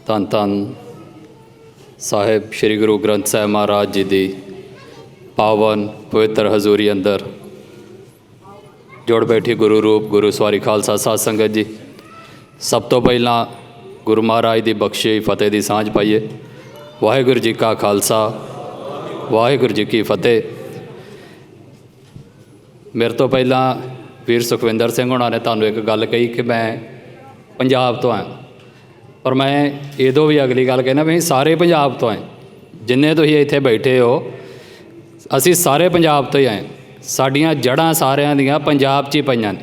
ਧੰਨ ਧੰਨ ਸਾਹਿਬ ਸ਼੍ਰੀ ਗੁਰੂ ਗ੍ਰੰਥ ਸਾਹਿਬ ਮਹਾਰਾਜ ਜੀ ਦੀ ਪਾਵਨ ਪਵਿੱਤਰ ਹਜ਼ੂਰੀ ਅੰਦਰ ਜੁੜ ਬੈਠੀ ਗੁਰੂ ਰੂਪ ਗੁਰੂ ਸਵਾਰੀ ਖਾਲਸਾ ਸਾਧ ਸੰਗਤ ਜੀ, ਸਭ ਤੋਂ ਪਹਿਲਾਂ ਗੁਰੂ ਮਹਾਰਾਜ ਦੀ ਬਖਸ਼ੀ ਫਤਿਹ ਦੀ ਸਾਂਝ ਪਾਈਏ। ਵਾਹਿਗੁਰੂ ਜੀ ਕਾ ਖਾਲਸਾ, ਵਾਹਿਗੁਰੂ ਜੀ ਕੀ ਫਤਿਹ। ਮੇਰੇ ਤੋਂ ਪਹਿਲਾਂ ਵੀਰ ਸੁਖਵਿੰਦਰ ਸਿੰਘ ਹੋਣਾ ਨੇ ਤੁਹਾਨੂੰ ਇੱਕ ਗੱਲ ਕਹੀ ਕਿ ਮੈਂ ਪੰਜਾਬ ਤੋਂ ਆਇਆ, ਪਰ ਮੈਂ ਇਹਦੋਂ ਵੀ ਅਗਲੀ ਗੱਲ ਕਹਿਣਾ ਵੀ ਸਾਰੇ ਪੰਜਾਬ ਤੋਂ ਆਏ। ਜਿੰਨੇ ਤੁਸੀਂ ਇੱਥੇ ਬੈਠੇ ਹੋ ਅਸੀਂ ਸਾਰੇ ਪੰਜਾਬ ਤੋਂ ਹੀ ਆਏ। ਸਾਡੀਆਂ ਜੜ੍ਹਾਂ ਸਾਰਿਆਂ ਦੀਆਂ ਪੰਜਾਬ 'ਚ ਹੀ ਪਈਆਂ ਨੇ।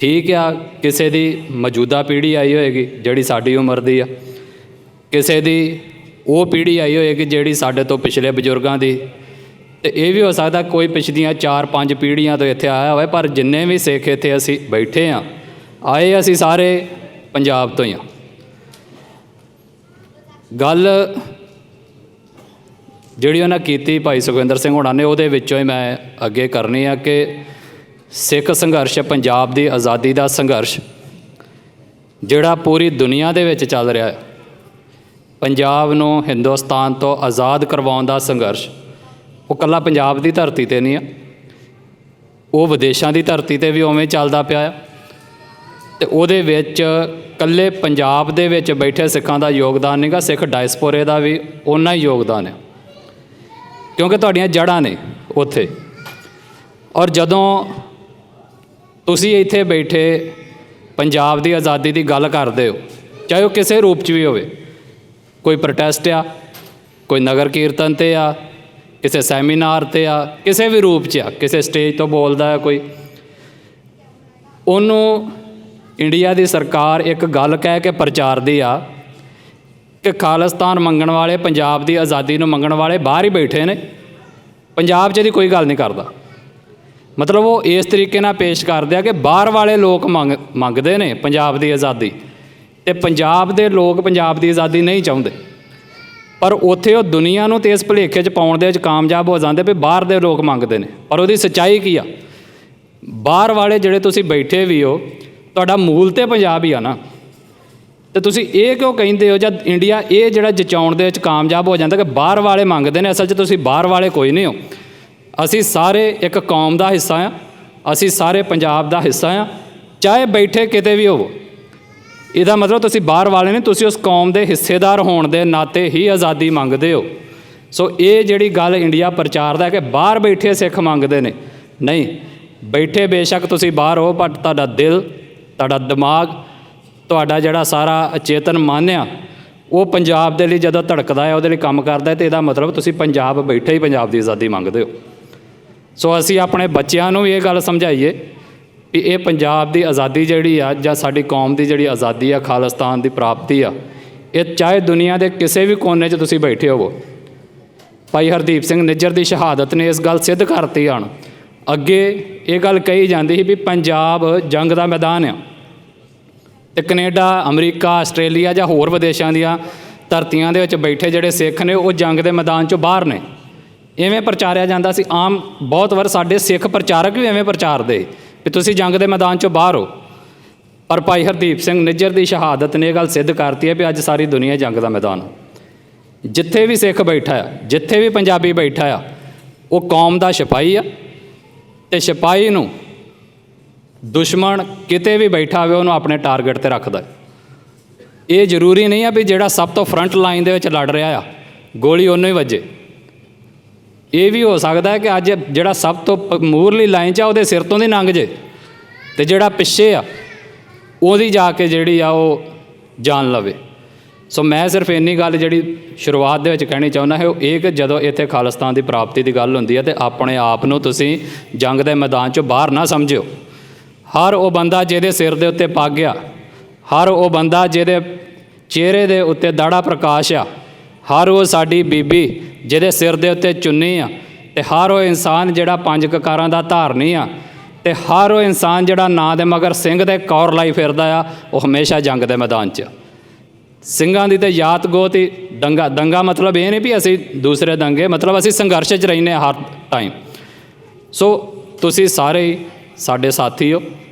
ਠੀਕ ਆ, ਕਿਸੇ ਦੀ ਮੌਜੂਦਾ ਪੀੜ੍ਹੀ ਆਈ ਹੋਏਗੀ ਜਿਹੜੀ ਸਾਡੀ ਉਮਰ ਦੀ ਆ, ਕਿਸੇ ਦੀ ਉਹ ਪੀੜ੍ਹੀ ਆਈ ਹੋਏਗੀ ਜਿਹੜੀ ਸਾਡੇ ਤੋਂ ਪਿਛਲੇ ਬਜ਼ੁਰਗਾਂ ਦੀ, ਅਤੇ ਇਹ ਵੀ ਹੋ ਸਕਦਾ ਕੋਈ ਪਿਛਲੀਆਂ 4-5 ਪੀੜ੍ਹੀਆਂ ਤੋਂ ਇੱਥੇ ਆਇਆ ਹੋਵੇ। ਪਰ ਜਿੰਨੇ ਵੀ ਸਿੱਖ ਇੱਥੇ ਅਸੀਂ ਬੈਠੇ ਹਾਂ, ਆਏ ਅਸੀਂ ਸਾਰੇ ਪੰਜਾਬ ਤੋਂ ਹੀ ਹਾਂ। ਗੱਲ ਜਿਹੜੀ ਉਹਨਾਂ ਕੀਤੀ ਭਾਈ ਸੁਖਵਿੰਦਰ ਸਿੰਘ ਹੋਣਾ ਨੇ, ਉਹਦੇ ਵਿੱਚੋਂ ਹੀ ਮੈਂ ਅੱਗੇ ਕਰਨੀ ਆ ਕਿ ਸਿੱਖ ਸੰਘਰਸ਼, ਪੰਜਾਬ ਦੀ ਆਜ਼ਾਦੀ ਦਾ ਸੰਘਰਸ਼ ਜਿਹੜਾ ਪੂਰੀ ਦੁਨੀਆ ਦੇ ਵਿੱਚ ਚੱਲ ਰਿਹਾ ਹੈ, ਪੰਜਾਬ ਨੂੰ ਹਿੰਦੁਸਤਾਨ ਤੋਂ ਆਜ਼ਾਦ ਕਰਵਾਉਣ ਦਾ ਸੰਘਰਸ਼, ਉਹ ਇਕੱਲਾ ਪੰਜਾਬ ਦੀ ਧਰਤੀ 'ਤੇ ਨਹੀਂ ਆ, ਉਹ ਵਿਦੇਸ਼ਾਂ ਦੀ ਧਰਤੀ 'ਤੇ ਵੀ ਉਵੇਂ ਚੱਲਦਾ ਪਿਆ ਆ। ਅਤੇ ਉਹਦੇ ਵਿੱਚ ਇਕੱਲੇ ਪੰਜਾਬ ਦੇ ਵਿੱਚ ਬੈਠੇ ਸਿੱਖਾਂ ਦਾ ਯੋਗਦਾਨ ਨਹੀਂ ਗਾ, ਸਿੱਖ ਡਾਇਸਪੋਰੇ ਦਾ ਵੀ ਓਨਾ ਹੀ ਯੋਗਦਾਨ ਹੈ, ਕਿਉਂਕਿ ਤੁਹਾਡੀਆਂ ਜੜ੍ਹਾਂ ਨੇ ਉੱਥੇ। ਔਰ ਜਦੋਂ ਤੁਸੀਂ ਇੱਥੇ ਬੈਠੇ ਪੰਜਾਬ ਦੀ ਆਜ਼ਾਦੀ ਦੀ ਗੱਲ ਕਰਦੇ ਹੋ, ਚਾਹੇ ਉਹ ਕਿਸੇ ਰੂਪ 'ਚ ਵੀ ਹੋਵੇ, ਕੋਈ ਪ੍ਰੋਟੈਸਟ ਆ, ਕੋਈ ਨਗਰ ਕੀਰਤਨ 'ਤੇ ਆ, ਕਿਸੇ ਸੈਮੀਨਾਰ 'ਤੇ ਆ, ਕਿਸੇ ਵੀ ਰੂਪ 'ਚ ਆ, ਕਿਸੇ ਸਟੇਜ ਤੋਂ ਬੋਲਦਾ ਕੋਈ, ਉਹਨੂੰ ਇੰਡੀਆ ਦੀ ਸਰਕਾਰ ਇੱਕ ਗੱਲ ਕਹਿ ਕੇ ਪ੍ਰਚਾਰਦੀ ਆ ਕਿ ਖਾਲਿਸਤਾਨ ਮੰਗਣ ਵਾਲੇ, ਪੰਜਾਬ ਦੀ ਆਜ਼ਾਦੀ ਨੂੰ ਮੰਗਣ ਵਾਲੇ ਬਾਹਰ ਹੀ ਬੈਠੇ ਨੇ, ਪੰਜਾਬ 'ਚ ਇਹਦੀ ਕੋਈ ਗੱਲ ਨਹੀਂ ਕਰਦਾ। ਮਤਲਬ ਉਹ ਇਸ ਤਰੀਕੇ ਨਾਲ ਪੇਸ਼ ਕਰਦੇ ਆ ਕਿ ਬਾਹਰ ਵਾਲੇ ਲੋਕ ਮੰਗਦੇ ਨੇ ਪੰਜਾਬ ਦੀ ਆਜ਼ਾਦੀ, ਅਤੇ ਪੰਜਾਬ ਦੇ ਲੋਕ ਪੰਜਾਬ ਦੀ ਆਜ਼ਾਦੀ ਨਹੀਂ ਚਾਹੁੰਦੇ। ਪਰ ਉੱਥੇ ਉਹ ਦੁਨੀਆ ਨੂੰ ਤਾਂ ਇਸ ਭੁਲੇਖੇ 'ਚ ਪਾਉਣ ਦੇ ਵਿੱਚ ਕਾਮਯਾਬ ਹੋ ਜਾਂਦੇ ਵੀ ਬਾਹਰ ਦੇ ਲੋਕ ਮੰਗਦੇ ਨੇ। ਪਰ ਉਹਦੀ ਸੱਚਾਈ ਕੀ ਆ? ਬਾਹਰ ਵਾਲੇ ਜਿਹੜੇ ਤੁਸੀਂ ਬੈਠੇ ਵੀ ਹੋ, ਤੁਹਾਡਾ ਮੂਲ ਤਾਂ ਪੰਜਾਬ ਹੀ ਆ ਨਾ, ਅਤੇ ਤੁਸੀਂ ਇਹ ਕਿਉਂ ਕਹਿੰਦੇ ਹੋ ਜਦ ਇੰਡੀਆ ਇਹ ਜਿਹੜਾ ਜਚਾਉਣ ਦੇ ਵਿੱਚ ਕਾਮਯਾਬ ਹੋ ਜਾਂਦਾ ਕਿ ਬਾਹਰ ਵਾਲੇ ਮੰਗਦੇ ਨੇ? ਅਸਲ 'ਚ ਤੁਸੀਂ ਬਾਹਰ ਵਾਲੇ ਕੋਈ ਨਹੀਂ ਹੋ। ਅਸੀਂ ਸਾਰੇ ਇੱਕ ਕੌਮ ਦਾ ਹਿੱਸਾ ਆ, ਅਸੀਂ ਸਾਰੇ ਪੰਜਾਬ ਦਾ ਹਿੱਸਾ ਆ, ਚਾਹੇ ਬੈਠੇ ਕਿਤੇ ਵੀ ਹੋਵੋ। ਇਹਦਾ ਮਤਲਬ ਤੁਸੀਂ ਬਾਹਰ ਵਾਲੇ ਨਹੀਂ, ਤੁਸੀਂ ਉਸ ਕੌਮ ਦੇ ਹਿੱਸੇਦਾਰ ਹੋਣ ਦੇ ਨਾਤੇ ਹੀ ਆਜ਼ਾਦੀ ਮੰਗਦੇ ਹੋ। ਸੋ ਇਹ ਜਿਹੜੀ ਗੱਲ ਇੰਡੀਆ ਪ੍ਰਚਾਰਦਾ ਕਿ ਬਾਹਰ ਬੈਠੇ ਸਿੱਖ ਮੰਗਦੇ ਨੇ, ਨਹੀਂ, ਬੈਠੇ ਬੇਸ਼ੱਕ ਤੁਸੀਂ ਬਾਹਰ ਹੋ, ਪਰ ਤੁਹਾਡਾ ਦਿਲ, ਤੁਹਾਡਾ ਦਿਮਾਗ, ਤੁਹਾਡਾ ਜਿਹੜਾ ਸਾਰਾ ਅਚੇਤਨ ਮਨ ਆ, ਉਹ ਪੰਜਾਬ ਦੇ ਲਈ ਜਦੋਂ ਧੜਕਦਾ ਹੈ, ਉਹਦੇ ਲਈ ਕੰਮ ਕਰਦਾ, ਅਤੇ ਇਹਦਾ ਮਤਲਬ ਤੁਸੀਂ ਪੰਜਾਬ ਬੈਠੇ ਹੀ ਪੰਜਾਬ ਦੀ ਆਜ਼ਾਦੀ ਮੰਗਦੇ ਹੋ। ਸੋ ਅਸੀਂ ਆਪਣੇ ਬੱਚਿਆਂ ਨੂੰ ਵੀ ਇਹ ਗੱਲ ਸਮਝਾਈਏ ਵੀ ਇਹ ਪੰਜਾਬ ਦੀ ਆਜ਼ਾਦੀ ਜਿਹੜੀ ਆ, ਜਾਂ ਸਾਡੀ ਕੌਮ ਦੀ ਜਿਹੜੀ ਆਜ਼ਾਦੀ ਆ, ਖਾਲਿਸਤਾਨ ਦੀ ਪ੍ਰਾਪਤੀ ਆ, ਇਹ ਚਾਹੇ ਦੁਨੀਆ ਦੇ ਕਿਸੇ ਵੀ ਕੋਨੇ 'ਚ ਤੁਸੀਂ ਬੈਠੇ ਹੋਵੋ। ਭਾਈ ਹਰਦੀਪ ਸਿੰਘ ਨਿੱਜਰ ਦੀ ਸ਼ਹਾਦਤ ਨੇ ਇਸ ਗੱਲ ਸਿੱਧ ਕਰਤੀ। ਹਨ ਅੱਗੇ ਇਹ ਗੱਲ ਕਹੀ ਜਾਂਦੀ ਸੀ ਵੀ ਪੰਜਾਬ ਜੰਗ ਦਾ ਮੈਦਾਨ ਆ, ਅਤੇ ਕੈਨੇਡਾ, ਅਮਰੀਕਾ, ਆਸਟ੍ਰੇਲੀਆ ਜਾਂ ਹੋਰ ਵਿਦੇਸ਼ਾਂ ਦੀਆਂ ਧਰਤੀਆਂ ਦੇ ਵਿੱਚ ਬੈਠੇ ਜਿਹੜੇ ਸਿੱਖ ਨੇ ਉਹ ਜੰਗ ਦੇ ਮੈਦਾਨ 'ਚੋਂ ਬਾਹਰ ਨੇ। ਇਵੇਂ ਪ੍ਰਚਾਰਿਆ ਜਾਂਦਾ ਸੀ। ਆਮ ਬਹੁਤ ਵਾਰ ਸਾਡੇ ਸਿੱਖ ਪ੍ਰਚਾਰਕ ਵੀ ਐਵੇਂ ਪ੍ਰਚਾਰਦੇ ਵੀ ਤੁਸੀਂ ਜੰਗ ਦੇ ਮੈਦਾਨ 'ਚੋਂ ਬਾਹਰ ਹੋ। ਪਰ ਭਾਈ ਹਰਦੀਪ ਸਿੰਘ ਨਿੱਜਰ ਦੀ ਸ਼ਹਾਦਤ ਨੇ ਇਹ ਗੱਲ ਸਿੱਧ ਕਰਤੀ ਹੈ ਵੀ ਅੱਜ ਸਾਰੀ ਦੁਨੀਆ ਜੰਗ ਦਾ ਮੈਦਾਨ। ਜਿੱਥੇ ਵੀ ਸਿੱਖ ਬੈਠਾ ਆ, ਜਿੱਥੇ ਵੀ ਪੰਜਾਬੀ ਬੈਠਾ ਆ, ਉਹ ਕੌਮ ਦਾ ਸਿਪਾਹੀ ਆ, ਅਤੇ ਸਿਪਾਹੀ ਨੂੰ ਦੁਸ਼ਮਣ ਕਿਤੇ ਵੀ ਬੈਠਾ ਹੋਵੇ ਉਹਨੂੰ ਆਪਣੇ ਟਾਰਗੇਟ 'ਤੇ ਰੱਖਦਾ। ਇਹ ਜ਼ਰੂਰੀ ਨਹੀਂ ਆ ਵੀ ਜਿਹੜਾ ਸਭ ਤੋਂ ਫਰੰਟ ਲਾਈਨ ਦੇ ਵਿੱਚ ਲੜ ਰਿਹਾ ਆ ਗੋਲੀ ਉਹਨੂੰ ਹੀ ਵੱਜੇ। ਇਹ ਵੀ ਹੋ ਸਕਦਾ ਹੈ ਕਿ ਅੱਜ ਜਿਹੜਾ ਸਭ ਤੋਂ ਮੂਹਰਲੀ ਲਾਈਨ 'ਚ ਆ ਉਹਦੇ ਸਿਰ ਤੋਂ ਦੀ ਲੰਘ ਜੇ, ਅਤੇ ਜਿਹੜਾ ਪਿੱਛੇ ਆ ਉਹਦੀ ਜਾ ਕੇ ਜਿਹੜੀ ਆ ਉਹ ਜਾਨ ਲਵੇ। ਸੋ ਮੈਂ ਸਿਰਫ ਇੰਨੀ ਗੱਲ ਜਿਹੜੀ ਸ਼ੁਰੂਆਤ ਦੇ ਵਿੱਚ ਕਹਿਣੀ ਚਾਹੁੰਦਾ ਹੈ ਉਹ ਇਹ ਕਿ ਜਦੋਂ ਇੱਥੇ ਖਾਲਿਸਤਾਨ ਦੀ ਪ੍ਰਾਪਤੀ ਦੀ ਗੱਲ ਹੁੰਦੀ ਹੈ ਤਾਂ ਆਪਣੇ ਆਪ ਨੂੰ ਤੁਸੀਂ ਜੰਗ ਦੇ ਮੈਦਾਨ 'ਚੋਂ ਬਾਹਰ ਨਾ ਸਮਝਿਓ। ਹਰ ਉਹ ਬੰਦਾ ਜਿਹਦੇ ਸਿਰ ਦੇ ਉੱਤੇ ਪੱਗ ਆ, ਹਰ ਉਹ ਬੰਦਾ ਜਿਹਦੇ ਚਿਹਰੇ ਦੇ ਉੱਤੇ ਦਾੜਾ ਪ੍ਰਕਾਸ਼ ਆ, ਹਰ ਉਹ ਸਾਡੀ ਬੀਬੀ ਜਿਹਦੇ ਸਿਰ ਦੇ ਉੱਤੇ ਚੁੰਨੀ ਆ, ਅਤੇ ਹਰ ਉਹ ਇਨਸਾਨ ਜਿਹੜਾ 5 ਕਕਾਰਾਂ ਦਾ ਧਾਰਨੀ ਆ, ਅਤੇ ਹਰ ਉਹ ਇਨਸਾਨ ਜਿਹੜਾ ਨਾਂ ਦੇ ਮਗਰ ਸਿੰਘ ਦੇ ਕੌਰ ਲਾਈ ਫਿਰਦਾ ਆ, ਉਹ ਹਮੇਸ਼ਾ ਜੰਗ ਦੇ ਮੈਦਾਨ 'ਚ। ਸਿੰਘਾਂ ਦੀ ਤਾਂ ਯਾਤ ਗੋਤ ਹੀ ਦੰਗਾ ਮਤਲਬ ਇਹ ਨਹੀਂ ਵੀ ਅਸੀਂ ਦੂਸਰੇ ਦੰਗੇ, ਮਤਲਬ ਅਸੀਂ ਸੰਘਰਸ਼ 'ਚ ਰਹਿੰਦੇ ਹਾਂ ਹਰ ਟਾਈਮ। ਸੋ ਤੁਸੀਂ ਸਾਰੇ ਹੀ ਸਾਡੇ ਸਾਥੀ ਹੋ।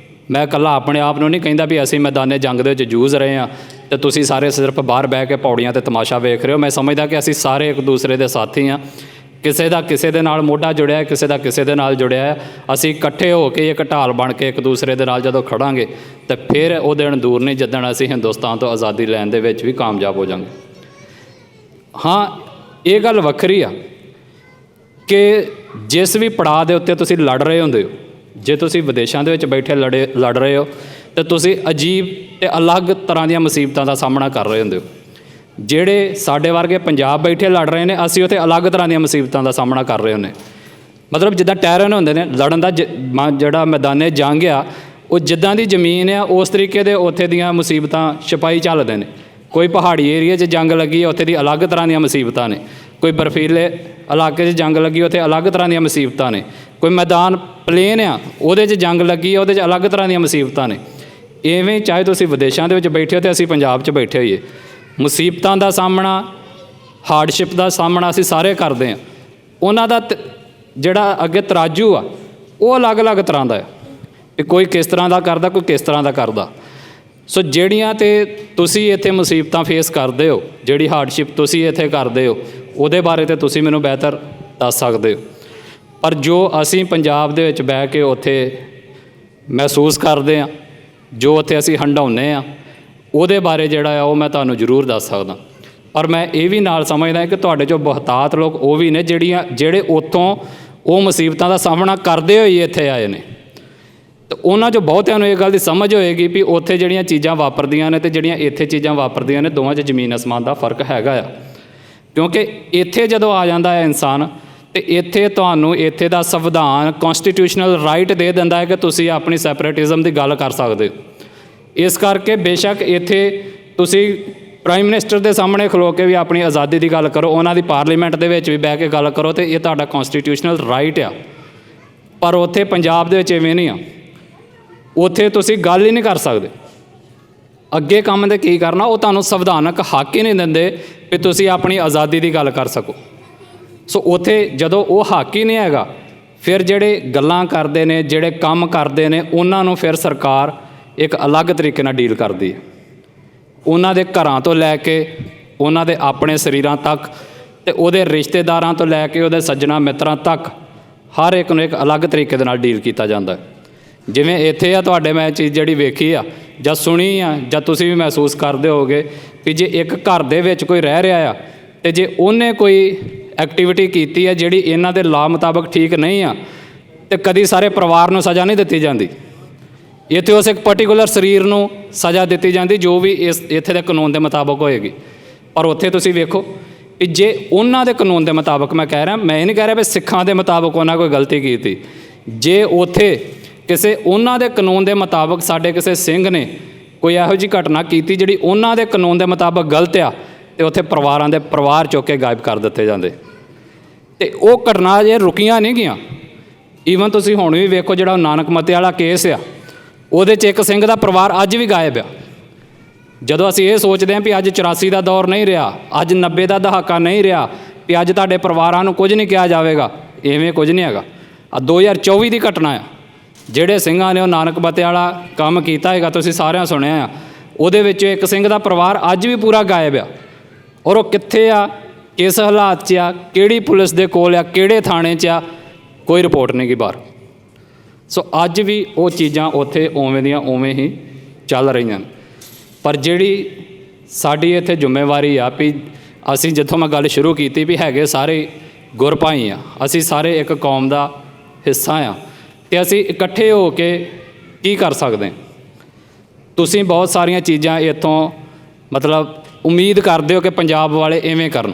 ਮੈਂ ਇਕੱਲਾ ਆਪਣੇ ਆਪ ਨੂੰ ਨਹੀਂ ਕਹਿੰਦਾ ਵੀ ਅਸੀਂ ਮੈਦਾਨੇ ਜੰਗ ਦੇ ਵਿੱਚ ਜੂਝ ਰਹੇ ਹਾਂ, ਤੇ ਤੁਸੀਂ ਸਾਰੇ ਸਿਰਫ ਬਾਹਰ ਬਹਿ ਕੇ ਪੌੜੀਆਂ ਤੇ ਤਮਾਸ਼ਾ ਵੇਖ ਰਹੇ ਹੋ। ਮੈਂ ਸਮਝਦਾ ਕਿ ਅਸੀਂ ਸਾਰੇ ਇੱਕ ਦੂਸਰੇ ਦੇ ਸਾਥੀ ਹਾਂ। ਕਿਸੇ ਦਾ ਕਿਸੇ ਦੇ ਨਾਲ ਮੋਢਾ ਜੁੜਿਆ, ਕਿਸੇ ਦਾ ਕਿਸੇ ਦੇ ਨਾਲ ਜੁੜਿਆ ਹੈ। ਅਸੀਂ ਇਕੱਠੇ ਹੋ ਕੇ ਇੱਕ ਢਾਲ ਬਣ ਕੇ ਇੱਕ ਦੂਸਰੇ ਦੇ ਨਾਲ ਜਦੋਂ ਖੜਾਂਗੇ ਤਾਂ ਫਿਰ ਉਹ ਦਿਨ ਦੂਰ ਨਹੀਂ ਜਿੱਦਣ ਅਸੀਂ ਹਿੰਦੁਸਤਾਨ ਤੋਂ ਆਜ਼ਾਦੀ ਲੈਣ ਦੇ ਵਿੱਚ ਵੀ ਕਾਮਯਾਬ ਹੋ ਜਾਵਾਂਗੇ। ਹਾਂ, ਇਹ ਗੱਲ ਵੱਖਰੀ ਆ ਕਿ ਜਿਸ ਵੀ ਪੜਾਅ ਦੇ ਉੱਤੇ ਤੁਸੀਂ ਲੜ ਰਹੇ ਹੁੰਦੇ ਹੋ, ਜੇ ਤੁਸੀਂ ਵਿਦੇਸ਼ਾਂ ਦੇ ਵਿੱਚ ਬੈਠੇ ਲੜ ਰਹੇ ਹੋ ਤਾਂ ਤੁਸੀਂ ਅਜੀਬ ਅਤੇ ਅਲੱਗ ਤਰ੍ਹਾਂ ਦੀਆਂ ਮੁਸੀਬਤਾਂ ਦਾ ਸਾਹਮਣਾ ਕਰ ਰਹੇ ਹੁੰਦੇ ਹੋ। ਜਿਹੜੇ ਸਾਡੇ ਵਰਗੇ ਪੰਜਾਬ ਬੈਠੇ ਲੜ ਰਹੇ ਨੇ, ਅਸੀਂ ਉੱਥੇ ਅਲੱਗ ਤਰ੍ਹਾਂ ਦੀਆਂ ਮੁਸੀਬਤਾਂ ਦਾ ਸਾਹਮਣਾ ਕਰ ਰਹੇ ਹੁੰਦੇ। ਮਤਲਬ ਜਿੱਦਾਂ ਟੈਰਨ ਹੁੰਦੇ ਨੇ, ਲੜਨ ਦਾ ਜਿਹੜਾ ਮੈਦਾਨੇ ਜੰਗ ਆ, ਉਹ ਜਿੱਦਾਂ ਦੀ ਜ਼ਮੀਨ ਆ ਉਸ ਤਰੀਕੇ ਦੇ ਉੱਥੇ ਦੀਆਂ ਮੁਸੀਬਤਾਂ ਛਪਾਈ ਚੱਲਦੇ ਨੇ। ਕੋਈ ਪਹਾੜੀ ਏਰੀਏ 'ਚ ਜੰਗ ਲੱਗੀ, ਉੱਥੇ ਦੀ ਅਲੱਗ ਤਰ੍ਹਾਂ ਦੀਆਂ ਮੁਸੀਬਤਾਂ ਨੇ। ਕੋਈ ਬਰਫੀਲੇ ਇਲਾਕੇ 'ਚ ਜੰਗ ਲੱਗੀ, ਉੱਥੇ ਅਲੱਗ ਤਰ੍ਹਾਂ ਦੀਆਂ ਮੁਸੀਬਤਾਂ ਨੇ। ਕੋਈ ਮੈਦਾਨ ਪਲੇਨ ਆ, ਉਹਦੇ 'ਚ ਜੰਗ ਲੱਗੀ ਆ, ਉਹਦੇ 'ਚ ਅਲੱਗ ਤਰ੍ਹਾਂ ਦੀਆਂ ਮੁਸੀਬਤਾਂ ਨੇ। ਇਵੇਂ ਚਾਹੇ ਤੁਸੀਂ ਵਿਦੇਸ਼ਾਂ ਦੇ ਵਿੱਚ ਬੈਠੇ ਹੋ ਅਤੇ ਅਸੀਂ ਪੰਜਾਬ 'ਚ ਬੈਠੇ ਹੋਈਏ, ਮੁਸੀਬਤਾਂ ਦਾ ਸਾਹਮਣਾ, ਹਾਰਡਸ਼ਿਪ ਦਾ ਸਾਹਮਣਾ ਅਸੀਂ ਸਾਰੇ ਕਰਦੇ ਹਾਂ। ਉਹਨਾਂ ਦਾ ਜਿਹੜਾ ਅੱਗੇ ਤਰਾਜੂ ਆ ਉਹ ਅਲੱਗ-ਅਲੱਗ ਤਰ੍ਹਾਂ ਦਾ ਹੈ ਕਿ ਕੋਈ ਕਿਸ ਤਰ੍ਹਾਂ ਦਾ ਕਰਦਾ, ਕੋਈ ਕਿਸ ਤਰ੍ਹਾਂ ਦਾ ਕਰਦਾ। ਸੋ ਜਿਹੜੀਆਂ ਤੇ ਤੁਸੀਂ ਇੱਥੇ ਮੁਸੀਬਤਾਂ ਫੇਸ ਕਰਦੇ ਹੋ, ਜਿਹੜੀ ਹਾਰਡਸ਼ਿਪ ਤੁਸੀਂ ਇੱਥੇ ਕਰਦੇ ਹੋ, ਉਹਦੇ ਬਾਰੇ ਤਾਂ ਤੁਸੀਂ ਮੈਨੂੰ ਬਿਹਤਰ ਦੱਸ ਸਕਦੇ ਹੋ। ਪਰ ਜੋ ਅਸੀਂ ਪੰਜਾਬ ਦੇ ਵਿੱਚ ਬਹਿ ਕੇ ਉੱਥੇ ਮਹਿਸੂਸ ਕਰਦੇ ਹਾਂ, ਜੋ ਉੱਥੇ ਅਸੀਂ ਹੰਢਾਉਂਦੇ ਹਾਂ, ਉਹਦੇ ਬਾਰੇ ਜਿਹੜਾ ਆ ਉਹ ਮੈਂ ਤੁਹਾਨੂੰ ਜ਼ਰੂਰ ਦੱਸ ਸਕਦਾ। ਪਰ ਮੈਂ ਇਹ ਵੀ ਨਾਲ ਸਮਝਦਾ ਕਿ ਤੁਹਾਡੇ 'ਚੋਂ ਬਹੁਤਾਤ ਲੋਕ ਉਹ ਵੀ ਨੇ ਜਿਹੜੇ ਉੱਥੋਂ ਉਹ ਮੁਸੀਬਤਾਂ ਦਾ ਸਾਹਮਣਾ ਕਰਦੇ ਹੋਏ ਇੱਥੇ ਆਏ ਨੇ। ਅਤੇ ਉਹਨਾਂ 'ਚੋਂ ਬਹੁਤਿਆਂ ਨੂੰ ਇਹ ਗੱਲ ਦੀ ਸਮਝ ਹੋਏਗੀ ਵੀ ਉੱਥੇ ਜਿਹੜੀਆਂ ਚੀਜ਼ਾਂ ਵਾਪਰਦੀਆਂ ਨੇ ਅਤੇ ਜਿਹੜੀਆਂ ਇੱਥੇ ਚੀਜ਼ਾਂ ਵਾਪਰਦੀਆਂ ਨੇ, ਦੋਵਾਂ 'ਚ ਜ਼ਮੀਨ ਅਸਮਾਨ ਦਾ ਫਰਕ ਹੈਗਾ ਆ। ਕਿਉਂਕਿ ਇੱਥੇ ਜਦੋਂ ਆ ਜਾਂਦਾ ਹੈ ਇਨਸਾਨ, ਅਤੇ ਇੱਥੇ ਤੁਹਾਨੂੰ ਇੱਥੇ ਦਾ ਸੰਵਿਧਾਨ ਕੌਂਸਟੀਟਿਊਸ਼ਨਲ ਰਾਈਟ ਦੇ ਦਿੰਦਾ ਹੈ ਕਿ ਤੁਸੀਂ ਆਪਣੀ ਸੈਪਰੇਟਿਜ਼ਮ ਦੀ ਗੱਲ ਕਰ ਸਕਦੇ ਹੋ। ਇਸ ਕਰਕੇ ਬੇਸ਼ੱਕ ਇੱਥੇ ਤੁਸੀਂ ਪ੍ਰਾਈਮ ਮਿਨਿਸਟਰ ਦੇ ਸਾਹਮਣੇ ਖਲੋ ਕੇ ਵੀ ਆਪਣੀ ਆਜ਼ਾਦੀ ਦੀ ਗੱਲ ਕਰੋ, ਉਹਨਾਂ ਦੀ ਪਾਰਲੀਮੈਂਟ ਦੇ ਵਿੱਚ ਵੀ ਬਹਿ ਕੇ ਗੱਲ ਕਰੋ, ਅਤੇ ਇਹ ਤੁਹਾਡਾ ਕੌਂਸਟੀਟਿਊਸ਼ਨਲ ਰਾਈਟ ਆ। ਪਰ ਉੱਥੇ ਪੰਜਾਬ ਦੇ ਵਿੱਚ ਇਵੇਂ ਨਹੀਂ ਆ। ਉੱਥੇ ਤੁਸੀਂ ਗੱਲ ਹੀ ਨਹੀਂ ਕਰ ਸਕਦੇ। ਅੱਗੇ ਕੰਮ ਦੇ ਕੀ ਕਰਨਾ, ਉਹ ਤੁਹਾਨੂੰ ਸੰਵਿਧਾਨਕ ਹੱਕ ਹੀ ਨਹੀਂ ਦਿੰਦੇ ਵੀ ਤੁਸੀਂ ਆਪਣੀ ਆਜ਼ਾਦੀ ਦੀ ਗੱਲ ਕਰ ਸਕੋ। ਸੋ ਉੱਥੇ ਜਦੋਂ ਉਹ ਹੱਕ ਹੀ ਨਹੀਂ ਹੈਗਾ, ਫਿਰ ਜਿਹੜੇ ਗੱਲਾਂ ਕਰਦੇ ਨੇ, ਜਿਹੜੇ ਕੰਮ ਕਰਦੇ ਨੇ, ਉਹਨਾਂ ਨੂੰ ਫਿਰ ਸਰਕਾਰ ਇੱਕ ਅਲੱਗ ਤਰੀਕੇ ਨਾਲ ਡੀਲ ਕਰਦੀ ਹੈ। ਉਹਨਾਂ ਦੇ ਘਰਾਂ ਤੋਂ ਲੈ ਕੇ ਉਹਨਾਂ ਦੇ ਆਪਣੇ ਸਰੀਰਾਂ ਤੱਕ, ਅਤੇ ਉਹਦੇ ਰਿਸ਼ਤੇਦਾਰਾਂ ਤੋਂ ਲੈ ਕੇ ਉਹਦੇ ਸੱਜਣਾ ਮਿੱਤਰਾਂ ਤੱਕ, ਹਰ ਇੱਕ ਨੂੰ ਇੱਕ ਅਲੱਗ ਤਰੀਕੇ ਦੇ ਨਾਲ ਡੀਲ ਕੀਤਾ ਜਾਂਦਾ ਹੈ। ਜਿਵੇਂ ਇੱਥੇ ਆ ਤੁਹਾਡੇ, ਮੈਂ ਚੀਜ਼ ਜਿਹੜੀ ਵੇਖੀ ਆ ਜਾਂ ਸੁਣੀ ਆ ਜਾਂ ਤੁਸੀਂ ਵੀ ਮਹਿਸੂਸ ਕਰਦੇ ਹੋਗੇ ਵੀ ਜੇ ਇੱਕ ਘਰ ਦੇ ਵਿੱਚ ਕੋਈ ਰਹਿ ਰਿਹਾ ਆ ਅਤੇ ਜੇ ਉਹਨੇ ਕੋਈ ਐਕਟੀਵਿਟੀ ਕੀਤੀ ਹੈ ਜਿਹੜੀ ਇਹਨਾਂ ਦੇ ਲਾਅ ਮੁਤਾਬਕ ਠੀਕ ਨਹੀਂ ਆ, ਅਤੇ ਕਦੀ ਸਾਰੇ ਪਰਿਵਾਰ ਨੂੰ ਸਜ਼ਾ ਨਹੀਂ ਦਿੱਤੀ ਜਾਂਦੀ। ਇੱਥੇ ਉਸ ਇੱਕ ਪਰਟੀਕੂਲਰ ਸਰੀਰ ਨੂੰ ਸਜ਼ਾ ਦਿੱਤੀ ਜਾਂਦੀ ਜੋ ਵੀ ਇੱਥੇ ਦੇ ਕਾਨੂੰਨ ਦੇ ਮੁਤਾਬਕ ਹੋਏਗੀ। ਪਰ ਉੱਥੇ ਤੁਸੀਂ ਵੇਖੋ ਕਿ ਜੇ ਉਹਨਾਂ ਦੇ ਕਾਨੂੰਨ ਦੇ ਮੁਤਾਬਕ, ਮੈਂ ਕਹਿ ਰਿਹਾ, ਮੈਂ ਇਹ ਨਹੀਂ ਕਹਿ ਰਿਹਾ ਵੀ ਸਿੱਖਾਂ ਦੇ ਮੁਤਾਬਕ ਉਹਨਾਂ ਕੋਈ ਗਲਤੀ ਕੀਤੀ, ਜੇ ਉੱਥੇ ਕਿਸੇ ਉਹਨਾਂ ਦੇ ਕਾਨੂੰਨ ਦੇ ਮੁਤਾਬਕ ਸਾਡੇ ਕਿਸੇ ਸਿੰਘ ਨੇ ਕੋਈ ਇਹੋ ਜਿਹੀ ਘਟਨਾ ਕੀਤੀ ਜਿਹੜੀ ਉਹਨਾਂ ਦੇ ਕਾਨੂੰਨ ਦੇ ਮੁਤਾਬਕ ਗਲਤ ਆ, ਅਤੇ ਉੱਥੇ ਪਰਿਵਾਰਾਂ ਦੇ ਪਰਿਵਾਰ ਚੁੱਕ ਕੇ ਗਾਇਬ ਕਰ ਦਿੱਤੇ ਜਾਂਦੇ। ਅਤੇ ਉਹ ਘਟਨਾ ਜੇ ਰੁਕੀਆਂ ਨਹੀਂ ਗਈਆਂ। ਈਵਨ ਤੁਸੀਂ ਹੁਣ ਵੀ ਵੇਖੋ ਜਿਹੜਾ ਨਾਨਕ ਮੱਤੇ ਵਾਲਾ ਕੇਸ ਆ, ਉਹਦੇ 'ਚ ਇੱਕ ਸਿੰਘ ਦਾ ਪਰਿਵਾਰ ਅੱਜ ਵੀ ਗਾਇਬ ਆ। ਜਦੋਂ ਅਸੀਂ ਇਹ ਸੋਚਦੇ ਹਾਂ ਵੀ ਅੱਜ 84 ਦਾ ਦੌਰ ਨਹੀਂ ਰਿਹਾ, ਅੱਜ 90 ਦਾ ਦਹਾਕਾ ਨਹੀਂ ਰਿਹਾ, ਵੀ ਅੱਜ ਤੁਹਾਡੇ ਪਰਿਵਾਰਾਂ ਨੂੰ ਕੁਝ ਨਹੀਂ ਕਿਹਾ ਜਾਵੇਗਾ, ਇਵੇਂ ਕੁਝ ਨਹੀਂ ਹੈਗਾ। ਆ 2024 ਦੀ ਘਟਨਾ ਆ। ਜਿਹੜੇ ਸਿੰਘਾਂ ਨੇ ਉਹ ਨਾਨਕ ਮੱਤੇ ਵਾਲਾ ਕੰਮ ਕੀਤਾ ਹੈਗਾ, ਤੁਸੀਂ ਸਾਰਿਆਂ ਸੁਣਿਆ ਆ। ਉਹਦੇ ਵਿੱਚ ਇੱਕ ਸਿੰਘ ਦਾ ਪਰਿਵਾਰ ਅੱਜ ਵੀ ਪੂਰਾ ਗਾਇਬ ਆ। ਔਰ ਉਹ ਕਿੱਥੇ ਆ, ਕਿਸ ਹਾਲਾਤ 'ਚ ਆ, ਕਿਹੜੀ ਪੁਲਿਸ ਦੇ ਕੋਲ ਆ, ਕਿਹੜੇ ਥਾਣੇ 'ਚ ਆ, ਕੋਈ ਰਿਪੋਰਟ ਨਹੀਂ ਗੀ ਬਾਹਰ। ਸੋ ਅੱਜ ਵੀ ਉਹ ਚੀਜ਼ਾਂ ਉੱਥੇ ਉਵੇਂ ਦੀਆਂ ਉਵੇਂ ਹੀ ਚੱਲ ਰਹੀਆਂ ਨੇ। ਪਰ ਜਿਹੜੀ ਸਾਡੀ ਇੱਥੇ ਜ਼ਿੰਮੇਵਾਰੀ ਆ ਵੀ ਅਸੀਂ, ਜਿੱਥੋਂ ਮੈਂ ਗੱਲ ਸ਼ੁਰੂ ਕੀਤੀ ਵੀ ਹੈਗੇ ਸਾਰੇ ਗੁਰ ਭਾਈ ਆ, ਅਸੀਂ ਸਾਰੇ ਇੱਕ ਕੌਮ ਦਾ ਹਿੱਸਾ ਆ, ਅਤੇ ਅਸੀਂ ਇਕੱਠੇ ਹੋ ਕੇ ਕੀ ਕਰ ਸਕਦੇ ਹਾਂ। ਤੁਸੀਂ ਬਹੁਤ ਸਾਰੀਆਂ ਚੀਜ਼ਾਂ ਇੱਥੋਂ ਮਤਲਬ ਉਮੀਦ ਕਰਦੇ ਹੋ ਕਿ ਪੰਜਾਬ ਵਾਲੇ ਇਵੇਂ ਕਰਨ,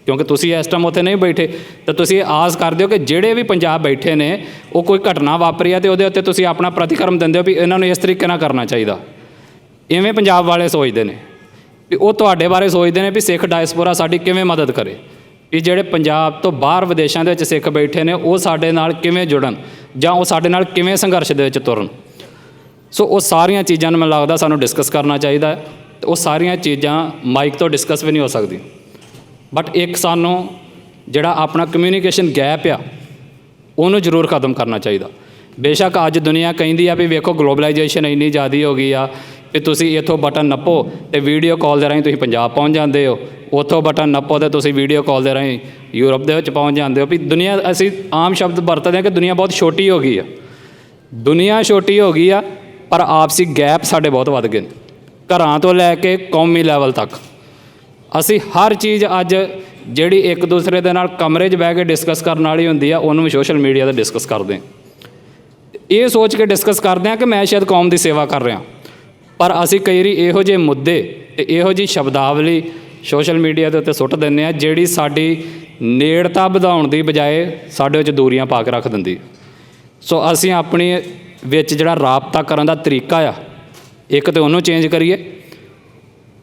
ਕਿਉਂਕਿ ਤੁਸੀਂ ਇਸ ਟਾਈਮ ਉੱਥੇ ਨਹੀਂ ਬੈਠੇ, ਤਾਂ ਤੁਸੀਂ ਆਸ ਕਰਦੇ ਹੋ ਕਿ ਜਿਹੜੇ ਵੀ ਪੰਜਾਬ ਬੈਠੇ ਨੇ ਉਹ ਕੋਈ ਘਟਨਾ ਵਾਪਰੀ ਆ ਅਤੇ ਉਹਦੇ ਉੱਤੇ ਤੁਸੀਂ ਆਪਣਾ ਪ੍ਰਤੀਕਰਮ ਦਿੰਦੇ ਹੋ ਵੀ ਇਹਨਾਂ ਨੂੰ ਇਸ ਤਰੀਕੇ ਨਾਲ ਕਰਨਾ ਚਾਹੀਦਾ। ਇਵੇਂ ਪੰਜਾਬ ਵਾਲੇ ਸੋਚਦੇ ਨੇ ਵੀ ਉਹ ਤੁਹਾਡੇ ਬਾਰੇ ਸੋਚਦੇ ਨੇ ਵੀ ਸਿੱਖ ਡਾਇਸਪੋਰਾ ਸਾਡੀ ਕਿਵੇਂ ਮਦਦ ਕਰੇ, ਵੀ ਜਿਹੜੇ ਪੰਜਾਬ ਤੋਂ ਬਾਹਰ ਵਿਦੇਸ਼ਾਂ ਦੇ ਵਿੱਚ ਸਿੱਖ ਬੈਠੇ ਨੇ ਉਹ ਸਾਡੇ ਨਾਲ ਕਿਵੇਂ ਜੁੜਨ ਜਾਂ ਉਹ ਸਾਡੇ ਨਾਲ ਕਿਵੇਂ ਸੰਘਰਸ਼ ਦੇ ਵਿੱਚ ਤੁਰਨ। ਸੋ ਉਹ ਸਾਰੀਆਂ ਚੀਜ਼ਾਂ ਨੂੰ ਮੈਨੂੰ ਲੱਗਦਾ ਸਾਨੂੰ ਡਿਸਕਸ ਕਰਨਾ ਚਾਹੀਦਾ ਹੈ, ਅਤੇ ਉਹ ਸਾਰੀਆਂ ਚੀਜ਼ਾਂ ਮਾਈਕ ਤੋਂ ਡਿਸਕਸ ਵੀ ਨਹੀਂ ਹੋ ਸਕਦੀ। ਬਟ ਇੱਕ ਸਾਨੂੰ ਜਿਹੜਾ ਆਪਣਾ ਕਮਿਊਨੀਕੇਸ਼ਨ ਗੈਪ ਆ ਉਹਨੂੰ ਜ਼ਰੂਰ ਖਤਮ ਕਰਨਾ ਚਾਹੀਦਾ। ਬੇਸ਼ੱਕ ਅੱਜ ਦੁਨੀਆ ਕਹਿੰਦੀ ਆ ਵੀ ਵੇਖੋ ਗਲੋਬਲਾਈਜੇਸ਼ਨ ਇੰਨੀ ਜ਼ਿਆਦਾ ਹੋ ਗਈ ਆ ਕਿ ਤੁਸੀਂ ਇੱਥੋਂ ਬਟਨ ਨੱਪੋ ਅਤੇ ਵੀਡੀਓ ਕਾਲ ਦੇ ਰਾਹੀਂ ਤੁਸੀਂ ਪੰਜਾਬ ਪਹੁੰਚ ਜਾਂਦੇ ਹੋ, ਉੱਥੋਂ ਬਟਨ ਨੱਪੋ ਅਤੇ ਤੁਸੀਂ ਵੀਡੀਓ ਕਾਲ ਦੇ ਰਾਹੀਂ ਯੂਰਪ ਦੇ ਵਿੱਚ ਪਹੁੰਚ ਜਾਂਦੇ ਹੋ। ਵੀ ਦੁਨੀਆ, ਅਸੀਂ ਆਮ ਸ਼ਬਦ ਵਰਤਦੇ ਹਾਂ ਕਿ ਦੁਨੀਆ ਬਹੁਤ ਛੋਟੀ ਹੋ ਗਈ ਆ। ਦੁਨੀਆ ਛੋਟੀ ਹੋ ਗਈ ਆ, ਪਰ ਆਪਸੀ ਗੈਪ ਸਾਡੇ ਬਹੁਤ ਵੱਧ ਗਏ ਨੇ, ਘਰਾਂ ਤੋਂ ਲੈ ਕੇ ਕੌਮੀ ਲੈਵਲ ਤੱਕ। ਅਸੀਂ ਹਰ ਚੀਜ਼ ਅੱਜ ਜਿਹੜੀ ਇੱਕ ਦੂਸਰੇ ਦੇ ਨਾਲ ਕਮਰੇ 'ਚ ਬਹਿ ਕੇ ਡਿਸਕਸ ਕਰਨ ਵਾਲੀ ਹੁੰਦੀ ਆ, ਉਹਨੂੰ ਵੀ ਸੋਸ਼ਲ ਮੀਡੀਆ 'ਤੇ ਡਿਸਕਸ ਕਰਦੇ ਹਾਂ। ਇਹ ਸੋਚ ਕੇ ਡਿਸਕਸ ਕਰਦੇ ਹਾਂ ਕਿ ਮੈਂ ਸ਼ਾਇਦ ਕੌਮ ਦੀ ਸੇਵਾ ਕਰ ਰਿਹਾ, ਪਰ ਅਸੀਂ ਕਈ ਵਾਰੀ ਇਹੋ ਜਿਹੇ ਮੁੱਦੇ ਅਤੇ ਇਹੋ ਜਿਹੀ ਸ਼ਬਦਾਵਲੀ ਸੋਸ਼ਲ ਮੀਡੀਆ ਦੇ ਉੱਤੇ ਸੁੱਟ ਦਿੰਦੇ ਹਾਂ ਜਿਹੜੀ ਸਾਡੀ ਨੇੜਤਾ ਵਧਾਉਣ ਦੀ ਬਜਾਏ ਸਾਡੇ ਵਿੱਚ ਦੂਰੀਆਂ ਪਾ ਕੇ ਰੱਖ ਦਿੰਦੀ। ਸੋ ਅਸੀਂ ਆਪਣੀ ਵਿੱਚ ਜਿਹੜਾ ਰਾਬਤਾ ਕਰਨ ਦਾ ਤਰੀਕਾ ਆ, ਇੱਕ ਤਾਂ ਉਹਨੂੰ ਚੇਂਜ ਕਰੀਏ।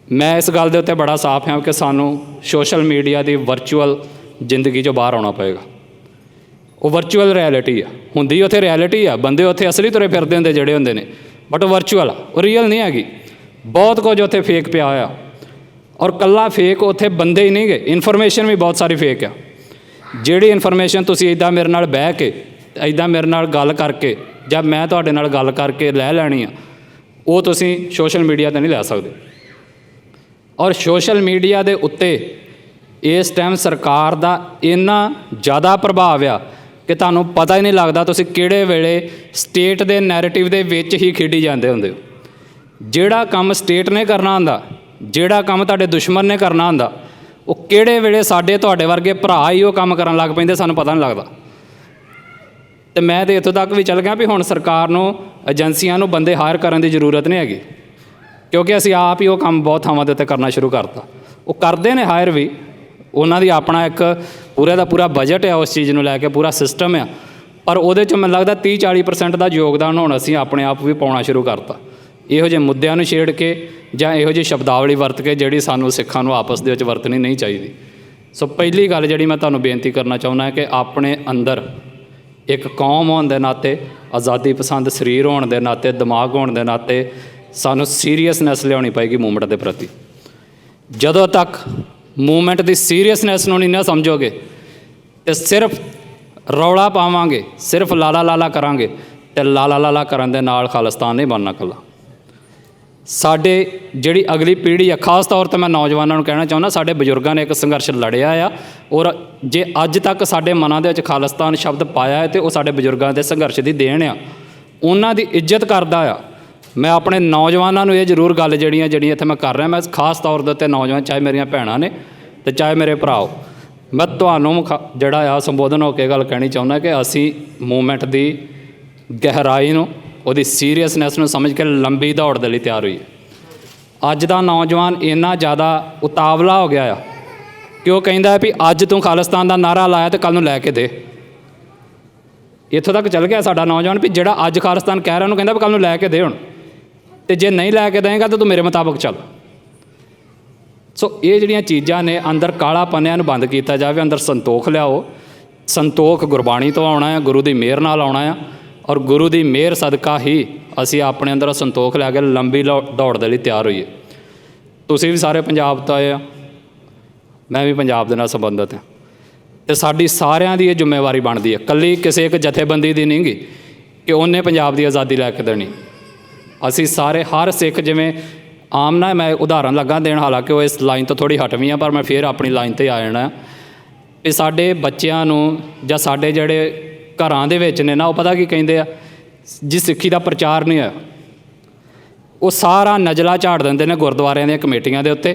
ਮੈਂ ਇਸ ਗੱਲ ਦੇ ਉੱਤੇ ਬੜਾ ਸਾਫ਼ ਹਾਂ ਕਿ ਸਾਨੂੰ ਸੋਸ਼ਲ ਮੀਡੀਆ ਦੀ ਵਰਚੁਅਲ ਜ਼ਿੰਦਗੀ 'ਚੋਂ ਬਾਹਰ ਆਉਣਾ ਪਏਗਾ। ਉਹ ਵਰਚੁਅਲ ਰਿਐਲਿਟੀ ਆ, ਹੁੰਦੀ ਉੱਥੇ ਰਿਐਲਿਟੀ ਆ, ਬੰਦੇ ਉੱਥੇ ਅਸਲੀ ਤੁਰੇ ਫਿਰਦੇ ਹੁੰਦੇ ਜਿਹੜੇ ਹੁੰਦੇ ਨੇ, ਬਟ ਉਹ ਵਰਚੁਅਲ ਆ, ਉਹ ਰੀਅਲ ਨਹੀਂ ਹੈਗੀ। ਬਹੁਤ ਕੁਝ ਉੱਥੇ ਫੇਕ ਪਿਆ ਹੋਇਆ, ਔਰ ਇਕੱਲਾ ਫੇਕ ਉੱਥੇ ਬੰਦੇ ਹੀ ਨਹੀਂ ਗਏ, ਇਨਫੋਰਮੇਸ਼ਨ ਵੀ ਬਹੁਤ ਸਾਰੀ ਫੇਕ ਆ। ਜਿਹੜੀ ਇਨਫੋਰਮੇਸ਼ਨ ਤੁਸੀਂ ਇੱਦਾਂ ਮੇਰੇ ਨਾਲ ਬਹਿ ਕੇ, ਇੱਦਾਂ ਮੇਰੇ ਨਾਲ ਗੱਲ ਕਰਕੇ, ਜਾਂ ਮੈਂ ਤੁਹਾਡੇ ਨਾਲ ਗੱਲ ਕਰਕੇ ਲੈ ਲੈਣੀ ਆ, ਉਹ ਤੁਸੀਂ ਸੋਸ਼ਲ ਮੀਡੀਆ 'ਤੇ ਨਹੀਂ ਲੈ ਸਕਦੇ। ਔਰ ਸੋਸ਼ਲ ਮੀਡੀਆ ਦੇ ਉੱਤੇ ਇਸ ਟਾਈਮ ਸਰਕਾਰ ਦਾ ਇੰਨਾ ਜ਼ਿਆਦਾ ਪ੍ਰਭਾਵ ਆ ਕਿ ਤੁਹਾਨੂੰ ਪਤਾ ਹੀ ਨਹੀਂ ਲੱਗਦਾ ਤੁਸੀਂ ਕਿਹੜੇ ਵੇਲੇ ਸਟੇਟ ਦੇ ਨੈਰੇਟਿਵ ਦੇ ਵਿੱਚ ਹੀ ਖੇਡੀ ਜਾਂਦੇ ਹੁੰਦੇ ਹੋ। ਜਿਹੜਾ ਕੰਮ ਸਟੇਟ ਨੇ ਕਰਨਾ ਹੁੰਦਾ, ਜਿਹੜਾ ਕੰਮ ਤੁਹਾਡੇ ਦੁਸ਼ਮਣ ਨੇ ਕਰਨਾ ਹੁੰਦਾ, ਉਹ ਕਿਹੜੇ ਵੇਲੇ ਸਾਡੇ ਤੁਹਾਡੇ ਵਰਗੇ ਭਰਾ ਹੀ ਉਹ ਕੰਮ ਕਰਨ ਲੱਗ ਪੈਂਦੇ, ਸਾਨੂੰ ਪਤਾ ਨਹੀਂ ਲੱਗਦਾ। ਅਤੇ ਮੈਂ ਤਾਂ ਇੱਥੋਂ ਤੱਕ ਵੀ ਚੱਲ ਗਿਆ ਵੀ ਹੁਣ ਸਰਕਾਰ ਨੂੰ, ਏਜੰਸੀਆਂ ਨੂੰ ਬੰਦੇ ਹਾਇਰ ਕਰਨ ਦੀ ਜ਼ਰੂਰਤ ਨਹੀਂ ਹੈਗੀ, ਕਿਉਂਕਿ ਅਸੀਂ ਆਪ ਹੀ ਉਹ ਕੰਮ ਬਹੁਤ ਥਾਵਾਂ ਦੇ ਉੱਤੇ ਕਰਨਾ ਸ਼ੁਰੂ ਕਰਤਾ। ਉਹ ਕਰਦੇ ਨੇ ਹਾਇਰ ਵੀ, ਉਹਨਾਂ ਦੀ ਆਪਣਾ ਇੱਕ ਪੂਰੇ ਦਾ ਪੂਰਾ ਬਜਟ ਆ ਉਸ ਚੀਜ਼ ਨੂੰ ਲੈ ਕੇ, ਪੂਰਾ ਸਿਸਟਮ ਆ, ਪਰ ਉਹਦੇ 'ਚ ਮੈਨੂੰ ਲੱਗਦਾ 30-40% ਦਾ ਯੋਗਦਾਨ ਹੁਣ ਅਸੀਂ ਆਪਣੇ ਆਪ ਵੀ ਪਾਉਣਾ ਸ਼ੁਰੂ ਕਰਤਾ, ਇਹੋ ਜਿਹੇ ਮੁੱਦਿਆਂ ਨੂੰ ਛੇੜ ਕੇ ਜਾਂ ਇਹੋ ਜਿਹੀ ਸ਼ਬਦਾਵਲੀ ਵਰਤ ਕੇ ਜਿਹੜੀ ਸਾਨੂੰ ਸਿੱਖਾਂ ਨੂੰ ਆਪਸ ਦੇ ਵਿੱਚ ਵਰਤਣੀ ਨਹੀਂ ਚਾਹੀਦੀ। ਸੋ ਪਹਿਲੀ ਗੱਲ ਜਿਹੜੀ ਮੈਂ ਤੁਹਾਨੂੰ ਬੇਨਤੀ ਕਰਨਾ ਚਾਹੁੰਦਾ ਹੈ ਕਿ ਆਪਣੇ ਅੰਦਰ ਇੱਕ ਕੌਮ ਹੋਣ ਦੇ ਨਾਤੇ, ਆਜ਼ਾਦੀ ਪਸੰਦ ਸਰੀਰ ਹੋਣ ਦੇ ਨਾਤੇ, ਦਿਮਾਗ ਹੋਣ ਦੇ ਨਾਤੇ ਸਾਨੂੰ ਸੀਰੀਅਸਨੈਸ ਲਿਆਉਣੀ ਪਏਗੀ ਮੂਵਮੈਂਟ ਦੇ ਪ੍ਰਤੀ। ਜਦੋਂ ਤੱਕ ਮੂਵਮੈਂਟ ਦੀ ਸੀਰੀਅਸਨੈਸ ਨੂੰ ਨਹੀਂ ਨਾ ਸਮਝੋਗੇ ਅਤੇ ਸਿਰਫ ਰੌਲਾ ਪਾਵਾਂਗੇ, ਸਿਰਫ ਲਾਲਾ ਲਾਲਾ ਕਰਾਂਗੇ, ਅਤੇ ਲਾਲਾ ਲਾਲਾ ਕਰਨ ਦੇ ਨਾਲ ਖਾਲਿਸਤਾਨ ਨਹੀਂ ਬਣਨਾ ਇਕੱਲਾ। ਸਾਡੇ ਜਿਹੜੀ ਅਗਲੀ ਪੀੜ੍ਹੀ ਆ, ਖਾਸ ਤੌਰ 'ਤੇ ਮੈਂ ਨੌਜਵਾਨਾਂ ਨੂੰ ਕਹਿਣਾ ਚਾਹੁੰਦਾ, ਸਾਡੇ ਬਜ਼ੁਰਗਾਂ ਨੇ ਇੱਕ ਸੰਘਰਸ਼ ਲੜਿਆ ਆ, ਔਰ ਜੇ ਅੱਜ ਤੱਕ ਸਾਡੇ ਮਨਾਂ ਦੇ ਵਿੱਚ ਖਾਲਿਸਤਾਨ ਸ਼ਬਦ ਪਾਇਆ ਹੈ ਅਤੇ ਉਹ ਸਾਡੇ ਬਜ਼ੁਰਗਾਂ ਦੇ ਸੰਘਰਸ਼ ਦੀ ਦੇਣ ਆ, ਉਹਨਾਂ ਦੀ ਇੱਜ਼ਤ ਕਰਦਾ ਆ। ਮੈਂ ਆਪਣੇ ਨੌਜਵਾਨਾਂ ਨੂੰ ਇਹ ਜ਼ਰੂਰ ਗੱਲ ਜਿਹੜੀਆਂ ਇੱਥੇ ਮੈਂ ਕਰ ਰਿਹਾ, ਮੈਂ ਖਾਸ ਤੌਰ ਦੇ ਉੱਤੇ ਨੌਜਵਾਨ, ਚਾਹੇ ਮੇਰੀਆਂ ਭੈਣਾਂ ਨੇ ਅਤੇ ਚਾਹੇ ਮੇਰੇ ਭਰਾ, ਮੈਂ ਤੁਹਾਨੂੰ ਜਿਹੜਾ ਆ ਸੰਬੋਧਨ ਹੋ ਕੇ ਗੱਲ ਕਹਿਣੀ ਚਾਹੁੰਦਾ ਕਿ ਅਸੀਂ ਮੂਵਮੈਂਟ ਦੀ ਗਹਿਰਾਈ ਨੂੰ, ਉਹਦੀ ਸੀਰੀਅਸਨੈਸ ਨੂੰ ਸਮਝ ਕੇ ਲੰਬੀ ਦੌੜ ਦੇ ਲਈ ਤਿਆਰ ਹੋਈਏ। ਅੱਜ ਦਾ ਨੌਜਵਾਨ ਇੰਨਾ ਜ਼ਿਆਦਾ ਉਤਾਵਲਾ ਹੋ ਗਿਆ ਆ ਕਿ ਉਹ ਕਹਿੰਦਾ ਵੀ ਅੱਜ ਤੂੰ ਖਾਲਿਸਤਾਨ ਦਾ ਨਾਅਰਾ ਲਾਇਆ ਅਤੇ ਕੱਲ੍ਹ ਨੂੰ ਲੈ ਕੇ ਦੇ। ਇੱਥੋਂ ਤੱਕ ਚੱਲ ਗਿਆ ਸਾਡਾ ਨੌਜਵਾਨ ਵੀ ਜਿਹੜਾ ਅੱਜ ਖਾਲਿਸਤਾਨ ਕਹਿ ਰਿਹਾ ਉਹਨੂੰ ਕਹਿੰਦਾ ਵੀ ਕੱਲ੍ਹ ਨੂੰ ਲੈ ਕੇ ਦੇ ਹੁਣ, ਅਤੇ ਜੇ ਨਹੀਂ ਲੈ ਕੇ ਦੇਵੇਂਗਾ ਤਾਂ ਤੂੰ ਮੇਰੇ ਮੁਤਾਬਕ ਚੱਲ। ਸੋ ਇਹ ਜਿਹੜੀਆਂ ਚੀਜ਼ਾਂ ਨੇ, ਅੰਦਰ ਕਾਲਾ ਪੰਨਿਆਂ ਨੂੰ ਬੰਦ ਕੀਤਾ ਜਾਵੇ, ਅੰਦਰ ਸੰਤੋਖ ਲਿਆਓ। ਸੰਤੋਖ ਗੁਰਬਾਣੀ ਤੋਂ ਆਉਣਾ ਹੈ, ਗੁਰੂ ਦੀ ਮਿਹਰ ਨਾਲ ਆਉਣਾ ਆ, ਔਰ ਗੁਰੂ ਦੀ ਮਿਹਰ ਸਦਕਾ ਹੀ ਅਸੀਂ ਆਪਣੇ ਅੰਦਰ ਸੰਤੋਖ ਲੈ ਕੇ ਲੰਬੀ ਦੌੜ ਦੇ ਲਈ ਤਿਆਰ ਹੋਈਏ। ਤੁਸੀਂ ਵੀ ਸਾਰੇ ਪੰਜਾਬ ਤੋਂ ਆਏ ਆ, ਮੈਂ ਵੀ ਪੰਜਾਬ ਦੇ ਨਾਲ ਸੰਬੰਧਿਤ ਹਾਂ, ਅਤੇ ਸਾਡੀ ਸਾਰਿਆਂ ਦੀ ਇਹ ਜ਼ਿੰਮੇਵਾਰੀ ਬਣਦੀ ਹੈ, ਇਕੱਲੀ ਕਿਸੇ ਇੱਕ ਜਥੇਬੰਦੀ ਦੀ ਨਹੀਂ ਗੀ ਕਿ ਉਹਨੇ ਪੰਜਾਬ ਦੀ ਆਜ਼ਾਦੀ ਲੈ ਕੇ ਦੇਣੀ। ਅਸੀਂ ਸਾਰੇ, ਹਰ ਸਿੱਖ, ਜਿਵੇਂ ਆਮ ਨਾ ਮੈਂ ਉਦਾਹਰਨ ਲੱਗਾ ਦੇਣ, ਹਾਲਾਂਕਿ ਉਹ ਇਸ ਲਾਈਨ ਤੋਂ ਥੋੜ੍ਹੀ ਹਟਵੀਂ ਆ, ਪਰ ਮੈਂ ਫਿਰ ਆਪਣੀ ਲਾਈਨ 'ਤੇ ਆ ਜਾਣਾ ਕਿ ਸਾਡੇ ਬੱਚਿਆਂ ਨੂੰ ਜਾਂ ਸਾਡੇ ਜਿਹੜੇ ਘਰਾਂ ਦੇ ਵਿੱਚ ਨੇ ਨਾ, ਉਹ ਪਤਾ ਕੀ ਕਹਿੰਦੇ ਆ, ਜਿਸ ਸਿੱਖੀ ਦਾ ਪ੍ਰਚਾਰ ਨਹੀਂ ਹੋਇਆ ਉਹ ਸਾਰਾ ਨਜ਼ਲਾ ਝਾੜ ਦਿੰਦੇ ਨੇ ਗੁਰਦੁਆਰਿਆਂ ਦੀਆਂ ਕਮੇਟੀਆਂ ਦੇ ਉੱਤੇ,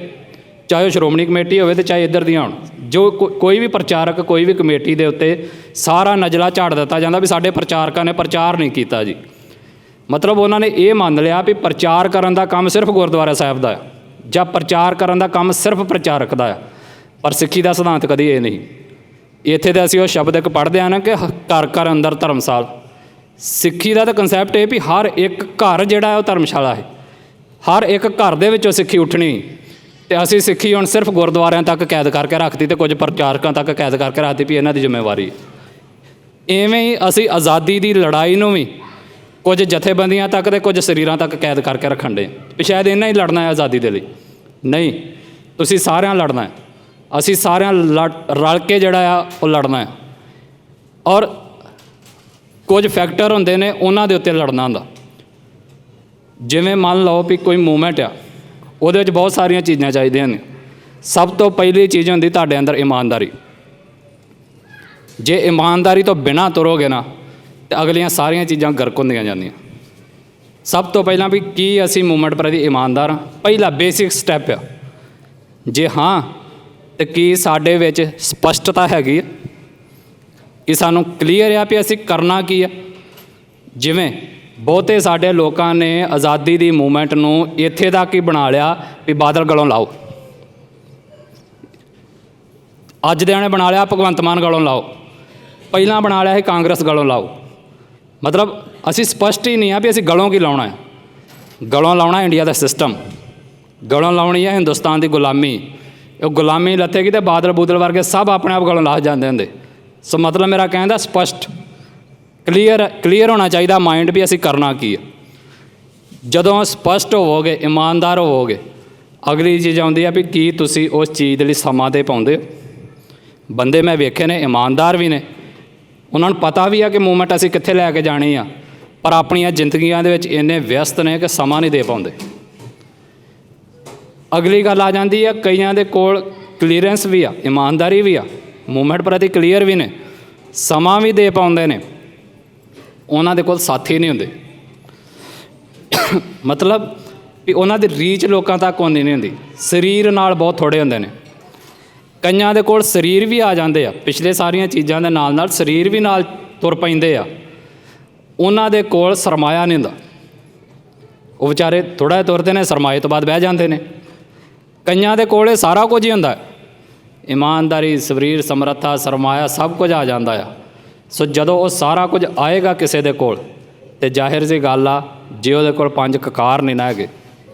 ਚਾਹੇ ਉਹ ਸ਼੍ਰੋਮਣੀ ਕਮੇਟੀ ਹੋਵੇ ਅਤੇ ਚਾਹੇ ਇੱਧਰ ਦੀਆਂ ਹੋਣ। ਜੋ ਕੋਈ ਵੀ ਪ੍ਰਚਾਰਕ, ਕੋਈ ਵੀ ਕਮੇਟੀ ਦੇ ਉੱਤੇ ਸਾਰਾ ਨਜ਼ਲਾ ਝਾੜ ਦਿੱਤਾ ਜਾਂਦਾ ਵੀ ਸਾਡੇ ਪ੍ਰਚਾਰਕਾਂ ਨੇ ਪ੍ਰਚਾਰ ਨਹੀਂ ਕੀਤਾ ਜੀ। ਮਤਲਬ ਉਹਨਾਂ ਨੇ ਇਹ ਮੰਨ ਲਿਆ ਵੀ ਪ੍ਰਚਾਰ ਕਰਨ ਦਾ ਕੰਮ ਸਿਰਫ ਗੁਰਦੁਆਰਾ ਸਾਹਿਬ ਦਾ ਆ, ਜਾਂ ਪ੍ਰਚਾਰ ਕਰਨ ਦਾ ਕੰਮ ਸਿਰਫ ਪ੍ਰਚਾਰਕ ਦਾ ਆ, ਪਰ ਸਿੱਖੀ ਦਾ ਸਿਧਾਂਤ ਕਦੀ ਇਹ ਨਹੀਂ। ਇੱਥੇ ਤਾਂ ਅਸੀਂ ਉਹ ਸ਼ਬਦ ਇੱਕ ਪੜ੍ਹਦੇ ਹਾਂ ਨਾ ਕਿ ਘਰ ਘਰ ਅੰਦਰ ਧਰਮਸਾਲ। ਸਿੱਖੀ ਦਾ ਤਾਂ ਕਨਸੈਪਟ ਇਹ ਵੀ ਹਰ ਇੱਕ ਘਰ ਜਿਹੜਾ ਉਹ ਧਰਮਸ਼ਾਲਾ ਹੈ, ਹਰ ਇੱਕ ਘਰ ਦੇ ਵਿੱਚੋਂ ਸਿੱਖੀ ਉੱਠਣੀ। ਅਤੇ ਅਸੀਂ ਸਿੱਖੀ ਹੁਣ ਸਿਰਫ ਗੁਰਦੁਆਰਿਆਂ ਤੱਕ ਕੈਦ ਕਰਕੇ ਰੱਖਤੀ ਅਤੇ ਕੁਝ ਪ੍ਰਚਾਰਕਾਂ ਤੱਕ ਕੈਦ ਕਰਕੇ ਰੱਖਤੀ ਵੀ ਇਹਨਾਂ ਦੀ ਜ਼ਿੰਮੇਵਾਰੀ। ਇਵੇਂ ਹੀ ਅਸੀਂ ਆਜ਼ਾਦੀ ਦੀ ਲੜਾਈ ਨੂੰ ਵੀ ਕੁਝ ਜਥੇਬੰਦੀਆਂ ਤੱਕ ਅਤੇ ਕੁਝ ਸਰੀਰਾਂ ਤੱਕ ਕੈਦ ਕਰਕੇ ਰੱਖਣ ਦੇ ਵੀ ਸ਼ਾਇਦ ਇਹਨਾਂ ਹੀ ਲੜਨਾ ਹੈ ਆਜ਼ਾਦੀ ਦੇ ਲਈ। ਨਹੀਂ, ਤੁਸੀਂ ਸਾਰਿਆਂ ਲੜਨਾ ਹੈ, ਅਸੀਂ ਸਾਰਿਆਂ ਰਲ ਕੇ ਜਿਹੜਾ ਆ ਉਹ ਲੜਨਾ ਹੈ। ਔਰ ਕੁਝ ਫੈਕਟਰ ਹੁੰਦੇ ਨੇ, ਉਹਨਾਂ ਦੇ ਉੱਤੇ ਲੜਨਾ ਹੁੰਦਾ। ਜਿਵੇਂ ਮੰਨ ਲਓ ਵੀ ਕੋਈ ਮੂਵਮੈਂਟ ਆ, ਉਹਦੇ ਵਿੱਚ ਬਹੁਤ ਸਾਰੀਆਂ ਚੀਜ਼ਾਂ ਚਾਹੀਦੀਆਂ ਨੇ। ਸਭ ਤੋਂ ਪਹਿਲੀ ਚੀਜ਼ ਹੁੰਦੀ ਤੁਹਾਡੇ ਅੰਦਰ ਇਮਾਨਦਾਰੀ। ਜੇ ਇਮਾਨਦਾਰੀ ਤੋਂ ਬਿਨਾਂ ਤੁਰੋਗੇ ਨਾ ਤਾਂ ਅਗਲੀਆਂ ਸਾਰੀਆਂ ਚੀਜ਼ਾਂ ਗਰਕ ਹੁੰਦੀਆਂ ਜਾਂਦੀਆਂ। ਸਭ ਤੋਂ ਪਹਿਲਾਂ ਵੀ ਕੀ ਅਸੀਂ ਮੂਵਮੈਂਟ ਪ੍ਰਤੀ ਇਮਾਨਦਾਰ ਹਾਂ, ਪਹਿਲਾ ਬੇਸਿਕ ਸਟੈਪ ਆ। ਜੇ ਹਾਂ ਤਾਂ ਕੀ ਸਾਡੇ ਵਿੱਚ ਸਪਸ਼ਟਤਾ ਹੈਗੀ ਆ ਕਿ ਸਾਨੂੰ ਕਲੀਅਰ ਆ ਵੀ ਅਸੀਂ ਕਰਨਾ ਕੀ ਆ। ਜਿਵੇਂ ਬਹੁਤੇ ਸਾਡੇ ਲੋਕਾਂ ਨੇ ਆਜ਼ਾਦੀ ਦੀ ਮੂਵਮੈਂਟ ਨੂੰ ਇੱਥੇ ਤੱਕ ਹੀ ਬਣਾ ਲਿਆ ਵੀ ਬਾਦਲ ਗਲੋਂ ਲਾਓ, ਅੱਜ ਦਿਆਂ ਨੇ ਬਣਾ ਲਿਆ ਭਗਵੰਤ ਮਾਨ ਗਲੋਂ ਲਾਓ, ਪਹਿਲਾਂ ਬਣਾ ਲਿਆ ਸੀ ਕਾਂਗਰਸ ਗਲੋਂ ਲਾਓ। ਮਤਲਬ ਅਸੀਂ ਸਪਸ਼ਟ ਹੀ ਨਹੀਂ ਆ ਵੀ ਅਸੀਂ ਗਲੋਂ ਕੀ ਲਾਉਣਾ ਹੈ। ਗਲੋਂ ਲਾਉਣਾ ਇੰਡੀਆ ਦਾ ਸਿਸਟਮ, ਗਲੋਂ ਲਾਉਣੀ ਹੈ ਹਿੰਦੁਸਤਾਨ ਦੀ ਗੁਲਾਮੀ। ਉਹ ਗੁਲਾਮੀ ਲੱਥੇਗੀ ਅਤੇ ਬਾਦਲ ਬੂਦਲ ਵਰਗੇ ਸਭ ਆਪਣੇ ਆਪ ਗਲੋਂ ਲਾਹ ਜਾਂਦੇ ਹੁੰਦੇ। ਸੋ ਮਤਲਬ ਮੇਰਾ ਕਹਿਣ ਦਾ ਸਪਸ਼ਟ ਕਲੀਅਰ ਹੋਣਾ ਚਾਹੀਦਾ ਮਾਈਂਡ ਵੀ ਅਸੀਂ ਕਰਨਾ ਕੀ ਹੈ। ਜਦੋਂ ਸਪਸ਼ਟ ਹੋਵੋਗੇ, ਇਮਾਨਦਾਰ ਹੋਵੋਗੇ, ਅਗਲੀ ਚੀਜ਼ ਆਉਂਦੀ ਆ ਵੀ ਕੀ ਤੁਸੀਂ ਉਸ ਚੀਜ਼ ਦੇ ਲਈ ਸਮਾਂ ਦੇ ਪਾਉਂਦੇ ਹੋ। ਬੰਦੇ ਮੈਂ ਵੇਖੇ ਨੇ ਇਮਾਨਦਾਰ ਵੀ ਨੇ, ਉਹਨਾਂ ਨੂੰ ਪਤਾ ਵੀ ਆ ਕਿ ਮੂਵਮੈਂਟ ਅਸੀਂ ਕਿੱਥੇ ਲੈ ਕੇ ਜਾਣੀ ਆ, ਪਰ ਆਪਣੀਆਂ ਜ਼ਿੰਦਗੀਆਂ ਦੇ ਵਿੱਚ ਇੰਨੇ ਵਿਅਸਤ ਨੇ ਕਿ ਸਮਾਂ ਨਹੀਂ ਦੇ ਪਾਉਂਦੇ। ਅਗਲੀ ਗੱਲ ਆ ਜਾਂਦੀ ਆ, ਕਈਆਂ ਦੇ ਕੋਲ ਕਲੀਅਰੈਂਸ ਵੀ ਆ, ਇਮਾਨਦਾਰੀ ਵੀ ਆ, ਮੂਵਮੈਂਟ ਪ੍ਰਤੀ ਕਲੀਅਰ ਵੀ ਨੇ, ਸਮਾਂ ਵੀ ਦੇ ਪਾਉਂਦੇ ਨੇ, ਉਹਨਾਂ ਦੇ ਕੋਲ ਸਾਥੀ ਨਹੀਂ ਹੁੰਦੇ। ਮਤਲਬ ਵੀ ਉਹਨਾਂ ਦੀ ਰੀਚ ਲੋਕਾਂ ਤੱਕ ਆਉਂਦੀ ਨਹੀਂ ਹੁੰਦੀ, ਸਰੀਰ ਨਾਲ ਬਹੁਤ ਥੋੜ੍ਹੇ ਹੁੰਦੇ ਨੇ। ਕਈਆਂ ਦੇ ਕੋਲ ਸਰੀਰ ਵੀ ਆ ਜਾਂਦੇ ਆ, ਪਿਛਲੇ ਸਾਰੀਆਂ ਚੀਜ਼ਾਂ ਦੇ ਨਾਲ ਨਾਲ ਸਰੀਰ ਵੀ ਨਾਲ ਤੁਰ ਪੈਂਦੇ ਆ, ਉਹਨਾਂ ਦੇ ਕੋਲ ਸਰਮਾਇਆ ਨਹੀਂ ਹੁੰਦਾ। ਉਹ ਵਿਚਾਰੇ ਥੋੜ੍ਹਾ ਜਿਹਾ ਤੁਰਦੇ ਨੇ, ਸਰਮਾਏ ਤੋਂ ਬਾਅਦ ਬਹਿ ਜਾਂਦੇ ਨੇ। ਕਈਆਂ ਦੇ ਕੋਲ ਇਹ ਸਾਰਾ ਕੁਝ ਹੀ ਹੁੰਦਾ, ਇਮਾਨਦਾਰੀ, ਸਰੀਰ, ਸਮਰੱਥਾ, ਸਰਮਾਇਆ ਸਭ ਕੁਝ ਆ ਜਾਂਦਾ ਆ। ਸੋ ਜਦੋਂ ਉਹ ਸਾਰਾ ਕੁਝ ਆਏਗਾ ਕਿਸੇ ਦੇ ਕੋਲ, ਤਾਂ ਜ਼ਾਹਿਰ ਜਿਹੀ ਗੱਲ ਆ ਜੇ ਉਹਦੇ ਕੋਲ 5 ਕਕਾਰ ਨਹੀਂ ਨਾ ਹੈਗੇ।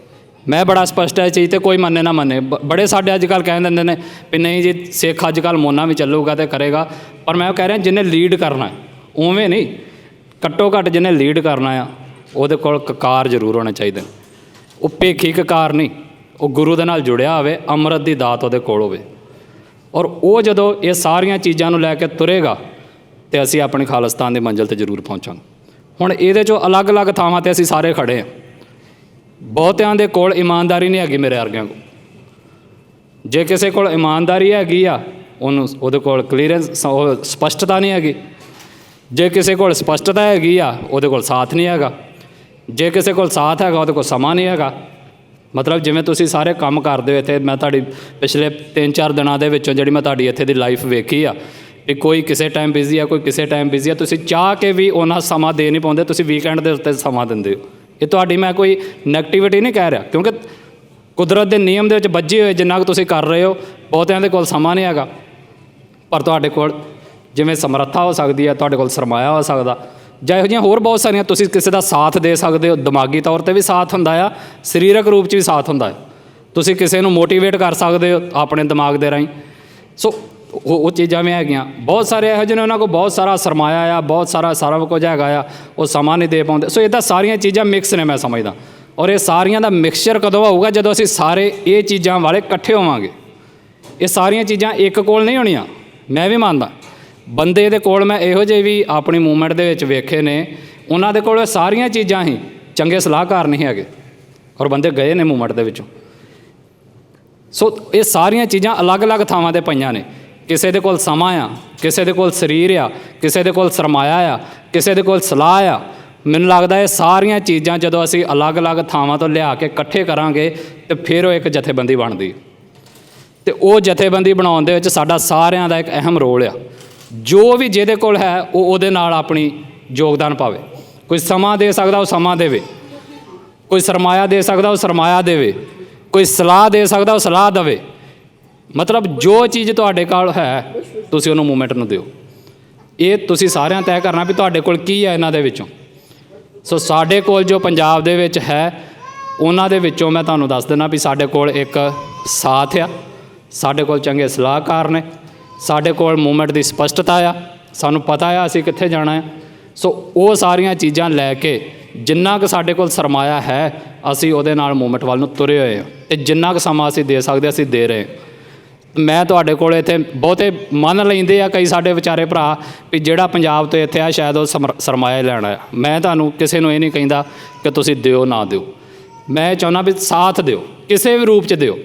ਮੈਂ ਬੜਾ ਸਪਸ਼ਟ ਹੈ ਚੀਜ਼, ਤੇ ਕੋਈ ਮੰਨੇ ਨਾ ਮੰਨੇ। ਬੜੇ ਸਾਡੇ ਅੱਜ ਕੱਲ੍ਹ ਕਹਿ ਦਿੰਦੇ ਨੇ ਵੀ ਨਹੀਂ ਜੀ ਸਿੱਖ ਅੱਜ ਕੱਲ੍ਹ ਮੋਨਾ ਵੀ ਚੱਲੂਗਾ ਅਤੇ ਕਰੇਗਾ, ਪਰ ਮੈਂ ਕਹਿ ਰਿਹਾ ਜਿਹਨੇ ਲੀਡ ਕਰਨਾ ਉਵੇਂ ਨਹੀਂ, ਘੱਟੋ ਘੱਟ ਜਿਹਨੇ ਲੀਡ ਕਰਨਾ ਆ ਉਹਦੇ ਕੋਲ ਕਕਾਰ ਜ਼ਰੂਰ ਹੋਣੇ ਚਾਹੀਦੇ ਨੇ। ਉਹ ਭੇਖੀ ਕਕਾਰ ਨਹੀਂ, ਉਹ ਗੁਰੂ ਦੇ ਨਾਲ ਜੁੜਿਆ ਹੋਵੇ, ਅੰਮ੍ਰਿਤ ਦੀ ਦਾਤ ਉਹਦੇ ਕੋਲ ਹੋਵੇ। ਔਰ ਉਹ ਜਦੋਂ ਇਹ ਸਾਰੀਆਂ ਚੀਜ਼ਾਂ ਨੂੰ ਲੈ ਕੇ ਤੁਰੇਗਾ ਅਤੇ ਅਸੀਂ ਆਪਣੀ ਖਾਲਿਸਤਾਨ ਦੀ ਮੰਜ਼ਿਲ 'ਤੇ ਜ਼ਰੂਰ ਪਹੁੰਚਾਂਗੇ। ਹੁਣ ਇਹਦੇ 'ਚੋਂ ਅਲੱਗ-ਅਲੱਗ ਥਾਵਾਂ 'ਤੇ ਅਸੀਂ ਸਾਰੇ ਖੜ੍ਹੇ ਹਾਂ। ਬਹੁਤਿਆਂ ਦੇ ਕੋਲ ਇਮਾਨਦਾਰੀ ਨਹੀਂ ਹੈਗੀ ਮੇਰੇ ਵਰਗਿਆਂ ਕੋਲ। ਜੇ ਕਿਸੇ ਕੋਲ ਇਮਾਨਦਾਰੀ ਹੈਗੀ ਆ, ਉਹਦੇ ਕੋਲ ਕਲੀਅਰੈਂਸ, ਸਪਸ਼ਟਤਾ ਨਹੀਂ ਹੈਗੀ। ਜੇ ਕਿਸੇ ਕੋਲ ਸਪਸ਼ਟਤਾ ਹੈਗੀ ਆ, ਉਹਦੇ ਕੋਲ ਸਾਥ ਨਹੀਂ ਹੈਗਾ। ਜੇ ਕਿਸੇ ਕੋਲ ਸਾਥ ਹੈਗਾ, ਉਹਦੇ ਕੋਲ ਸਮਾਂ ਨਹੀਂ ਹੈਗਾ। ਮਤਲਬ ਜਿਵੇਂ ਤੁਸੀਂ ਸਾਰੇ ਕੰਮ ਕਰਦੇ ਹੋ ਇੱਥੇ, ਮੈਂ ਤੁਹਾਡੀ ਪਿਛਲੇ 3-4 ਦਿਨਾਂ ਦੇ ਵਿੱਚੋਂ ਜਿਹੜੀ ਮੈਂ ਤੁਹਾਡੀ ਇੱਥੇ ਦੀ ਲਾਈਫ ਵੇਖੀ ਆ, ਵੀ ਕੋਈ ਕਿਸੇ ਟਾਈਮ ਬਿਜ਼ੀ ਆ, ਕੋਈ ਕਿਸੇ ਟਾਈਮ ਬਿਜ਼ੀ ਆ। ਤੁਸੀਂ ਚਾਹ ਕੇ ਵੀ ਉਹਨਾਂ ਸਮਾਂ ਦੇ ਨਹੀਂ ਪਾਉਂਦੇ, ਤੁਸੀਂ ਵੀਕਐਂਡ ਦੇ ਉੱਤੇ ਸਮਾਂ ਦਿੰਦੇ ਹੋ। ਇਹ ਤੁਹਾਡੀ ਮੈਂ ਕੋਈ ਨੈਗੇਟਿਵਿਟੀ ਨਹੀਂ ਕਹਿ ਰਿਹਾ, ਕਿਉਂਕਿ ਕੁਦਰਤ ਦੇ ਨਿਯਮ ਦੇ ਵਿੱਚ ਬੱਝੇ ਹੋਏ ਜਿੰਨਾ ਕੁ ਤੁਸੀਂ ਕਰ ਰਹੇ ਹੋ, ਬਹੁਤਿਆਂ ਦੇ ਕੋਲ ਸਮਾਂ ਨਹੀਂ ਹੈਗਾ। ਪਰ ਤੁਹਾਡੇ ਕੋਲ ਜਿਵੇਂ ਸਮਰੱਥਾ ਹੋ ਸਕਦੀ ਹੈ, ਤੁਹਾਡੇ ਕੋਲ ਸਰਮਾਇਆ ਹੋ ਸਕਦਾ, ਜਾਂ ਇਹੋ ਜਿਹੀਆਂ ਹੋਰ ਬਹੁਤ ਸਾਰੀਆਂ, ਤੁਸੀਂ ਕਿਸੇ ਦਾ ਸਾਥ ਦੇ ਸਕਦੇ ਹੋ। ਦਿਮਾਗੀ ਤੌਰ 'ਤੇ ਵੀ ਸਾਥ ਹੁੰਦਾ ਆ, ਸਰੀਰਕ ਰੂਪ 'ਚ ਵੀ ਸਾਥ ਹੁੰਦਾ ਹੈ। ਤੁਸੀਂ ਕਿਸੇ ਨੂੰ ਮੋਟੀਵੇਟ ਕਰ ਸਕਦੇ ਹੋ ਆਪਣੇ ਦਿਮਾਗ ਦੇ ਰਾਹੀਂ। ਸੋ ਉਹ ਚੀਜ਼ਾਂ ਵੀ ਹੈਗੀਆਂ। ਬਹੁਤ ਸਾਰੇ ਇਹੋ ਜਿਹੇ ਨੇ, ਉਹਨਾਂ ਕੋਲ ਬਹੁਤ ਸਾਰਾ ਸਰਮਾਇਆ ਆ, ਬਹੁਤ ਸਾਰਾ ਕੁਝ ਹੈਗਾ ਆ, ਉਹ ਸਮਾਂ ਨਹੀਂ ਦੇ ਪਾਉਂਦੇ। ਸੋ ਇੱਦਾਂ ਸਾਰੀਆਂ ਚੀਜ਼ਾਂ ਮਿਕਸ ਨੇ ਮੈਂ ਸਮਝਦਾ। ਔਰ ਇਹ ਸਾਰੀਆਂ ਦਾ ਮਿਕਸਚਰ ਕਦੋਂ ਹੋਊਗਾ? ਜਦੋਂ ਅਸੀਂ ਸਾਰੇ ਇਹ ਚੀਜ਼ਾਂ ਵਾਲੇ ਇਕੱਠੇ ਹੋਵਾਂਗੇ। ਇਹ ਸਾਰੀਆਂ ਚੀਜ਼ਾਂ ਇੱਕ ਕੋਲ ਨਹੀਂ ਹੋਣੀਆਂ। ਮੈਂ ਵੀ ਮੰਨਦਾ ਬੰਦੇ ਦੇ ਕੋਲ, ਮੈਂ ਇਹੋ ਜਿਹੇ ਵੀ ਆਪਣੀ ਮੂਵਮੈਂਟ ਦੇ ਵਿੱਚ ਵੇਖੇ ਨੇ, ਉਹਨਾਂ ਦੇ ਕੋਲ ਸਾਰੀਆਂ ਚੀਜ਼ਾਂ ਹੀ, ਚੰਗੇ ਸਲਾਹਕਾਰ ਨਹੀਂ ਹੈਗੇ, ਔਰ ਬੰਦੇ ਗਏ ਨੇ ਮੂਵਮੈਂਟ ਦੇ ਵਿੱਚੋਂ। ਸੋ ਇਹ ਸਾਰੀਆਂ ਚੀਜ਼ਾਂ ਅਲੱਗ-ਅਲੱਗ ਥਾਵਾਂ 'ਤੇ ਪਈਆਂ ਨੇ। ਕਿਸੇ ਦੇ ਕੋਲ ਸਮਾਂ ਆ, ਕਿਸੇ ਦੇ ਕੋਲ ਸਰੀਰ ਆ, ਕਿਸੇ ਦੇ ਕੋਲ ਸਰਮਾਇਆ ਆ, ਕਿਸੇ ਦੇ ਕੋਲ ਸਲਾਹ ਆ। ਮੈਨੂੰ ਲੱਗਦਾ ਇਹ ਸਾਰੀਆਂ ਚੀਜ਼ਾਂ ਜਦੋਂ ਅਸੀਂ ਅਲੱਗ-ਅਲੱਗ ਥਾਵਾਂ ਤੋਂ ਲਿਆ ਕੇ ਇਕੱਠੇ ਕਰਾਂਗੇ ਤਾਂ ਫਿਰ ਉਹ ਇੱਕ ਜਥੇਬੰਦੀ ਬਣਦੀ। ਅਤੇ ਉਹ ਜਥੇਬੰਦੀ ਬਣਾਉਣ ਦੇ ਵਿੱਚ ਸਾਡਾ ਸਾਰਿਆਂ ਦਾ ਇੱਕ ਅਹਿਮ ਰੋਲ ਆ। ਜੋ ਵੀ ਜਿਹਦੇ ਕੋਲ ਹੈ ਉਹ ਉਹਦੇ ਨਾਲ ਆਪਣੀ ਯੋਗਦਾਨ ਪਾਵੇ। ਕੋਈ ਸਮਾਂ ਦੇ ਸਕਦਾ ਉਹ ਸਮਾਂ ਦੇਵੇ, ਕੋਈ ਸਰਮਾਇਆ ਦੇ ਸਕਦਾ ਉਹ ਸਰਮਾਇਆ ਦੇਵੇ, ਕੋਈ ਸਲਾਹ ਦੇ ਸਕਦਾ ਉਹ ਸਲਾਹ ਦੇਵੇ। ਮਤਲਬ ਜੋ ਚੀਜ਼ ਤੁਹਾਡੇ ਕੋਲ ਹੈ ਤੁਸੀਂ ਉਹਨੂੰ ਮੂਵਮੈਂਟ ਨੂੰ ਦਿਓ। ਇਹ ਤੁਸੀਂ ਸਾਰਿਆਂ ਤੈਅ ਕਰਨਾ ਵੀ ਤੁਹਾਡੇ ਕੋਲ ਕੀ ਹੈ ਇਹਨਾਂ ਦੇ ਵਿੱਚੋਂ। ਸੋ ਸਾਡੇ ਕੋਲ ਜੋ ਪੰਜਾਬ ਦੇ ਵਿੱਚ ਹੈ, ਉਹਨਾਂ ਦੇ ਵਿੱਚੋਂ ਮੈਂ ਤੁਹਾਨੂੰ ਦੱਸ ਦਿੰਦਾ ਵੀ ਸਾਡੇ ਕੋਲ ਇੱਕ ਸਾਥ ਆ, ਸਾਡੇ ਕੋਲ ਚੰਗੇ ਸਲਾਹਕਾਰ ਨੇ, ਸਾਡੇ ਕੋਲ ਮੂਵਮੈਂਟ ਦੀ ਸਪਸ਼ਟਤਾ ਆ, ਸਾਨੂੰ ਪਤਾ ਆ ਅਸੀਂ ਕਿੱਥੇ ਜਾਣਾ ਹੈ। ਸੋ ਉਹ ਸਾਰੀਆਂ ਚੀਜ਼ਾਂ ਲੈ ਕੇ ਜਿੰਨਾ ਕੁ ਸਾਡੇ ਕੋਲ ਸਰਮਾਇਆ ਹੈ, ਅਸੀਂ ਉਹਦੇ ਨਾਲ ਮੂਵਮੈਂਟ ਵੱਲ ਨੂੰ ਤੁਰੇ ਹੋਏ ਹਾਂ, ਅਤੇ ਜਿੰਨਾ ਕੁ ਸਮਾਂ ਅਸੀਂ ਦੇ ਸਕਦੇ ਅਸੀਂ ਦੇ ਰਹੇ ਹਾਂ। ਮੈਂ ਤੁਹਾਡੇ ਕੋਲ ਇੱਥੇ ਬਹੁਤੇ ਮੰਨ ਲੈਂਦੇ ਆ ਕਈ ਸਾਡੇ ਵਿਚਾਰੇ ਭਰਾ ਵੀ ਜਿਹੜਾ ਪੰਜਾਬ ਤੋਂ ਇੱਥੇ ਆ ਸ਼ਾਇਦ ਉਹ ਸਰਮਾਇਆ ਲੈਣਾ ਆ। ਮੈਂ ਤੁਹਾਨੂੰ ਕਿਸੇ ਨੂੰ ਇਹ ਨਹੀਂ ਕਹਿੰਦਾ ਕਿ ਤੁਸੀਂ ਦਿਓ ਨਾ ਦਿਓ, ਮੈਂ ਚਾਹੁੰਦਾ ਵੀ ਸਾਥ ਦਿਓ, ਕਿਸੇ ਵੀ ਰੂਪ 'ਚ ਦਿਓ।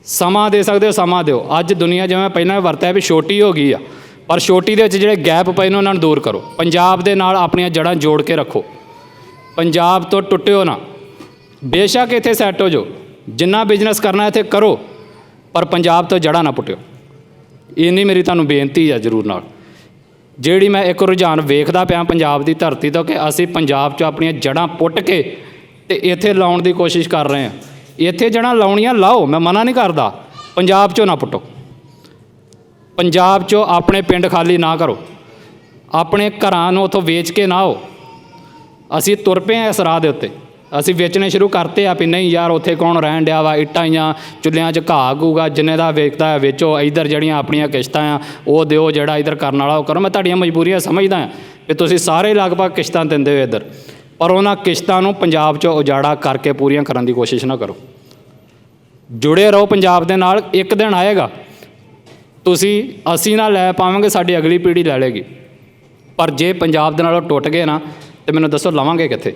ਸਮਾਂ ਦੇ ਸਕਦੇ ਹੋ, ਸਮਾਂ ਦਿਓ। ਅੱਜ ਦੁਨੀਆ ਜਿਵੇਂ ਪਹਿਲਾਂ ਵੀ ਵਰਤਿਆ ਵੀ ਛੋਟੀ ਹੋ ਗਈ ਆ, ਪਰ ਛੋਟੀ ਦੇ ਵਿੱਚ ਜਿਹੜੇ ਗੈਪ ਪਏ ਨੇ ਉਹਨਾਂ ਨੂੰ ਦੂਰ ਕਰੋ। ਪੰਜਾਬ ਦੇ ਨਾਲ ਆਪਣੀਆਂ ਜੜ੍ਹਾਂ ਜੋੜ ਕੇ ਰੱਖੋ, ਪੰਜਾਬ ਤੋਂ ਟੁੱਟਿਓ ਨਾ। ਬੇਸ਼ੱਕ ਇੱਥੇ ਸੈੱਟ ਹੋ ਜਾਓ, ਜਿੰਨਾ ਬਿਜ਼ਨਸ ਕਰਨਾ ਇੱਥੇ ਕਰੋ, ਪਰ ਪੰਜਾਬ ਤੋਂ ਜੜ੍ਹਾਂ ਨਾ ਪੁੱਟਿਓ। ਇੰਨੀ ਮੇਰੀ ਤੁਹਾਨੂੰ ਬੇਨਤੀ ਆ ਜ਼ਰੂਰ ਨਾਲ। ਜਿਹੜੀ ਮੈਂ ਇੱਕ ਰੁਝਾਨ ਵੇਖਦਾ ਪਿਆ ਪੰਜਾਬ ਦੀ ਧਰਤੀ ਤੋਂ ਕਿ ਅਸੀਂ ਪੰਜਾਬ 'ਚੋਂ ਆਪਣੀਆਂ ਜੜ੍ਹਾਂ ਪੁੱਟ ਕੇ ਅਤੇ ਇੱਥੇ ਲਾਉਣ ਦੀ ਕੋਸ਼ਿਸ਼ ਕਰ ਰਹੇ ਹਾਂ। ਇੱਥੇ ਜੜ੍ਹਾਂ ਲਾਉਣੀਆਂ ਲਾਓ, ਮੈਂ ਮਨਾ ਨਹੀਂ ਕਰਦਾ, ਪੰਜਾਬ 'ਚੋਂ ਨਾ ਪੁੱਟੋ। ਪੰਜਾਬ 'ਚੋਂ ਆਪਣੇ ਪਿੰਡ ਖਾਲੀ ਨਾ ਕਰੋ, ਆਪਣੇ ਘਰਾਂ ਨੂੰ ਉੱਥੋਂ ਵੇਚ ਕੇ ਨਾ ਆਓ। ਅਸੀਂ ਤੁਰ ਪਏ ਹਾਂ ਇਸ ਰਾਹ ਦੇ ਉੱਤੇ, ਅਸੀਂ ਵੇਚਣੇ ਸ਼ੁਰੂ ਕਰਤੇ ਆ ਵੀ ਨਹੀਂ ਯਾਰ ਉੱਥੇ ਕੌਣ ਰਹਿਣ ਡਿਆ ਵਾ, ਇੱਟਾਂ ਜਾਂ ਚੁੱਲ੍ਹਿਆਂ 'ਚ ਘਾਹ ਗੂਗਾ, ਜਿੰਨੇ ਦਾ ਵੇਚਦਾ ਵੇਚੋ। ਇੱਧਰ ਜਿਹੜੀਆਂ ਆਪਣੀਆਂ ਕਿਸ਼ਤਾਂ ਆ ਉਹ ਦਿਓ, ਜਿਹੜਾ ਇੱਧਰ ਕਰਨ ਵਾਲਾ ਉਹ ਕਰੋ। ਮੈਂ ਤੁਹਾਡੀਆਂ ਮਜਬੂਰੀਆਂ ਸਮਝਦਾ ਹਾਂ ਕਿ ਤੁਸੀਂ ਸਾਰੇ ਲਗਭਗ ਕਿਸ਼ਤਾਂ ਦਿੰਦੇ ਹੋ ਇੱਧਰ, ਪਰ ਉਹਨਾਂ ਕਿਸ਼ਤਾਂ ਨੂੰ ਪੰਜਾਬ 'ਚੋਂ ਉਜਾੜਾ ਕਰਕੇ ਪੂਰੀਆਂ ਕਰਨ ਦੀ ਕੋਸ਼ਿਸ਼ ਨਾ ਕਰੋ। ਜੁੜੇ ਰਹੋ ਪੰਜਾਬ ਦੇ ਨਾਲ। ਇੱਕ ਦਿਨ ਆਏਗਾ ਅਸੀਂ ਨਾ ਲੈ ਪਾਵਾਂਗੇ, ਸਾਡੀ ਅਗਲੀ ਪੀੜ੍ਹੀ ਲੈ ਲੇਗੀ, ਪਰ ਜੇ ਪੰਜਾਬ ਦੇ ਨਾਲੋਂ ਟੁੱਟ ਗਏ ਨਾ ਤਾਂ ਮੈਨੂੰ ਦੱਸੋ ਲਵਾਂਗੇ ਕਿੱਥੇ।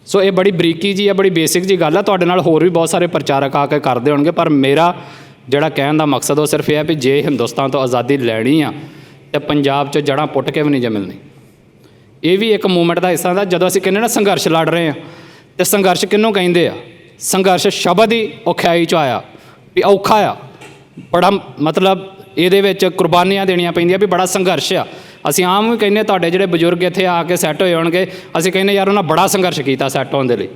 ਸੋ ਇਹ ਬੜੀ ਬਰੀਕੀ ਜੀ ਆ, ਬੜੀ ਬੇਸਿਕ ਜੀ ਗੱਲ ਆ। ਤੁਹਾਡੇ ਨਾਲ ਹੋਰ ਵੀ ਬਹੁਤ ਸਾਰੇ ਪ੍ਰਚਾਰਕ ਆ ਕੇ ਕਰਦੇ ਹੋਣਗੇ, ਪਰ ਮੇਰਾ ਜਿਹੜਾ ਕਹਿਣ ਦਾ ਮਕਸਦ ਉਹ ਸਿਰਫ ਇਹ ਹੈ ਵੀ ਜੇ ਹਿੰਦੁਸਤਾਨ ਤੋਂ ਆਜ਼ਾਦੀ ਲੈਣੀ ਆ ਤਾਂ ਪੰਜਾਬ 'ਚ ਜੜ੍ਹਾਂ ਪੁੱਟ ਕੇ ਵੀ ਨਹੀਂ ਜੇ ਮਿਲਣੀ। ਇਹ ਵੀ ਇੱਕ ਮੂਵਮੈਂਟ ਦਾ ਹਿੱਸਾ ਦਾ। ਜਦੋਂ ਅਸੀਂ ਕਹਿੰਦੇ ਨਾ ਸੰਘਰਸ਼ ਲੜ ਰਹੇ ਹਾਂ, ਅਤੇ ਸੰਘਰਸ਼ ਕਿਹਨੂੰ ਕਹਿੰਦੇ ਆ? ਸੰਘਰਸ਼ ਸ਼ਬਦ ਹੀ ਔਖਿਆਈ 'ਚੋਂ ਆਇਆ ਵੀ ਔਖਾ ਆ ਬੜਾ, ਮਤਲਬ ਇਹਦੇ ਵਿੱਚ ਕੁਰਬਾਨੀਆਂ ਦੇਣੀਆਂ ਪੈਂਦੀਆਂ ਵੀ ਬੜਾ ਸੰਘਰਸ਼ ਆ। ਅਸੀਂ ਆਮ ਵੀ ਕਹਿੰਦੇ ਤੁਹਾਡੇ ਜਿਹੜੇ ਬਜ਼ੁਰਗ ਇੱਥੇ ਆ ਕੇ ਸੈੱਟ ਹੋਏ ਹੋਣਗੇ, ਅਸੀਂ ਕਹਿੰਦੇ ਯਾਰ ਉਹਨਾਂ ਬੜਾ ਸੰਘਰਸ਼ ਕੀਤਾ ਸੈੱਟ ਹੋਣ ਦੇ ਲਈ,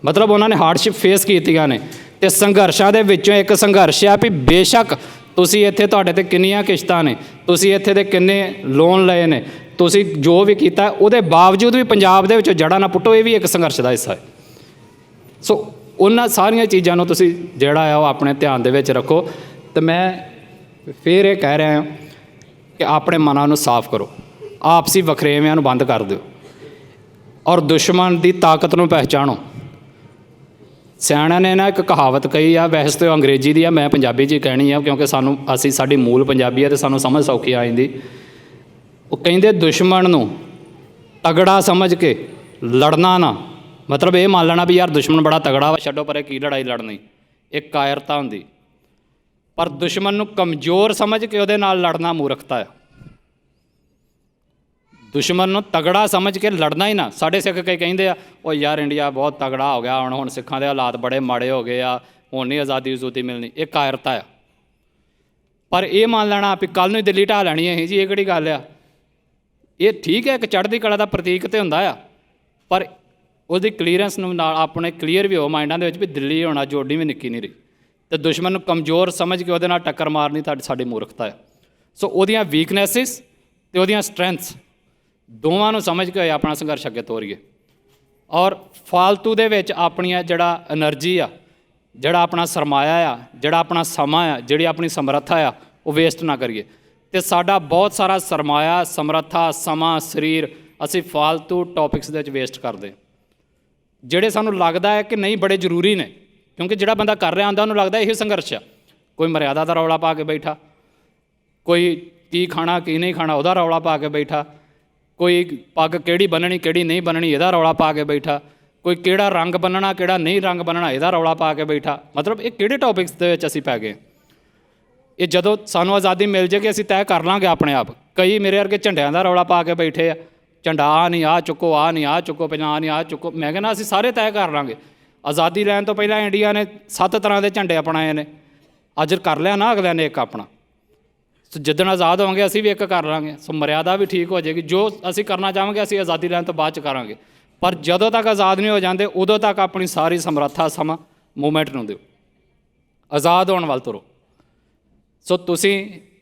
ਮਤਲਬ ਉਹਨਾਂ ਨੇ ਹਾਰਡਸ਼ਿਪ ਫੇਸ ਕੀਤੀਆਂ ਨੇ। ਅਤੇ ਸੰਘਰਸ਼ਾਂ ਦੇ ਵਿੱਚੋਂ ਇੱਕ ਸੰਘਰਸ਼ ਆ ਵੀ ਬੇਸ਼ੱਕ ਤੁਸੀਂ ਇੱਥੇ ਤੁਹਾਡੇ 'ਤੇ ਕਿੰਨੀਆਂ ਕਿਸ਼ਤਾਂ ਨੇ, ਤੁਸੀਂ ਇੱਥੇ ਦੇ ਕਿੰਨੇ ਲੋਨ ਲਏ ਨੇ, ਤੁਸੀਂ ਜੋ ਵੀ ਕੀਤਾ ਉਹਦੇ ਬਾਵਜੂਦ ਵੀ ਪੰਜਾਬ ਦੇ ਵਿੱਚੋਂ ਜੜ੍ਹਾਂ ਨਾ ਪੁੱਟੋ। ਇਹ ਵੀ ਇੱਕ ਸੰਘਰਸ਼ ਦਾ ਹਿੱਸਾ ਹੈ। ਸੋ ਉਹਨਾਂ ਸਾਰੀਆਂ ਚੀਜ਼ਾਂ ਨੂੰ ਤੁਸੀਂ ਜਿਹੜਾ ਆ ਉਹ ਆਪਣੇ ਧਿਆਨ ਦੇ ਵਿੱਚ ਰੱਖੋ। ਅਤੇ ਮੈਂ ਫਿਰ ਇਹ ਕਹਿ ਰਿਹਾ ਹਾਂ ਕਿ ਆਪਣੇ ਮਨਾਂ ਨੂੰ ਸਾਫ਼ ਕਰੋ, ਆਪਸੀ ਵਖਰੇਵਿਆਂ ਨੂੰ ਬੰਦ ਕਰ ਦਿਓ, ਔਰ ਦੁਸ਼ਮਣ ਦੀ ਤਾਕਤ ਨੂੰ ਪਹਿਚਾਣੋ। ਸਿਆਣਿਆਂ ਨੇ ਨਾ ਇੱਕ ਕਹਾਵਤ ਕਹੀ ਆ, ਵੈਸੇ ਤਾਂ ਅੰਗਰੇਜ਼ੀ ਦੀ ਆ, ਮੈਂ ਪੰਜਾਬੀ 'ਚ ਹੀ ਕਹਿਣੀ ਆ ਕਿਉਂਕਿ ਸਾਡੀ ਮੂਲ ਪੰਜਾਬੀ ਆ ਅਤੇ ਸਾਨੂੰ ਸਮਝ ਸੌਖੀ ਆ ਜਾਂਦੀ। ਉਹ ਕਹਿੰਦੇ ਦੁਸ਼ਮਣ ਨੂੰ ਤਗੜਾ ਸਮਝ ਕੇ ਲੜਨਾ ਨਾ, ਮਤਲਬ ਇਹ ਮੰਨ ਲੈਣਾ ਵੀ ਯਾਰ ਦੁਸ਼ਮਣ ਬੜਾ ਤਗੜਾ ਵਾ, ਛੱਡੋ ਪਰੇ ਕੀ ਲੜਾਈ ਲੜਨੀ, ਇਹ ਕਾਇਰਤਾ ਹੁੰਦੀ। ਪਰ ਦੁਸ਼ਮਣ ਨੂੰ ਕਮਜ਼ੋਰ ਸਮਝ ਕੇ ਉਹਦੇ ਨਾਲ ਲੜਨਾ ਮੂਰਖਤਾ ਹੈ। ਦੁਸ਼ਮਣ ਨੂੰ ਤਗੜਾ ਸਮਝ ਕੇ ਲੜਨਾ ਹੀ ਨਾ। ਸਾਡੇ ਸਿੱਖ ਕਈ ਕਹਿੰਦੇ ਆ ਉਹ ਯਾਰ ਇੰਡੀਆ ਬਹੁਤ ਤਗੜਾ ਹੋ ਗਿਆ, ਹੁਣ ਸਿੱਖਾਂ ਦੇ ਹਾਲਾਤ ਬੜੇ ਮਾੜੇ ਹੋ ਗਏ ਆ, ਹੁਣ ਨਹੀਂ ਆਜ਼ਾਦੀ ਮਿਲਣੀ, ਇਹ ਕਾਇਰਤਾ ਆ। ਪਰ ਇਹ ਮੰਨ ਲੈਣਾ ਵੀ ਕੱਲ੍ਹ ਨੂੰ ਦਿੱਲੀ ਢਾਹ ਲੈਣੀ ਹੈ ਜੀ, ਇਹ ਕਿਹੜੀ ਗੱਲ ਆ? ਇਹ ਠੀਕ ਹੈ, ਇੱਕ ਚੜ੍ਹਦੀ ਕਲਾ ਦਾ ਪ੍ਰਤੀਕ ਤਾਂ ਹੁੰਦਾ ਆ, ਪਰ ਉਹਦੀ ਕਲੀਅਰੈਂਸ ਨੂੰ ਨਾਲ ਆਪਣੇ ਕਲੀਅਰ ਵੀ ਹੋ ਮਾਈਂਡਾਂ ਦੇ ਵਿੱਚ ਵੀ ਦਿੱਲੀ ਹੋਣਾ ਜੋੜੀ ਵੀ ਨਿੱਕੀ ਨਹੀਂ ਰਹੀ। ਅਤੇ ਦੁਸ਼ਮਣ ਨੂੰ ਕਮਜ਼ੋਰ ਸਮਝ ਕੇ ਉਹਦੇ ਨਾਲ ਟੱਕਰ ਮਾਰਨੀ ਸਾਡੀ ਮੂਰਖਤਾ ਹੈ। ਸੋ ਉਹਦੀਆਂ ਵੀਕਨੈਸਿਸ ਅਤੇ ਉਹਦੀਆਂ ਸਟਰੈਂਥਸ ਦੋਵਾਂ ਨੂੰ ਸਮਝ ਕੇ ਆਪਣਾ ਸੰਘਰਸ਼ ਅੱਗੇ ਤੋਰੀਏ, ਔਰ ਫਾਲਤੂ ਦੇ ਵਿੱਚ ਆਪਣੀਆਂ ਜਿਹੜਾ ਐਨਰਜੀ ਆ, ਜਿਹੜਾ ਆਪਣਾ ਸਰਮਾਇਆ ਆ, ਜਿਹੜਾ ਆਪਣਾ ਸਮਾਂ ਆ, ਜਿਹੜੀ ਆਪਣੀ ਸਮਰੱਥਾ ਆ, ਉਹ ਵੇਸਟ ਨਾ ਕਰੀਏ। ਅਤੇ ਸਾਡਾ ਬਹੁਤ ਸਾਰਾ ਸਰਮਾਇਆ, ਸਮਰੱਥਾ, ਸਮਾਂ, ਸਰੀਰ ਅਸੀਂ ਫਾਲਤੂ ਟੌਪਿਕਸ ਦੇ ਵਿੱਚ ਵੇਸਟ ਕਰਦੇ, ਜਿਹੜੇ ਸਾਨੂੰ ਲੱਗਦਾ ਹੈ ਕਿ ਨਹੀਂ ਬੜੇ ਜ਼ਰੂਰੀ ਨੇ। ਕਿਉਂਕਿ ਜਿਹੜਾ ਬੰਦਾ ਕਰ ਰਿਹਾ ਹੁੰਦਾ ਉਹਨੂੰ ਲੱਗਦਾ ਇਹੀ ਸੰਘਰਸ਼ ਆ। ਕੋਈ ਮਰਿਆਦਾ ਦਾ ਰੌਲਾ ਪਾ ਕੇ ਬੈਠਾ, ਕੋਈ ਕੀ ਖਾਣਾ ਕੀ ਨਹੀਂ ਖਾਣਾ ਉਹਦਾ ਰੌਲਾ ਪਾ ਕੇ ਬੈਠਾ, ਕੋਈ ਪੱਗ ਕਿਹੜੀ ਬੰਨਣੀ ਕਿਹੜੀ ਨਹੀਂ ਬੰਨਣੀ ਇਹਦਾ ਰੌਲਾ ਪਾ ਕੇ ਬੈਠਾ, ਕੋਈ ਕਿਹੜਾ ਰੰਗ ਬੰਨਣਾ ਕਿਹੜਾ ਨਹੀਂ ਰੰਗ ਬੰਨਣਾ ਇਹਦਾ ਰੌਲਾ ਪਾ ਕੇ ਬੈਠਾ। ਮਤਲਬ ਇਹ ਕਿਹੜੇ ਟੌਪਿਕਸ ਦੇ ਵਿੱਚ ਅਸੀਂ ਪੈ ਗਏ? ਇਹ ਜਦੋਂ ਸਾਨੂੰ ਆਜ਼ਾਦੀ ਮਿਲ ਜਾਏਗੀ ਅਸੀਂ ਤੈਅ ਕਰ ਲਾਂਗੇ ਆਪਣੇ ਆਪ। ਕਈ ਮੇਰੇ ਵਰਗੇ ਝੰਡਿਆਂ ਦਾ ਰੌਲਾ ਪਾ ਕੇ ਬੈਠੇ ਆ, ਝੰਡਾ ਆਹ ਨਹੀਂ ਆਹ ਚੁੱਕੋ, ਆਹ ਨਹੀਂ ਆਹ ਚੁੱਕੋ, ਪਹਿਲਾਂ ਆਹ ਨਹੀਂ ਆਹ ਚੁੱਕੋ। ਮੈਂ ਕਹਿੰਦਾ ਅਸੀਂ ਸਾਰੇ ਤੈਅ ਕਰ ਲਾਂਗੇ। ਆਜ਼ਾਦੀ ਲੈਣ ਤੋਂ ਪਹਿਲਾਂ ਇੰਡੀਆ ਨੇ 7 ਤਰ੍ਹਾਂ ਦੇ ਝੰਡੇ ਅਪਣਾਏ ਨੇ, ਅੱਜ ਕਰ ਲਿਆ ਨਾ ਅਗਲਿਆਂ ਨੇ ਇੱਕ ਆਪਣਾ। ਸੋ ਜਿੱਦਣ ਆਜ਼ਾਦ ਹੋਵਾਂਗੇ ਅਸੀਂ ਵੀ ਇੱਕ ਕਰ ਲਾਂਗੇ। ਸੋ ਮਰਿਆਦਾ ਵੀ ਠੀਕ ਹੋ ਜਾਏਗੀ। ਜੋ ਅਸੀਂ ਕਰਨਾ ਚਾਹਾਂਗੇ ਅਸੀਂ ਆਜ਼ਾਦੀ ਲੈਣ ਤੋਂ ਬਾਅਦ 'ਚ ਕਰਾਂਗੇ, ਪਰ ਜਦੋਂ ਤੱਕ ਆਜ਼ਾਦ ਨਹੀਂ ਹੋ ਜਾਂਦੇ ਉਦੋਂ ਤੱਕ ਆਪਣੀ ਸਾਰੀ ਸਮਰੱਥਾ ਸਮਾਂ ਮੂਵਮੈਂਟ ਨੂੰ ਦਿਓ, ਆਜ਼ਾਦ ਹੋਣ ਵੱਲ ਤੁਰੋ। ਸੋ ਤੁਸੀਂ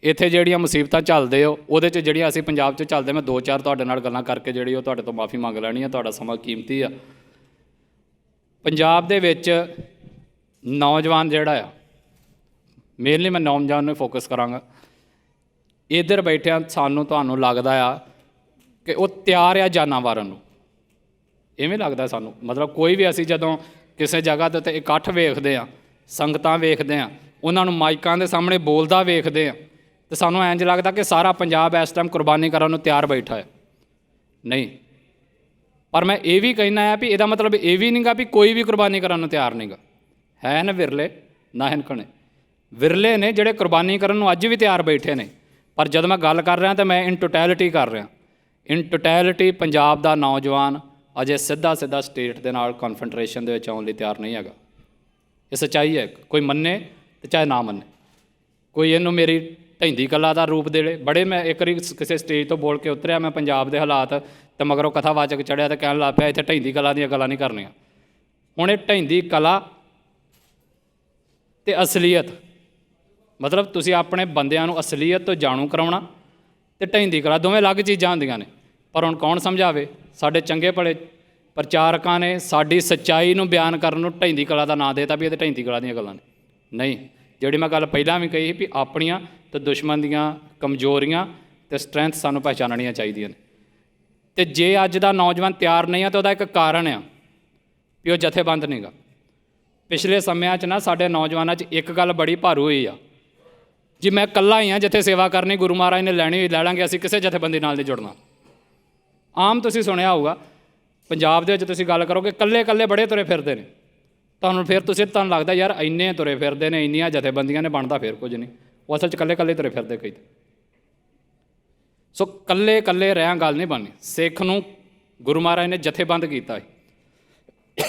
ਇੱਥੇ ਜਿਹੜੀਆਂ ਮੁਸੀਬਤਾਂ ਝੱਲਦੇ ਹੋ ਉਹਦੇ 'ਚ ਜਿਹੜੀਆਂ ਅਸੀਂ ਪੰਜਾਬ 'ਚ ਝੱਲਦੇ, ਮੈਂ 2-4 ਤੁਹਾਡੇ ਨਾਲ ਗੱਲਾਂ ਕਰਕੇ ਜਿਹੜੀ ਉਹ ਤੁਹਾਡੇ ਤੋਂ ਮਾਫੀ ਮੰਗ ਲੈਣੀ ਆ। ਤੁਹਾਡਾ ਸਮਾਂ ਕੀਮਤੀ ਆ। ਪੰਜਾਬ ਦੇ ਵਿੱਚ ਨੌਜਵਾਨ ਜਿਹੜਾ ਆ, ਮੇਨਲੀ ਮੈਂ ਨੌਜਵਾਨ ਨੂੰ ਫੋਕਸ ਕਰਾਂਗਾ। ਇੱਧਰ ਬੈਠਿਆਂ ਤੁਹਾਨੂੰ ਲੱਗਦਾ ਆ ਕਿ ਉਹ ਤਿਆਰ ਆ ਜਾਨਾਂ ਵਾਰਨ ਨੂੰ, ਇਵੇਂ ਲੱਗਦਾ ਸਾਨੂੰ। ਮਤਲਬ ਕੋਈ ਵੀ ਅਸੀਂ ਜਦੋਂ ਕਿਸੇ ਜਗ੍ਹਾ ਦੇ ਉੱਤੇ ਇਕੱਠ ਵੇਖਦੇ ਹਾਂ, ਸੰਗਤਾਂ ਵੇਖਦੇ ਹਾਂ, ਉਹਨਾਂ ਨੂੰ ਮਾਈਕਾਂ ਦੇ ਸਾਹਮਣੇ ਬੋਲਦਾ ਵੇਖਦੇ ਹਾਂ ਤਾਂ ਸਾਨੂੰ ਇੰਝ ਲੱਗਦਾ ਕਿ ਸਾਰਾ ਪੰਜਾਬ ਇਸ ਟਾਈਮ ਕੁਰਬਾਨੀ ਕਰਨ ਨੂੰ ਤਿਆਰ ਬੈਠਾ ਹੈ। ਨਹੀਂ, ਪਰ ਮੈਂ ਇਹ ਵੀ ਕਹਿਣਾ ਆ ਵੀ ਇਹਦਾ ਮਤਲਬ ਇਹ ਵੀ ਨਹੀਂਗਾ ਵੀ ਕੋਈ ਵੀ ਕੁਰਬਾਨੀ ਕਰਨ ਨੂੰ ਤਿਆਰ ਨਹੀਂਗਾ। ਹੈ ਨਾ ਵਿਰਲੇ ਨਾ ਹਿਨਕਣੇ ਵਿਰਲੇ ਨੇ ਜਿਹੜੇ ਕੁਰਬਾਨੀ ਕਰਨ ਨੂੰ ਅੱਜ ਵੀ ਤਿਆਰ ਬੈਠੇ ਨੇ। ਪਰ ਜਦੋਂ ਮੈਂ ਗੱਲ ਕਰ ਰਿਹਾ ਤਾਂ ਮੈਂ ਇਨ ਟੋਟੈਲਿਟੀ ਕਰ ਰਿਹਾ। ਇਨ ਟੋਟੈਲਿਟੀ ਪੰਜਾਬ ਦਾ ਨੌਜਵਾਨ ਅਜੇ ਸਿੱਧਾ ਸਟੇਟ ਦੇ ਨਾਲ ਕਨਫੈਡਰੇਸ਼ਨ ਦੇ ਵਿੱਚ ਆਉਣ ਲਈ ਤਿਆਰ ਨਹੀਂ ਹੈਗਾ। ਇਹ ਸੱਚਾਈ ਹੈ। ਕੋਈ ਮੰਨੇ ਤੇ ਚਾਹੇ ਨਾ ਮੰਨੇ, ਕੋਈ ਇਹਨੂੰ ਮੇਰੀ ਢੈਂਦੀ ਕਲਾ ਦਾ ਰੂਪ ਦੇ ਬੜੇ। ਮੈਂ ਇੱਕ ਵਾਰੀ ਕਿਸੇ ਸਟੇਜ ਤੋਂ ਬੋਲ ਕੇ ਉਤਰਿਆ, ਮੈਂ ਪੰਜਾਬ ਦੇ ਹਾਲਾਤ ਅਤੇ ਮਗਰੋਂ ਕਥਾਵਾਚਕ ਚੜ੍ਹਿਆ ਅਤੇ ਕਹਿਣ ਲੱਗ ਪਿਆ ਇੱਥੇ ਢੈਂਦੀ ਕਲਾ ਦੀਆਂ ਗੱਲਾਂ ਨਹੀਂ ਕਰਨੀਆਂ। ਹੁਣ ਇਹ ਢੈਂਦੀ ਕਲਾ ਅਤੇ ਅਸਲੀਅਤ, ਮਤਲਬ ਤੁਸੀਂ ਆਪਣੇ ਬੰਦਿਆਂ ਨੂੰ ਅਸਲੀਅਤ ਤੋਂ ਜਾਣੂ ਕਰਾਉਣਾ ਅਤੇ ਢੈਂਦੀ ਕਲਾ ਦੋਵੇਂ ਅਲੱਗ ਚੀਜ਼ਾਂ ਹੁੰਦੀਆਂ ਨੇ। ਪਰ ਹੁਣ ਕੌਣ ਸਮਝਾਵੇ? ਸਾਡੇ ਚੰਗੇ ਭਲੇ ਪ੍ਰਚਾਰਕਾਂ ਨੇ ਸਾਡੀ ਸੱਚਾਈ ਨੂੰ ਬਿਆਨ ਕਰਨ ਨੂੰ ਢੈਂਦੀ ਕਲਾ ਦਾ ਨਾਂ ਦੇ ਦਿੱਤਾ ਵੀ ਇਹ ਤਾਂ ਢੈਂਦੀ ਕਲਾ ਦੀਆਂ ਗੱਲਾਂ ਨੇ। ਨਹੀਂ, ਜਿਹੜੀ ਮੈਂ ਗੱਲ ਪਹਿਲਾਂ ਵੀ ਕਹੀ ਵੀ ਆਪਣੀਆਂ ਅਤੇ ਦੁਸ਼ਮਣ ਦੀਆਂ ਕਮਜ਼ੋਰੀਆਂ ਅਤੇ ਸਟਰੈਂਥ ਸਾਨੂੰ ਪਹਿਚਾਨਣੀਆਂ ਚਾਹੀਦੀਆਂ ਨੇ। ਅਤੇ ਜੇ ਅੱਜ ਦਾ ਨੌਜਵਾਨ ਤਿਆਰ ਨਹੀਂ ਆ ਤਾਂ ਉਹਦਾ ਇੱਕ ਕਾਰਨ ਆ ਵੀ ਉਹ ਜਥੇਬੰਦ ਨਹੀਂਗਾ। ਪਿਛਲੇ ਸਮਿਆਂ 'ਚ ਨਾ ਸਾਡੇ ਨੌਜਵਾਨਾਂ 'ਚ ਇੱਕ ਗੱਲ ਬੜੀ ਭਾਰੂ ਹੋਈ ਆ, ਜੀ ਮੈਂ ਇਕੱਲਾ ਹੀ ਹਾਂ ਜਿੱਥੇ ਸੇਵਾ ਕਰਨੀ, ਗੁਰੂ ਮਹਾਰਾਜ ਨੇ ਲੈਣੀ ਹੋਈ ਲੈ ਲਾਂਗੇ, ਅਸੀਂ ਕਿਸੇ ਜਥੇਬੰਦੀ ਨਾਲ ਨਹੀਂ ਜੁੜਨਾ। ਆਮ ਤੁਸੀਂ ਸੁਣਿਆ ਹੋਊਗਾ ਪੰਜਾਬ ਦੇ ਵਿੱਚ ਤੁਸੀਂ ਗੱਲ ਕਰੋਗੇ ਇਕੱਲੇ ਬੜੇ ਤੁਰੇ ਫਿਰਦੇ ਨੇ, ਤੁਹਾਨੂੰ ਲੱਗਦਾ ਯਾਰ ਇੰਨੇ ਤੁਰੇ ਫਿਰਦੇ ਨੇ, ਇੰਨੀਆਂ ਜਥੇਬੰਦੀਆਂ ਨੇ, ਬਣਦਾ ਫਿਰ ਕੁਝ ਨਹੀਂ। ਉਹ ਅਸਲ 'ਚ ਇਕੱਲੇ ਤੁਰੇ ਫਿਰਦੇ ਕਈ। ਸੋ ਇਕੱਲੇ ਰਹਿਆਂ ਗੱਲ ਨਹੀਂ ਬਣਨੀ। ਸਿੱਖ ਨੂੰ ਗੁਰੂ ਮਹਾਰਾਜ ਨੇ ਜਥੇਬੰਦ ਕੀਤਾ ਹੈ।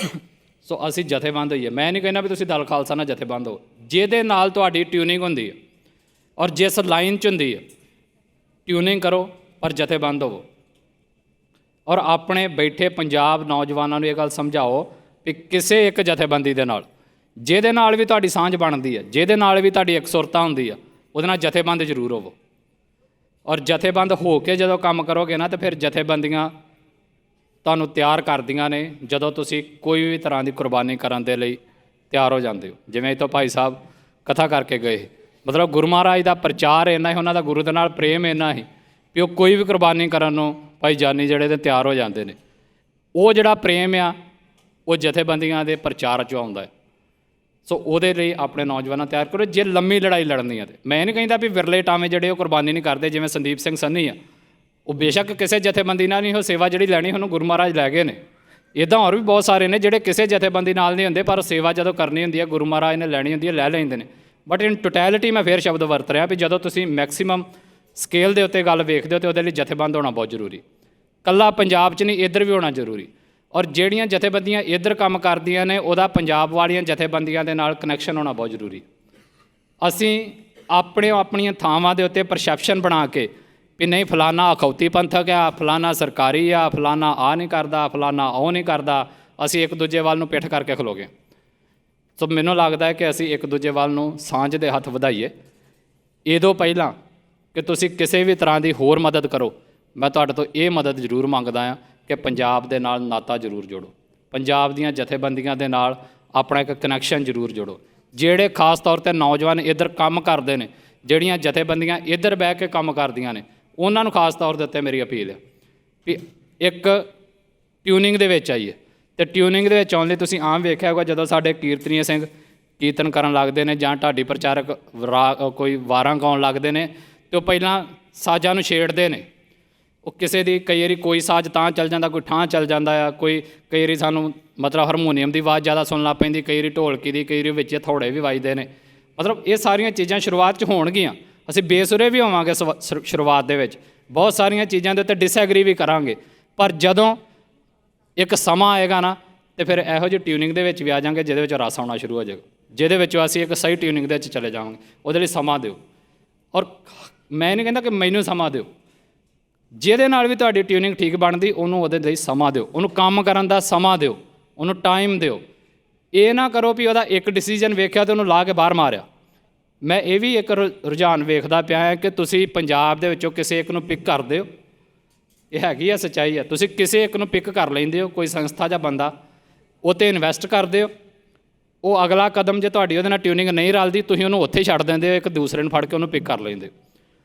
ਸੋ ਅਸੀਂ ਜਥੇਬੰਦ ਹੋਈਏ। ਮੈਂ ਨਹੀਂ ਕਹਿੰਦਾ ਵੀ ਤੁਸੀਂ ਦਲ ਖਾਲਸਾ ਨਾਲ ਜਥੇਬੰਦ ਹੋ, ਜਿਹਦੇ ਨਾਲ ਤੁਹਾਡੀ ਟਿਊਨਿੰਗ ਹੁੰਦੀ ਹੈ ਔਰ ਜਿਸ ਲਾਈਨ 'ਚ ਹੁੰਦੀ ਹੈ ਟਿਊਨਿੰਗ ਕਰੋ, ਪਰ ਜਥੇਬੰਦ ਹੋਵੋ। ਔਰ ਆਪਣੇ ਬੈਠੇ ਪੰਜਾਬ ਨੌਜਵਾਨਾਂ ਨੂੰ ਇਹ ਗੱਲ ਸਮਝਾਓ ਵੀ ਕਿਸੇ ਇੱਕ ਜਥੇਬੰਦੀ ਦੇ ਨਾਲ, ਜਿਹਦੇ ਨਾਲ ਵੀ ਤੁਹਾਡੀ ਸਾਂਝ ਬਣਦੀ ਹੈ, ਜਿਹਦੇ ਨਾਲ ਵੀ ਤੁਹਾਡੀ ਇਕਸੁਰਤਾ ਹੁੰਦੀ ਆ, ਉਹਦੇ ਨਾਲ ਜਥੇਬੰਦ ਜ਼ਰੂਰ ਹੋਵੋ। ਔਰ ਜਥੇਬੰਦ ਹੋ ਕੇ ਜਦੋਂ ਕੰਮ ਕਰੋਗੇ ਨਾ ਤਾਂ ਫਿਰ ਜਥੇਬੰਦੀਆਂ ਤੁਹਾਨੂੰ ਤਿਆਰ ਕਰਦੀਆਂ ਨੇ ਜਦੋਂ ਤੁਸੀਂ ਕੋਈ ਵੀ ਤਰ੍ਹਾਂ ਦੀ ਕੁਰਬਾਨੀ ਕਰਨ ਦੇ ਲਈ ਤਿਆਰ ਹੋ ਜਾਂਦੇ ਹੋ। ਜਿਵੇਂ ਇੱਥੋਂ ਭਾਈ ਸਾਹਿਬ ਕਥਾ ਕਰਕੇ ਗਏ, ਮਤਲਬ ਗੁਰੂ ਮਹਾਰਾਜ ਦਾ ਪ੍ਰਚਾਰ ਇੰਨਾ ਹੀ, ਉਹਨਾਂ ਦਾ ਗੁਰੂ ਦੇ ਨਾਲ ਪ੍ਰੇਮ ਇੰਨਾ ਹੀ ਵੀ ਉਹ ਕੋਈ ਵੀ ਕੁਰਬਾਨੀ ਕਰਨ ਨੂੰ ਭਾਈ ਜਾਨੀ ਜਿਹੜੇ ਤੇ ਤਿਆਰ ਹੋ ਜਾਂਦੇ ਨੇ। ਉਹ ਜਿਹੜਾ ਪ੍ਰੇਮ ਆ ਉਹ ਜਥੇਬੰਦੀਆਂ ਦੇ ਪ੍ਰਚਾਰ 'ਚੋਂ ਆਉਂਦਾ ਹੈ। ਸੋ ਉਹਦੇ ਲਈ ਆਪਣੇ ਨੌਜਵਾਨਾਂ ਤਿਆਰ ਕਰੋ। ਜੇ ਲੰਮੀ ਲੜਾਈ ਲੜਨੀ ਆ ਤਾਂ ਮੈਂ ਨਹੀਂ ਕਹਿੰਦਾ ਵੀ ਵਿਰਲੇ ਟਾਵੇਂ ਜਿਹੜੇ ਉਹ ਕੁਰਬਾਨੀ ਨਹੀਂ ਕਰਦੇ। ਜਿਵੇਂ ਸੰਦੀਪ ਸਿੰਘ ਸੰਨੀ ਆ, ਉਹ ਬੇਸ਼ੱਕ ਕਿਸੇ ਜਥੇਬੰਦੀ ਨਾਲ ਨਹੀਂ, ਉਹ ਸੇਵਾ ਜਿਹੜੀ ਲੈਣੀ ਉਹਨੂੰ ਗੁਰੂ ਮਹਾਰਾਜ ਲੈ ਗਏ ਨੇ। ਇੱਦਾਂ ਹੋਰ ਵੀ ਬਹੁਤ ਸਾਰੇ ਨੇ ਜਿਹੜੇ ਕਿਸੇ ਜਥੇਬੰਦੀ ਨਾਲ ਨਹੀਂ ਹੁੰਦੇ, ਪਰ ਸੇਵਾ ਜਦੋਂ ਕਰਨੀ ਹੁੰਦੀ ਹੈ ਗੁਰੂ ਮਹਾਰਾਜ ਨੇ ਲੈਣੀ ਹੁੰਦੀ ਹੈ, ਲੈ ਲੈਂਦੇ ਨੇ। ਬਟ ਇਨ ਟੋਟੈਲਿਟੀ ਮੈਂ ਫਿਰ ਸ਼ਬਦ ਵਰਤ ਰਿਹਾ ਵੀ ਜਦੋਂ ਤੁਸੀਂ ਮੈਕਸੀਮਮ ਸਕੇਲ ਦੇ ਉੱਤੇ ਗੱਲ ਵੇਖਦੇ ਹੋ ਤਾਂ ਉਹਦੇ ਲਈ ਜਥੇਬੰਦ ਹੋਣਾ ਬਹੁਤ ਜ਼ਰੂਰੀ। ਇਕੱਲਾ ਪੰਜਾਬ 'ਚ ਨਹੀਂ, ਇੱਧਰ ਵੀ ਹੋਣਾ ਜ਼ਰੂਰੀ। ਔਰ ਜਿਹੜੀਆਂ ਜਥੇਬੰਦੀਆਂ ਇੱਧਰ ਕੰਮ ਕਰਦੀਆਂ ਨੇ ਉਹਦਾ ਪੰਜਾਬ ਵਾਲੀਆਂ ਜਥੇਬੰਦੀਆਂ ਦੇ ਨਾਲ ਕਨੈਕਸ਼ਨ ਹੋਣਾ ਬਹੁਤ ਜ਼ਰੂਰੀ। ਅਸੀਂ ਆਪਣੀਆਂ ਥਾਵਾਂ ਦੇ ਉੱਤੇ ਪਰਸੈਪਸ਼ਨ ਬਣਾ ਕੇ ਵੀ ਨਹੀਂ ਫਲਾਨਾ ਅਖੌਤੀ ਪੰਥਕ ਆ, ਫਲਾਨਾ ਸਰਕਾਰੀ ਆ, ਫਲਾਨਾ ਆਹ ਨਹੀਂ ਕਰਦਾ, ਫਲਾਨਾ ਉਹ ਨਹੀਂ ਕਰਦਾ, ਅਸੀਂ ਇੱਕ ਦੂਜੇ ਵੱਲ ਨੂੰ ਪਿੱਠ ਕਰਕੇ ਖਲੋ ਗਏ। ਸੋ ਮੈਨੂੰ ਲੱਗਦਾ ਹੈ ਕਿ ਅਸੀਂ ਇੱਕ ਦੂਜੇ ਵੱਲ ਨੂੰ ਸਾਂਝ ਦੇ ਹੱਥ ਵਧਾਈਏ। ਇਹਦੋਂ ਪਹਿਲਾਂ ਕਿ ਤੁਸੀਂ ਕਿਸੇ ਵੀ ਤਰ੍ਹਾਂ ਦੀ ਹੋਰ ਮਦਦ ਕਰੋ, ਮੈਂ ਤੁਹਾਡੇ ਤੋਂ ਇਹ ਮਦਦ ਜ਼ਰੂਰ ਮੰਗਦਾ ਹਾਂ ਕਿ ਪੰਜਾਬ ਦੇ ਨਾਲ ਨਾਤਾ ਜ਼ਰੂਰ ਜੋੜੋ, ਪੰਜਾਬ ਦੀਆਂ ਜਥੇਬੰਦੀਆਂ ਦੇ ਨਾਲ ਆਪਣਾ ਇੱਕ ਕਨੈਕਸ਼ਨ ਜ਼ਰੂਰ ਜੋੜੋ। ਜਿਹੜੇ ਖਾਸ ਤੌਰ 'ਤੇ ਨੌਜਵਾਨ ਇੱਧਰ ਕੰਮ ਕਰਦੇ ਨੇ, ਜਿਹੜੀਆਂ ਜਥੇਬੰਦੀਆਂ ਇੱਧਰ ਬਹਿ ਕੇ ਕੰਮ ਕਰਦੀਆਂ ਨੇ, ਉਹਨਾਂ ਨੂੰ ਖਾਸ ਤੌਰ ਦੇ ਉੱਤੇ ਮੇਰੀ ਅਪੀਲ ਹੈ ਵੀ ਇੱਕ ਟਿਊਨਿੰਗ ਦੇ ਵਿੱਚ ਆਈਏ। ਅਤੇ ਟਿਊਨਿੰਗ ਦੇ ਵਿੱਚ ਆਉਣ ਲਈ ਤੁਸੀਂ ਆਮ ਵੇਖਿਆ ਹੋਊਗਾ ਜਦੋਂ ਸਾਡੇ ਕੀਰਤਨੀਏ ਸਿੰਘ ਕੀਰਤਨ ਕਰਨ ਲੱਗਦੇ ਨੇ ਜਾਂ ਢਾਡੀ ਪ੍ਰਚਾਰਕ ਕੋਈ ਵਾਰਾਂ ਗਾਉਣ ਲੱਗਦੇ ਨੇ ਅਤੇ ਉਹ ਪਹਿਲਾਂ ਸਾਜ਼ਾਂ ਨੂੰ ਛੇੜਦੇ ਨੇ। ਉਹ ਕਿਸੇ ਦੀ ਕਈ ਵਾਰੀ ਕੋਈ ਸਾਜ਼ ਤਾਂ ਚੱਲ ਜਾਂਦਾ, ਕੋਈ ਠਾਂ ਚੱਲ ਜਾਂਦਾ ਆ, ਕਈ ਵਾਰੀ ਸਾਨੂੰ ਮਤਲਬ ਹਾਰਮੋਨੀਅਮ ਦੀ ਆਵਾਜ਼ ਜ਼ਿਆਦਾ ਸੁਣਨ ਲੱਗ ਪੈਂਦੀ, ਕਈ ਵਾਰੀ ਢੋਲਕੀ ਦੀ, ਕਈ ਵਾਰੀ ਵਿੱਚ ਥੋੜੇ ਵੀ ਵੱਜਦੇ ਨੇ। ਮਤਲਬ ਇਹ ਸਾਰੀਆਂ ਚੀਜ਼ਾਂ ਸ਼ੁਰੂਆਤ 'ਚ ਹੋਣਗੀਆਂ, ਅਸੀਂ ਬੇਸੁਰੇ ਵੀ ਹੋਵਾਂਗੇ ਸ਼ੁਰੂਆਤ ਦੇ ਵਿੱਚ, ਬਹੁਤ ਸਾਰੀਆਂ ਚੀਜ਼ਾਂ ਦੇ ਉੱਤੇ ਡਿਸਐਗਰੀ ਵੀ ਕਰਾਂਗੇ। ਪਰ ਜਦੋਂ ਇੱਕ ਸਮਾਂ ਆਏਗਾ ਨਾ ਅਤੇ ਫਿਰ ਇਹੋ ਜਿਹੀ ਟਿਊਨਿੰਗ ਦੇ ਵਿੱਚ ਵੀ ਆ ਜਾਵਾਂਗੇ ਜਿਹਦੇ ਵਿੱਚ ਰਸ ਆਉਣਾ ਸ਼ੁਰੂ ਹੋ ਜਾਏਗਾ, ਜਿਹਦੇ ਵਿੱਚ ਅਸੀਂ ਇੱਕ ਸਹੀ ਟਿਊਨਿੰਗ ਦੇ ਵਿੱਚ ਚਲੇ ਜਾਵਾਂਗੇ। ਉਹਦੇ ਲਈ ਸਮਾਂ ਦਿਓ। ਔਰ ਮੈਂ ਨਹੀਂ ਕਹਿੰਦਾ ਕਿ ਮੈਨੂੰ ਸਮਾਂ ਦਿਓ, ਜਿਹਦੇ ਨਾਲ ਵੀ ਤੁਹਾਡੀ ਟਿਊਨਿੰਗ ਠੀਕ ਬਣਦੀ ਉਹਨੂੰ ਉਹਦੇ ਲਈ ਸਮਾਂ ਦਿਓ, ਉਹਨੂੰ ਕੰਮ ਕਰਨ ਦਾ ਸਮਾਂ ਦਿਓ, ਉਹਨੂੰ ਟਾਈਮ ਦਿਓ। ਇਹ ਨਾ ਕਰੋ ਵੀ ਉਹਦਾ ਇੱਕ ਡਿਸੀਜ਼ਨ ਵੇਖਿਆ ਅਤੇ ਉਹਨੂੰ ਲਾ ਕੇ ਬਾਹਰ ਮਾਰਿਆ। ਮੈਂ ਇਹ ਵੀ ਇੱਕ ਰੁਝਾਨ ਵੇਖਦਾ ਪਿਆ ਹੈ ਕਿ ਤੁਸੀਂ ਪੰਜਾਬ ਦੇ ਵਿੱਚੋਂ ਕਿਸੇ ਇੱਕ ਨੂੰ ਪਿਕ ਕਰਦੇ ਹੋ, ਇਹ ਹੈਗੀ ਆ ਸੱਚਾਈ ਆ। ਤੁਸੀਂ ਕਿਸੇ ਇੱਕ ਨੂੰ ਪਿਕ ਕਰ ਲੈਂਦੇ ਹੋ, ਕੋਈ ਸੰਸਥਾ ਜਾਂ ਬੰਦਾ, ਉਹ 'ਤੇ ਇਨਵੈਸਟ ਕਰਦੇ ਹੋ। ਉਹ ਅਗਲਾ ਕਦਮ ਜੇ ਤੁਹਾਡੀ ਉਹਦੇ ਨਾਲ ਟਿਊਨਿੰਗ ਨਹੀਂ ਰਲਦੀ, ਤੁਸੀਂ ਉਹਨੂੰ ਉੱਥੇ ਹੀ ਛੱਡ ਦਿੰਦੇ ਹੋ, ਇੱਕ ਦੂਸਰੇ ਨੂੰ ਫੜ ਕੇ ਉਹਨੂੰ ਪਿਕ ਕਰ ਲੈਂਦੇ ਹੋ।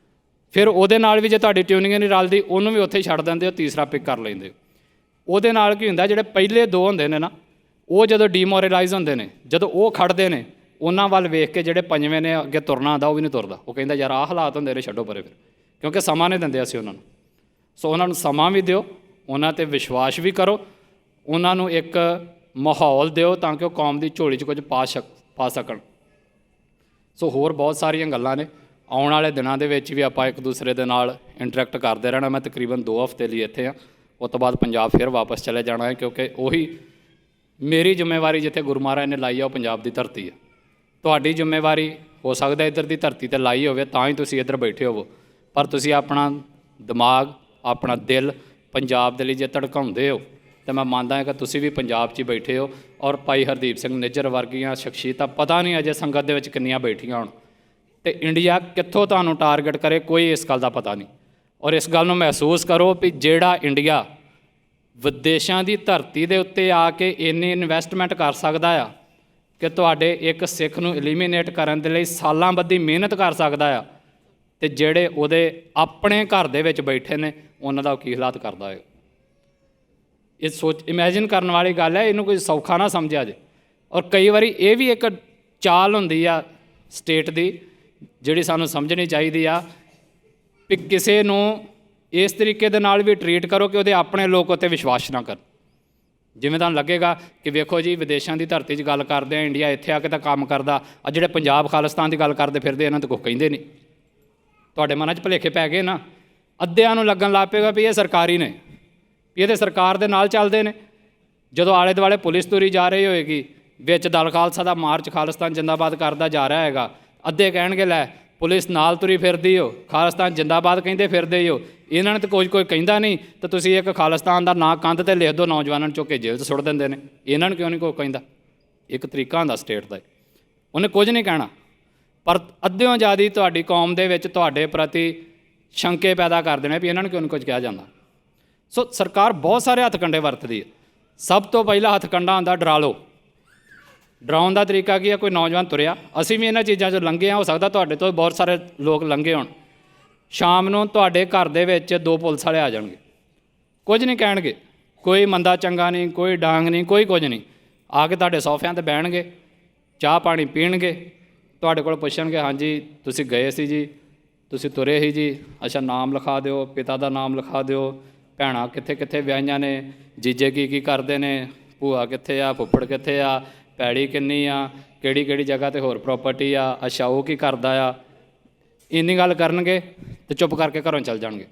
ਫਿਰ ਉਹਦੇ ਨਾਲ ਵੀ ਜੇ ਤੁਹਾਡੀ ਟਿਊਨਿੰਗ ਨਹੀਂ ਰਲਦੀ, ਉਹਨੂੰ ਵੀ ਉੱਥੇ ਹੀ ਛੱਡ ਦਿੰਦੇ ਹੋ, ਤੀਸਰਾ ਪਿਕ ਕਰ ਲੈਂਦੇ ਹੋ। ਉਹਦੇ ਨਾਲ ਕੀ ਹੁੰਦਾ, ਜਿਹੜੇ ਪਹਿਲੇ ਦੋ ਹੁੰਦੇ ਨੇ ਨਾ, ਉਹ ਜਦੋਂ ਡੀਮੋਰਲਾਈਜ਼ ਹੁੰਦੇ ਨੇ, ਜਦੋਂ ਉਹ ਖੜਦੇ ਨੇ ਉਹਨਾਂ ਵੱਲ ਵੇਖ ਕੇ ਜਿਹੜੇ ਪੰਜਵੇਂ ਨੇ ਅੱਗੇ ਤੁਰਨਾ ਆਉਂਦਾ ਉਹ ਵੀ ਨਹੀਂ ਤੁਰਦਾ। ਉਹ ਕਹਿੰਦਾ ਯਾਰ ਆਹ ਹਾਲਾਤ ਹੁੰਦੇ ਨੇ, ਛੱਡੋ ਪਰੇ ਫਿਰ, ਕਿਉਂਕਿ ਸਮਾਂ ਨਹੀਂ ਦਿੰਦੇ ਅਸੀਂ ਉਹਨਾਂ ਨੂੰ। ਸੋ ਉਹਨਾਂ ਨੂੰ ਸਮਾਂ ਵੀ ਦਿਓ, ਉਹਨਾਂ 'ਤੇ ਵਿਸ਼ਵਾਸ ਵੀ ਕਰੋ, ਉਹਨਾਂ ਨੂੰ ਇੱਕ ਮਾਹੌਲ ਦਿਓ ਤਾਂ ਕਿ ਉਹ ਕੌਮ ਦੀ ਝੋਲੀ 'ਚ ਕੁਝ ਪਾ ਸਕਣ। ਸੋ ਹੋਰ ਬਹੁਤ ਸਾਰੀਆਂ ਗੱਲਾਂ ਨੇ, ਆਉਣ ਵਾਲੇ ਦਿਨਾਂ ਦੇ ਵਿੱਚ ਵੀ ਆਪਾਂ ਇੱਕ ਦੂਸਰੇ ਦੇ ਨਾਲ ਇੰਟਰੈਕਟ ਕਰਦੇ ਰਹਿਣਾ। ਮੈਂ ਤਕਰੀਬਨ 2 ਹਫ਼ਤੇ ਲਈ ਇੱਥੇ ਹਾਂ, ਉਸ ਤੋਂ ਬਾਅਦ ਪੰਜਾਬ ਫਿਰ ਵਾਪਸ ਚਲੇ ਜਾਣਾ ਹੈ, ਕਿਉਂਕਿ ਉਹੀ ਮੇਰੀ ਜ਼ਿੰਮੇਵਾਰੀ ਜਿੱਥੇ ਗੁਰੂ ਮਹਾਰਾਜ ਨੇ ਲਾਈ ਆ ਉਹ ਪੰਜਾਬ ਦੀ ਧਰਤੀ ਹੈ। ਤੁਹਾਡੀ ਜ਼ਿੰਮੇਵਾਰੀ ਹੋ ਸਕਦਾ ਇੱਧਰ ਦੀ ਧਰਤੀ 'ਤੇ ਲਾਈ ਹੋਵੇ ਤਾਂ ਹੀ ਤੁਸੀਂ ਇੱਧਰ ਬੈਠੇ ਹੋਵੋ, ਪਰ ਤੁਸੀਂ ਆਪਣਾ ਦਿਮਾਗ, ਆਪਣਾ ਦਿਲ ਪੰਜਾਬ ਦੇ ਲਈ ਜੇ ਧੜਕਾਉਂਦੇ ਹੋ ਤਾਂ ਮੈਂ ਮੰਨਦਾ ਹਾਂ ਕਿ ਤੁਸੀਂ ਵੀ ਪੰਜਾਬ 'ਚ ਹੀ ਬੈਠੇ ਹੋ। ਔਰ ਭਾਈ ਹਰਦੀਪ ਸਿੰਘ ਨਿੱਜਰ ਵਰਗੀਆਂ ਸ਼ਖਸੀਅਤਾਂ ਪਤਾ ਨਹੀਂ ਅਜੇ ਸੰਗਤ ਦੇ ਵਿੱਚ ਕਿੰਨੀਆਂ ਬੈਠੀਆਂ ਹੋਣ, ਅਤੇ ਇੰਡੀਆ ਕਿੱਥੋਂ ਤੁਹਾਨੂੰ ਟਾਰਗੇਟ ਕਰੇ ਕੋਈ ਇਸ ਗੱਲ ਦਾ ਪਤਾ ਨਹੀਂ। ਔਰ ਇਸ ਗੱਲ ਨੂੰ ਮਹਿਸੂਸ ਕਰੋ ਵੀ ਜਿਹੜਾ ਇੰਡੀਆ ਵਿਦੇਸ਼ਾਂ ਦੀ ਧਰਤੀ ਦੇ ਉੱਤੇ ਆ ਕੇ ਇੰਨੀ ਇਨਵੈਸਟਮੈਂਟ ਕਰ ਸਕਦਾ ਆ ਕਿ ਤੁਹਾਡੇ ਇੱਕ ਸਿੱਖ ਨੂੰ ਐਲੀਮੀਨੇਟ ਕਰਨ ਦੇ ਲਈ ਸਾਲਾਂ ਬੱਧੀ ਮਿਹਨਤ ਕਰ ਸਕਦਾ ਆ, ਅਤੇ ਜਿਹੜੇ ਉਹਦੇ ਆਪਣੇ ਘਰ ਦੇ ਵਿੱਚ ਬੈਠੇ ਨੇ ਉਹਨਾਂ ਦਾ ਕੀ ਹਾਲਾਤ ਕਰਦਾ ਹੈ। ਇਹ ਇਮੈਜਿਨ ਕਰਨ ਵਾਲੀ ਗੱਲ ਹੈ, ਇਹਨੂੰ ਕੋਈ ਸੌਖਾ ਨਾ ਸਮਝਿਆ ਜੇ। ਔਰ ਕਈ ਵਾਰੀ ਇਹ ਵੀ ਇੱਕ ਚਾਲ ਹੁੰਦੀ ਆ ਸਟੇਟ ਦੀ ਜਿਹੜੀ ਸਾਨੂੰ ਸਮਝਣੀ ਚਾਹੀਦੀ ਆ ਵੀ ਕਿਸੇ ਨੂੰ ਇਸ ਤਰੀਕੇ ਦੇ ਨਾਲ ਵੀ ਟਰੀਟ ਕਰੋ ਕਿ ਉਹਦੇ ਆਪਣੇ ਲੋਕ ਉੱਤੇ ਵਿਸ਼ਵਾਸ ਨਾ ਕਰਨ। ਜਿਵੇਂ ਤੁਹਾਨੂੰ ਲੱਗੇਗਾ ਕਿ ਵੇਖੋ ਜੀ ਵਿਦੇਸ਼ਾਂ ਦੀ ਧਰਤੀ 'ਚ ਗੱਲ ਕਰਦੇ ਆ, ਇੰਡੀਆ ਇੱਥੇ ਆ ਕੇ ਤਾਂ ਕੰਮ ਕਰਦਾ, ਆ ਜਿਹੜੇ ਪੰਜਾਬ ਖਾਲਿਸਤਾਨ ਦੀ ਗੱਲ ਕਰਦੇ ਫਿਰਦੇ ਇਹਨਾਂ 'ਤੇ ਕੁਛ ਕਹਿੰਦੇ ਨਹੀਂ। ਤੁਹਾਡੇ ਮਨਾਂ 'ਚ ਭੁਲੇਖੇ ਪੈ ਗਏ ਨਾ, ਅੱਧਿਆਂ ਨੂੰ ਲੱਗਣ ਲੱਗ ਪਏਗਾ ਵੀ ਇਹ ਸਰਕਾਰੀ ਨੇ, ਵੀ ਇਹਦੇ ਸਰਕਾਰ ਦੇ ਨਾਲ ਚੱਲਦੇ ਨੇ। ਜਦੋਂ ਆਲੇ ਦੁਆਲੇ ਪੁਲਿਸ ਤੁਰੀ ਜਾ ਰਹੀ ਹੋਏਗੀ, ਵਿੱਚ ਦਲ ਖਾਲਸਾ ਦਾ ਮਾਰਚ ਖਾਲਿਸਤਾਨ ਜਿੰਦਾਬਾਦ ਕਰਦਾ ਜਾ ਰਿਹਾ ਹੈਗਾ, ਅੱਧੇ ਕਹਿਣਗੇ ਲੈ ਪੁਲਿਸ ਨਾਲ ਤੁਰੀ ਫਿਰਦੀ ਹੋ, ਖਾਲਿਸਤਾਨ ਜਿੰਦਾਬਾਦ ਕਹਿੰਦੇ ਫਿਰਦੇ ਹੋ, ਇਹਨਾਂ ਨੇ ਤਾਂ ਕੋਈ ਕਹਿੰਦਾ ਨਹੀਂ, ਤਾਂ ਤੁਸੀਂ ਇੱਕ ਖਾਲਿਸਤਾਨ ਦਾ ਨਾਂ ਕੰਧ 'ਤੇ ਲਿਖ ਦਿਓ, ਨੌਜਵਾਨਾਂ ਨੂੰ ਚੁੱਕ ਕੇ ਜੇਲ੍ਹ 'ਚ ਸੁੱਟ ਦਿੰਦੇ ਨੇ। ਇਹਨਾਂ ਨੂੰ ਕਿਉਂ ਨਹੀਂ ਕੋਈ ਕਹਿੰਦਾ? ਇੱਕ ਤਰੀਕਾ ਹੁੰਦਾ ਸਟੇਟ ਦਾ, ਉਹਨੇ ਕੁਝ ਨਹੀਂ ਕਹਿਣਾ, ਪਰ ਅੱਧਿਓਂ ਜ਼ਿਆਦਾ ਤੁਹਾਡੀ ਕੌਮ ਦੇ ਵਿੱਚ ਤੁਹਾਡੇ ਪ੍ਰਤੀ ਸ਼ੰਕੇ ਪੈਦਾ ਕਰ ਦੇਣੇ ਵੀ ਇਹਨਾਂ ਨੂੰ ਕਿਉਂ ਨਹੀਂ ਕੁਝ ਕਿਹਾ ਜਾਂਦਾ। ਸੋ ਸਰਕਾਰ ਬਹੁਤ ਸਾਰੇ ਹੱਥਕੰਡੇ ਵਰਤਦੀ ਹੈ। ਸਭ ਤੋਂ ਪਹਿਲਾ ਹੱਥਕੰਡਾ ਹੁੰਦਾ ਡਰਾ ਲਓ। ਡਰਾਉਣ ਦਾ ਤਰੀਕਾ ਕੀ ਹੈ? ਕੋਈ ਨੌਜਵਾਨ ਤੁਰਿਆ, ਅਸੀਂ ਵੀ ਇਹਨਾਂ ਚੀਜ਼ਾਂ 'ਚੋਂ ਲੰਘੇ ਹਾਂ, ਹੋ ਸਕਦਾ ਤੁਹਾਡੇ ਤੋਂ ਬਹੁਤ ਸਾਰੇ ਲੋਕ ਲੰਘੇ ਹੋਣ। ਸ਼ਾਮ ਨੂੰ ਤੁਹਾਡੇ ਘਰ ਦੇ ਵਿੱਚ 2 ਪੁਲਿਸ ਵਾਲੇ ਆ ਜਾਣਗੇ, ਕੁਝ ਨਹੀਂ ਕਹਿਣਗੇ, ਕੋਈ ਮੰਦਾ ਚੰਗਾ ਨਹੀਂ, ਕੋਈ ਡਾਂਗ ਨਹੀਂ, ਕੋਈ ਕੁਝ ਨਹੀਂ, ਆ ਕੇ ਤੁਹਾਡੇ ਸੋਫਿਆਂ 'ਤੇ ਬਹਿਣਗੇ, ਚਾਹ ਪਾਣੀ ਪੀਣਗੇ, ਤੁਹਾਡੇ ਕੋਲ ਪੁੱਛਣਗੇ ਹਾਂਜੀ ਤੁਸੀਂ ਗਏ ਸੀ ਜੀ, ਤੁਸੀਂ ਤੁਰੇ ਸੀ ਜੀ, ਅੱਛਾ ਨਾਮ ਲਿਖਾ ਦਿਓ, ਪਿਤਾ ਦਾ ਨਾਮ ਲਿਖਾ ਦਿਓ, ਭੈਣਾਂ ਕਿੱਥੇ ਕਿੱਥੇ ਵਿਆਹੀਆਂ ਨੇ, ਜੀਜੇ ਕੀ ਕਰਦੇ ਨੇ, ਭੂਆ ਕਿੱਥੇ ਆ, ਫੁੱਫੜ ਕਿੱਥੇ ਆ, ਪੈੜੀ ਕਿੰਨੀ ਆ, ਕਿਹੜੀ ਜਗ੍ਹਾ 'ਤੇ ਹੋਰ ਪ੍ਰਾਪਰਟੀ ਆ, ਅੱਛਾ ਉਹ ਕੀ ਕਰਦਾ ਆ। ਇੰਨੀ ਗੱਲ ਕਰਨਗੇ ਅਤੇ ਚੁੱਪ ਕਰਕੇ ਘਰੋਂ ਚੱਲ ਜਾਣਗੇ।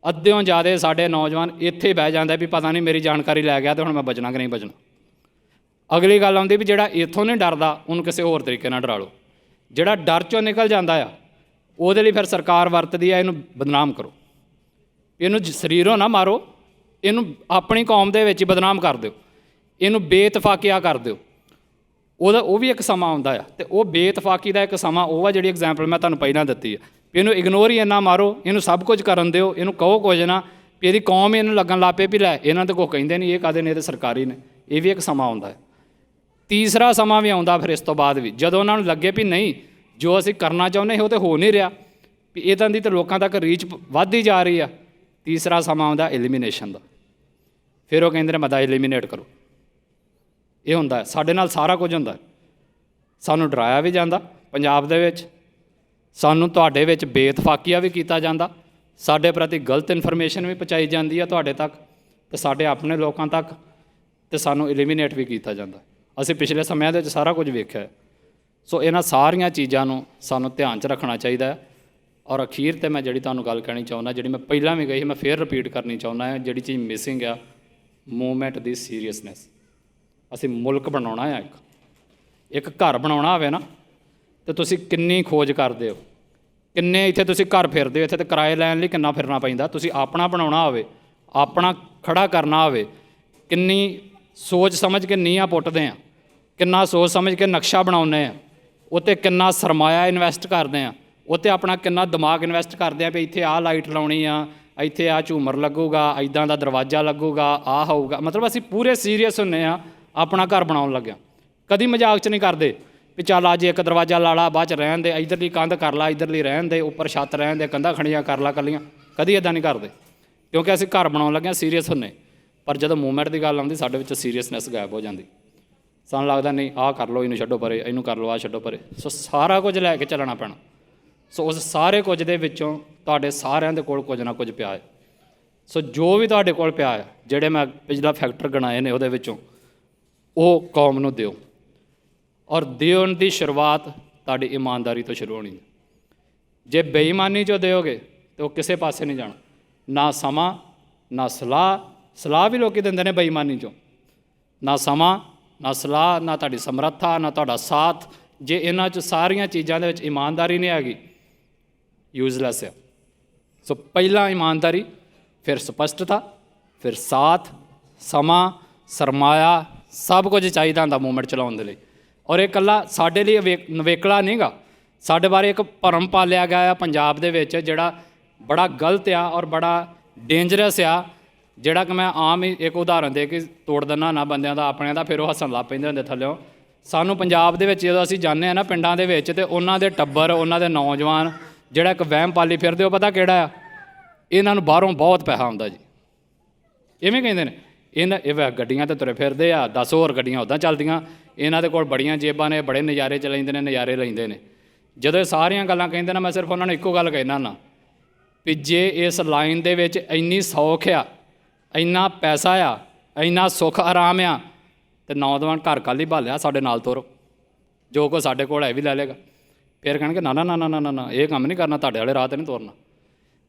ਅੱਧਿਓਂ ਜ਼ਿਆਦਾ ਸਾਡੇ ਨੌਜਵਾਨ ਇੱਥੇ ਬਹਿ ਜਾਂਦੇ ਵੀ ਪਤਾ ਨਹੀਂ ਮੇਰੀ ਜਾਣਕਾਰੀ ਲੈ ਗਿਆ ਅਤੇ ਹੁਣ ਮੈਂ ਬਚਣਾ ਕਿ ਨਹੀਂ ਬਚਣਾ। ਅਗਲੀ ਗੱਲ ਆਉਂਦੀ ਵੀ ਜਿਹੜਾ ਇੱਥੋਂ ਨਹੀਂ ਡਰਦਾ ਉਹਨੂੰ ਕਿਸੇ ਹੋਰ ਤਰੀਕੇ ਨਾਲ ਡਰਾ ਲਓ। ਜਿਹੜਾ ਡਰ 'ਚੋਂ ਨਿਕਲ ਜਾਂਦਾ ਆ ਉਹਦੇ ਲਈ ਫਿਰ ਸਰਕਾਰ ਵਰਤਦੀ ਆ ਇਹਨੂੰ ਬਦਨਾਮ ਕਰੋ, ਇਹਨੂੰ ਸਰੀਰੋਂ ਨਾ ਮਾਰੋ, ਇਹਨੂੰ ਆਪਣੀ ਕੌਮ ਦੇ ਵਿੱਚ ਹੀ ਬਦਨਾਮ ਕਰ ਦਿਓ, ਇਹਨੂੰ ਬੇਇਤਫਾਕਿਆ ਕਰ ਦਿਓ। ਉਹ ਵੀ ਇੱਕ ਸਮਾਂ ਆਉਂਦਾ ਆ, ਅਤੇ ਉਹ ਬੇਇਤਫਾਕੀ ਦਾ ਇੱਕ ਸਮਾਂ ਉਹ ਆ ਜਿਹੜੀ ਐਗਜ਼ਾਮਪਲ ਮੈਂ ਤੁਹਾਨੂੰ ਪਹਿਲਾਂ ਦਿੱਤੀ ਆ ਵੀ ਇਹਨੂੰ ਇਗਨੋਰ ਹੀ ਇੰਨਾ ਮਾਰੋ, ਇਹਨੂੰ ਸਭ ਕੁਝ ਕਰਨ ਦਿਓ, ਇਹਨੂੰ ਕਹੋ ਕੁਝ ਨਾ ਵੀ ਇਹਦੀ ਕੌਮ ਇਹਨੂੰ ਲੱਗਣ ਲੱਗ ਪਏ ਵੀ ਲੈ ਇਹਨਾਂ ਤਾਂ ਕੁਛ ਕਹਿੰਦੇ ਨਹੀਂ, ਇਹ ਕਾਹਦੇ ਨੇ, ਇਹ ਤਾਂ ਸਰਕਾਰੀ ਨੇ। ਇਹ ਵੀ ਇੱਕ ਸਮਾਂ ਆਉਂਦਾ ਹੈ। ਤੀਸਰਾ ਸਮਾਂ ਵੀ ਆਉਂਦਾ ਫਿਰ ਇਸ ਤੋਂ ਬਾਅਦ ਵੀ, ਜਦੋਂ ਉਹਨਾਂ ਨੂੰ ਲੱਗੇ ਵੀ ਨਹੀਂ ਜੋ ਅਸੀਂ ਕਰਨਾ ਚਾਹੁੰਦੇ ਉਹ ਤਾਂ ਹੋ ਨਹੀਂ ਰਿਹਾ, ਵੀ ਇੱਦਾਂ ਦੀ ਤਾਂ ਲੋਕਾਂ ਤੱਕ ਰੀਚ ਵੱਧਦੀ ਜਾ ਰਹੀ ਆ। ਤੀਸਰਾ ਸਮਾਂ ਆਉਂਦਾ ਐਲੀਮੀਨੇਸ਼ਨ ਦਾ। ਫਿਰ ਉਹ ਕਹਿੰਦੇ ਨੇ ਮਤਾ ਐਲੀਮੀਨੇਟ ਕਰੋ। ਇਹ ਹੁੰਦਾ ਸਾਡੇ ਨਾਲ, ਸਾਰਾ ਕੁਝ ਹੁੰਦਾ। ਸਾਨੂੰ ਡਰਾਇਆ ਵੀ ਜਾਂਦਾ ਪੰਜਾਬ ਦੇ ਵਿੱਚ, ਸਾਨੂੰ ਤੁਹਾਡੇ ਵਿੱਚ ਬੇਇਤਫਾਕੀਆ ਵੀ ਕੀਤਾ ਜਾਂਦਾ, ਸਾਡੇ ਪ੍ਰਤੀ ਗਲਤ ਇਨਫੋਰਮੇਸ਼ਨ ਵੀ ਪਹੁੰਚਾਈ ਜਾਂਦੀ ਆ ਤੁਹਾਡੇ ਤੱਕ ਅਤੇ ਸਾਡੇ ਆਪਣੇ ਲੋਕਾਂ ਤੱਕ, ਅਤੇ ਸਾਨੂੰ ਐਲੀਮੀਨੇਟ ਵੀ ਕੀਤਾ ਜਾਂਦਾ। ਅਸੀਂ ਪਿਛਲੇ ਸਮਿਆਂ ਦੇ ਵਿੱਚ ਸਾਰਾ ਕੁਝ ਵੇਖਿਆ। ਸੋ ਇਹਨਾਂ ਸਾਰੀਆਂ ਚੀਜ਼ਾਂ ਨੂੰ ਸਾਨੂੰ ਧਿਆਨ 'ਚ ਰੱਖਣਾ ਚਾਹੀਦਾ ਹੈ। ਔਰ ਅਖੀਰ 'ਤੇ ਮੈਂ ਜਿਹੜੀ ਤੁਹਾਨੂੰ ਗੱਲ ਕਹਿਣੀ ਚਾਹੁੰਦਾ, ਜਿਹੜੀ ਮੈਂ ਪਹਿਲਾਂ ਵੀ ਕਹੀ, ਮੈਂ ਫਿਰ ਰਿਪੀਟ ਕਰਨੀ ਚਾਹੁੰਦਾ ਹਾਂ, ਜਿਹੜੀ ਚੀਜ਼ ਮਿਸਿੰਗ ਆ ਮੂਵਮੈਂਟ ਦੀ ਸੀਰੀਅਸਨੈਸ। ਅਸੀਂ ਮੁਲਕ ਬਣਾਉਣਾ ਆ, ਇੱਕ ਘਰ ਬਣਾਉਣਾ ਹੋਵੇ ਨਾ, ਅਤੇ ਤੁਸੀਂ ਕਿੰਨੀ ਖੋਜ ਕਰਦੇ ਹੋ, ਕਿੰਨੇ ਇੱਥੇ ਤੁਸੀਂ ਘਰ ਫਿਰਦੇ ਹੋ, ਇੱਥੇ ਤਾਂ ਕਿਰਾਏ ਲੈਣ ਲਈ ਕਿੰਨਾ ਫਿਰਨਾ ਪੈਂਦਾ। ਤੁਸੀਂ ਆਪਣਾ ਬਣਾਉਣਾ ਹੋਵੇ, ਆਪਣਾ ਖੜਾ ਕਰਨਾ ਹੋਵੇ, ਕਿੰਨੀ ਸੋਚ ਸਮਝ ਕੇ ਨੀਹਾਂ ਪੁੱਟਦੇ ਹਾਂ, ਕਿੰਨਾ ਸੋਚ ਸਮਝ ਕੇ ਨਕਸ਼ਾ ਬਣਾਉਂਦੇ ਹਾਂ, ਉੱਤੇ ਕਿੰਨਾ ਸਰਮਾਇਆ ਇਨਵੈਸਟ ਕਰਦੇ ਹਾਂ, ਉੱਤੇ ਆਪਣਾ ਕਿੰਨਾ ਦਿਮਾਗ ਇਨਵੈਸਟ ਕਰਦੇ ਹਾਂ ਵੀ ਇੱਥੇ ਆਹ ਲਾਈਟ ਲਾਉਣੀ ਆ, ਇੱਥੇ ਆਹ ਝੂਮਰ ਲੱਗੂਗਾ, ਇੱਦਾਂ ਦਾ ਦਰਵਾਜ਼ਾ ਲੱਗੂਗਾ, ਆਹ ਹੋਊਗਾ। ਮਤਲਬ ਅਸੀਂ ਪੂਰੇ ਸੀਰੀਅਸ ਹੁੰਦੇ ਹਾਂ ਆਪਣਾ ਘਰ ਬਣਾਉਣ ਲੱਗਿਆ। ਕਦੀ ਮਜ਼ਾਕ 'ਚ ਨਹੀਂ ਕਰਦੇ ਵੀ ਚੱਲ ਅੱਜ ਇੱਕ ਦਰਵਾਜ਼ਾ ਲਾ ਲਾ, ਬਾਅਦ 'ਚ ਰਹਿਣ ਦੇ, ਇੱਧਰਲੀ ਕੰਧ ਕਰ ਲਾ, ਇੱਧਰਲੀ ਰਹਿਣ ਦੇ, ਉੱਪਰ ਛੱਤ ਰਹਿਣ ਦੇ, ਕੰਧਾਂ ਖੜੀਆਂ ਕਰ ਲਾ ਕੱਲੀਆਂ। ਕਦੀ ਇੱਦਾਂ ਨਹੀਂ ਕਰਦੇ, ਕਿਉਂਕਿ ਅਸੀਂ ਘਰ ਬਣਾਉਣ ਲੱਗਿਆ ਸੀਰੀਅਸ ਹੁੰਦੇ। ਪਰ ਜਦੋਂ ਮੂਵਮੈਂਟ ਦੀ ਗੱਲ ਆਉਂਦੀ ਸਾਡੇ ਵਿੱਚ ਸੀਰੀਅਸਨੈਸ ਗਾਇਬ ਹੋ ਜਾਂਦੀ। ਸਾਨੂੰ ਲੱਗਦਾ ਨਹੀਂ ਆਹ ਕਰ ਲਓ, ਇਹਨੂੰ ਛੱਡੋ ਪਰੇ, ਇਹਨੂੰ ਕਰ ਲਓ, ਆਹ ਛੱਡੋ ਪਰੇ। ਸੋ ਸਾਰਾ ਕੁਝ ਲੈ ਕੇ ਚੱਲਣਾ ਪੈਣਾ। ਸੋ ਉਸ ਸਾਰੇ ਕੁਝ ਦੇ ਵਿੱਚੋਂ ਤੁਹਾਡੇ ਸਾਰਿਆਂ ਦੇ ਕੋਲ ਕੁਝ ਨਾ ਕੁਝ ਪਿਆ ਹੈ। ਸੋ ਜੋ ਵੀ ਤੁਹਾਡੇ ਕੋਲ ਪਿਆ ਹੈ, ਜਿਹੜੇ ਮੈਂ ਪਿਛਲਾ ਫੈਕਟਰ ਗਿਣਾਏ ਨੇ ਉਹਦੇ ਵਿੱਚੋਂ, ਉਹ ਕੌਮ ਨੂੰ ਦਿਓ। ਔਰ ਦੇਣ ਦੀ ਸ਼ੁਰੂਆਤ ਤੁਹਾਡੀ ਇਮਾਨਦਾਰੀ ਤੋਂ ਸ਼ੁਰੂ ਹੋਣੀ ਹੈ। ਜੇ ਬੇਈਮਾਨੀ 'ਚੋਂ ਦਿਓਗੇ ਤਾਂ ਉਹ ਕਿਸੇ ਪਾਸੇ ਨਹੀਂ ਜਾਣਾ। ਨਾ ਸਮਾਂ, ਨਾ ਸਲਾਹ ਵੀ ਲੋਕ ਦਿੰਦੇ ਨੇ ਬੇਈਮਾਨੀ 'ਚੋਂ। ਨਾ ਸਮਾਂ, ਨਾ ਸਲਾਹ, ਨਾ ਤੁਹਾਡੀ ਸਮਰੱਥਾ, ਨਾ ਤੁਹਾਡਾ ਸਾਥ। ਜੇ ਇਹਨਾਂ 'ਚ ਸਾਰੀਆਂ ਚੀਜ਼ਾਂ ਦੇ ਵਿੱਚ ਇਮਾਨਦਾਰੀ ਨਹੀਂ ਹੈਗੀ, ਯੂਜ਼ਲੈਸ ਹੈ। ਸੋ ਪਹਿਲਾਂ ਇਮਾਨਦਾਰੀ, ਫਿਰ ਸਪਸ਼ਟਤਾ, ਫਿਰ ਸਾਥ, ਸਮਾਂ, ਸਰਮਾਇਆ, ਸਭ ਕੁਝ ਚਾਹੀਦਾ ਹੁੰਦਾ ਮੂਵਮੈਂਟ ਚਲਾਉਣ ਦੇ ਲਈ। ਔਰ ਇਹ ਇਕੱਲਾ ਸਾਡੇ ਲਈ ਨਵੇਕਲਾ ਨਹੀਂ ਗਾ। ਸਾਡੇ ਬਾਰੇ ਇੱਕ ਭਰਮ ਪਾਲਿਆ ਗਿਆ ਆ ਪੰਜਾਬ ਦੇ ਵਿੱਚ, ਜਿਹੜਾ ਬੜਾ ਗਲਤ ਆ ਔਰ ਬੜਾ ਡੇਂਜਰਸ ਆ, ਜਿਹੜਾ ਕਿ ਮੈਂ ਆਮ ਹੀ ਇੱਕ ਉਦਾਹਰਨ ਦੇ ਕੇ ਤੋੜ ਦਿੰਦਾ ਨਾ ਬੰਦਿਆਂ ਦਾ, ਆਪਣਿਆਂ ਦਾ, ਫਿਰ ਉਹ ਹੱਸਣ ਲੱਗ ਪੈਂਦੇ ਹੁੰਦੇ ਥੱਲਿਓਂ। ਸਾਨੂੰ ਪੰਜਾਬ ਦੇ ਵਿੱਚ ਜਦੋਂ ਅਸੀਂ ਜਾਂਦੇ ਹਾਂ ਨਾ ਪਿੰਡਾਂ ਦੇ ਵਿੱਚ, ਅਤੇ ਉਹਨਾਂ ਦੇ ਟੱਬਰ, ਉਹਨਾਂ ਦੇ ਨੌਜਵਾਨ ਜਿਹੜਾ ਇੱਕ ਵਹਿਮ ਪਾਲੀ ਫਿਰਦੇ, ਉਹ ਪਤਾ ਕਿਹੜਾ ਆ? ਇਹਨਾਂ ਨੂੰ ਬਾਹਰੋਂ ਬਹੁਤ ਪੈਸਾ ਆਉਂਦਾ ਜੀ। ਇਵੇਂ ਕਹਿੰਦੇ ਨੇ, ਇਹ ਗੱਡੀਆਂ 'ਤੇ ਤੁਰੇ ਫਿਰਦੇ ਆ, 10 ਹੋਰ ਗੱਡੀਆਂ ਉੱਦਾਂ ਚੱਲਦੀਆਂ, ਇਹਨਾਂ ਦੇ ਕੋਲ ਬੜੀਆਂ ਜੇਬਾਂ ਨੇ, ਬੜੇ ਨਜ਼ਾਰੇ ਚ ਲੈਂਦੇ ਨੇ, ਨਜ਼ਾਰੇ ਲੈਂਦੇ ਨੇ। ਜਦੋਂ ਇਹ ਸਾਰੀਆਂ ਗੱਲਾਂ ਕਹਿੰਦੇ ਨਾ, ਮੈਂ ਸਿਰਫ ਉਹਨਾਂ ਨੂੰ ਇੱਕੋ ਗੱਲ ਕਹਿਣਾ ਨਾ, ਵੀ ਜੇ ਇਸ ਲਾਈਨ ਦੇ ਵਿੱਚ ਇੰਨੀ ਸੌਖ ਆ, ਇੰਨਾ ਪੈਸਾ ਆ, ਇੰਨਾ ਸੁੱਖ ਆਰਾਮ ਆ, ਅਤੇ ਨੌਜਵਾਨ ਘਰ ਕੱਲ੍ਹ ਹੀ ਭਾਲਿਆ, ਸਾਡੇ ਨਾਲ ਤੁਰੋ, ਜੋ ਕੁਛ ਸਾਡੇ ਕੋਲ ਹੈ ਵੀ ਲੈ ਲੇਗਾ। ਫਿਰ ਕਹਿਣਗੇ ਨਾ ਨਾ ਨਾ ਨਾ ਨਾ ਨਾ, ਇਹ ਕੰਮ ਨਹੀਂ ਕਰਨਾ, ਤੁਹਾਡੇ ਵਾਲੇ ਰਾਹ 'ਤੇ ਨਹੀਂ ਤੁਰਨਾ।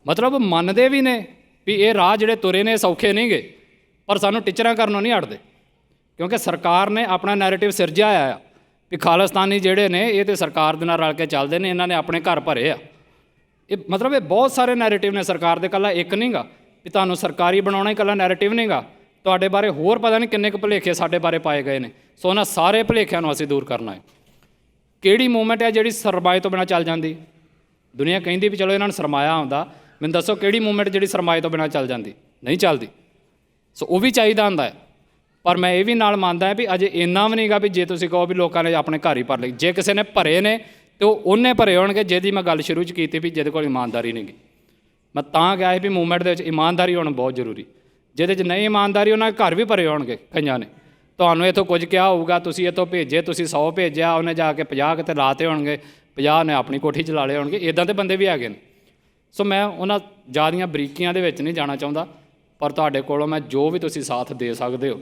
ਮਤਲਬ ਮੰਨਦੇ ਵੀ ਨੇ ਵੀ ਇਹ ਰਾਹ ਜਿਹੜੇ ਤੁਰੇ ਨੇ ਸੌਖੇ ਨਹੀਂ ਗੇ, ਪਰ ਸਾਨੂੰ ਟੀਚਰਾਂ ਕਰਨੋਂ ਨਹੀਂ ਹਟਦੇ। ਕਿਉਂਕਿ ਸਰਕਾਰ ਨੇ ਆਪਣਾ ਨੈਰੇਟਿਵ ਸਿਰਜਿਆ ਆ ਵੀ ਖਾਲਿਸਤਾਨੀ ਜਿਹੜੇ ਨੇ ਇਹ ਤਾਂ ਸਰਕਾਰ ਦੇ ਨਾਲ ਰਲ ਕੇ ਚੱਲਦੇ ਨੇ, ਇਹਨਾਂ ਨੇ ਆਪਣੇ ਘਰ ਭਰੇ ਆ। ਇਹ ਮਤਲਬ ਇਹ ਬਹੁਤ ਸਾਰੇ ਨੈਰੇਟਿਵ ਨੇ ਸਰਕਾਰ ਦੇ, ਇਕੱਲਾ ਇੱਕ ਨਹੀਂ ਗਾ ਵੀ ਤੁਹਾਨੂੰ ਸਰਕਾਰੀ ਬਣਾਉਣਾ ਹੀ ਇਕੱਲਾ ਨੈਰੇਟਿਵ ਨਹੀਂ ਗਾ। ਤੁਹਾਡੇ ਬਾਰੇ ਹੋਰ ਪਤਾ ਨਹੀਂ ਕਿੰਨੇ ਕੁ ਭੁਲੇਖੇ ਸਾਡੇ ਬਾਰੇ ਪਾਏ ਗਏ ਨੇ। ਸੋ ਉਹਨਾਂ ਸਾਰੇ ਭੁਲੇਖਿਆਂ ਨੂੰ ਅਸੀਂ ਦੂਰ ਕਰਨਾ ਹੈ। ਕਿਹੜੀ ਮੂਵਮੈਂਟ ਹੈ ਜਿਹੜੀ ਸਰਮਾਏ ਤੋਂ ਬਿਨਾਂ ਚੱਲ ਜਾਂਦੀ? ਦੁਨੀਆ ਕਹਿੰਦੀ ਵੀ ਚਲੋ ਇਹਨਾਂ ਨੂੰ ਸਰਮਾਇਆ ਆਉਂਦਾ, ਮੈਨੂੰ ਦੱਸੋ ਕਿਹੜੀ ਮੂਵਮੈਂਟ ਜਿਹੜੀ ਸਰਮਾਏ ਤੋਂ ਬਿਨਾਂ ਚੱਲ ਜਾਂਦੀ? ਨਹੀਂ ਚੱਲਦੀ। ਸੋ ਉਹ ਵੀ ਚਾਹੀਦਾ ਹੁੰਦਾ ਹੈ, ਪਰ ਮੈਂ ਇਹ ਵੀ ਨਾਲ ਮੰਨਦਾ ਵੀ ਅਜੇ ਇੰਨਾ ਵੀ ਨਹੀਂਗਾ ਵੀ ਜੇ ਤੁਸੀਂ ਕਹੋ ਵੀ ਲੋਕਾਂ ਨੇ ਆਪਣੇ ਘਰ ਹੀ ਭਰ ਲਏ। ਜੇ ਕਿਸੇ ਨੇ ਭਰੇ ਨੇ ਤਾਂ ਉਹ ਉਹਨੇ ਭਰੇ ਹੋਣਗੇ ਜਿਹਦੀ ਮੈਂ ਗੱਲ ਸ਼ੁਰੂ 'ਚ ਕੀਤੀ ਵੀ ਜਿਹਦੇ ਕੋਲ ਇਮਾਨਦਾਰੀ ਨਹੀਂ ਗੀ। ਮੈਂ ਤਾਂ ਕਿਹਾ ਸੀ ਵੀ ਮੂਵਮੈਂਟ ਦੇ ਵਿੱਚ ਇਮਾਨਦਾਰੀ ਹੋਣਾ ਬਹੁਤ ਜ਼ਰੂਰੀ। ਜਿਹਦੇ 'ਚ ਨਹੀਂ ਇਮਾਨਦਾਰੀ, ਉਹਨਾਂ ਦੇ ਘਰ ਵੀ ਭਰੇ ਹੋਣਗੇ ਕਈਆਂ ਨੇ। ਤੁਹਾਨੂੰ ਇੱਥੋਂ ਕੁਝ ਕਿਹਾ ਹੋਊਗਾ, ਤੁਸੀਂ ਇੱਥੋਂ ਭੇਜੇ, ਤੁਸੀਂ 100 ਭੇਜਿਆ, ਉਹਨੇ ਜਾ ਕੇ 50 ਕਿਤੇ ਲਾਤੇ ਹੋਣਗੇ, 50 ਨੇ ਆਪਣੀ ਕੋਠੀ ਚਲਾ ਲਏ ਹੋਣਗੇ। ਇੱਦਾਂ ਦੇ ਬੰਦੇ ਵੀ ਹੈਗੇ ਨੇ। ਸੋ ਮੈਂ ਉਹਨਾਂ ਜ਼ਿਆਦੀਆਂ ਬਰੀਕੀਆਂ ਦੇ ਵਿੱਚ ਨਹੀਂ ਜਾਣਾ ਚਾਹੁੰਦਾ, ਪਰ ਤੁਹਾਡੇ ਕੋਲੋਂ ਮੈਂ ਜੋ ਵੀ ਤੁਸੀਂ ਸਾਥ ਦੇ ਸਕਦੇ ਹੋ,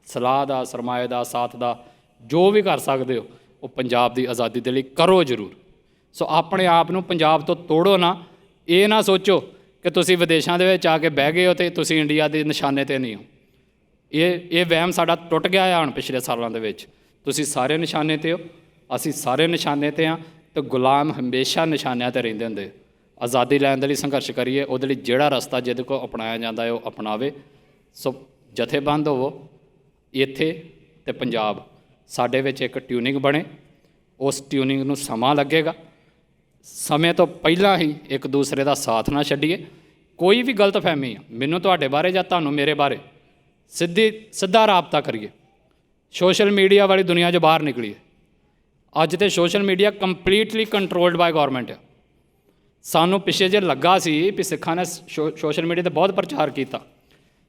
ਸਲਾਹ ਦਾ, ਸਰਮਾਏ ਦਾ, ਸਾਥ ਦਾ, ਜੋ ਵੀ ਕਰ ਸਕਦੇ ਹੋ, ਉਹ ਪੰਜਾਬ ਦੀ ਆਜ਼ਾਦੀ ਦੇ ਲਈ ਕਰੋ ਜ਼ਰੂਰ। ਸੋ ਆਪਣੇ ਆਪ ਨੂੰ ਪੰਜਾਬ ਤੋਂ ਤੋੜੋ ਨਾ। ਇਹ ਨਾ ਸੋਚੋ ਕਿ ਤੁਸੀਂ ਵਿਦੇਸ਼ਾਂ ਦੇ ਵਿੱਚ ਆ ਕੇ ਬਹਿ ਗਏ ਹੋ ਅਤੇ ਤੁਸੀਂ ਇੰਡੀਆ ਦੇ ਨਿਸ਼ਾਨੇ 'ਤੇ ਨਹੀਂ ਹੋ। ਇਹ ਵਹਿਮ ਸਾਡਾ ਟੁੱਟ ਗਿਆ ਆ ਹੁਣ ਪਿਛਲੇ ਸਾਲਾਂ ਦੇ ਵਿੱਚ। ਤੁਸੀਂ ਸਾਰੇ ਨਿਸ਼ਾਨੇ 'ਤੇ ਹੋ, ਅਸੀਂ ਸਾਰੇ ਨਿਸ਼ਾਨੇ 'ਤੇ ਹਾਂ, ਅਤੇ ਗੁਲਾਮ ਹਮੇਸ਼ਾ ਨਿਸ਼ਾਨਿਆਂ 'ਤੇ ਰਹਿੰਦੇ ਹੁੰਦੇ। ਆਜ਼ਾਦੀ ਲੈਣ ਦੇ ਲਈ ਸੰਘਰਸ਼ ਕਰੀਏ, ਉਹਦੇ ਲਈ ਜਿਹੜਾ ਰਸਤਾ ਜਿਹਦੇ ਕੋਲ ਅਪਣਾਇਆ ਜਾਂਦਾ ਹੈ ਉਹ ਅਪਣਾਵੇ। ਸੋ ਜਥੇਬੰਦ ਹੋਵੋ ਇੱਥੇ ਅਤੇ ਪੰਜਾਬ ਸਾਡੇ ਵਿੱਚ ਇੱਕ ਟਿਊਨਿੰਗ ਬਣੇ। ਉਸ ਟਿਊਨਿੰਗ ਨੂੰ ਸਮਾਂ ਲੱਗੇਗਾ। ਸਮੇਂ ਤੋਂ ਪਹਿਲਾਂ ਹੀ ਇੱਕ ਦੂਸਰੇ ਦਾ ਸਾਥ ਨਾ ਛੱਡੀਏ। ਕੋਈ ਵੀ ਗਲਤਫਹਿਮੀ ਆ, ਮੈਨੂੰ ਤੁਹਾਡੇ ਬਾਰੇ ਜਾਂ ਤੁਹਾਨੂੰ ਮੇਰੇ ਬਾਰੇ, ਸਿੱਧਾ ਰਾਬਤਾ ਕਰੀਏ। ਸੋਸ਼ਲ ਮੀਡੀਆ ਵਾਲੀ ਦੁਨੀਆ 'ਚ ਬਾਹਰ ਨਿਕਲੀਏ। ਅੱਜ ਤੇ social media completely controlled by government ਆ। ਸਾਨੂੰ ਪਿੱਛੇ ਜੇ ਲੱਗਾ ਸੀ ਵੀ ਸਿੱਖਾਂ ਨੇ ਸੋਸ਼ਲ ਮੀਡੀਆ 'ਤੇ ਬਹੁਤ ਪ੍ਰਚਾਰ ਕੀਤਾ।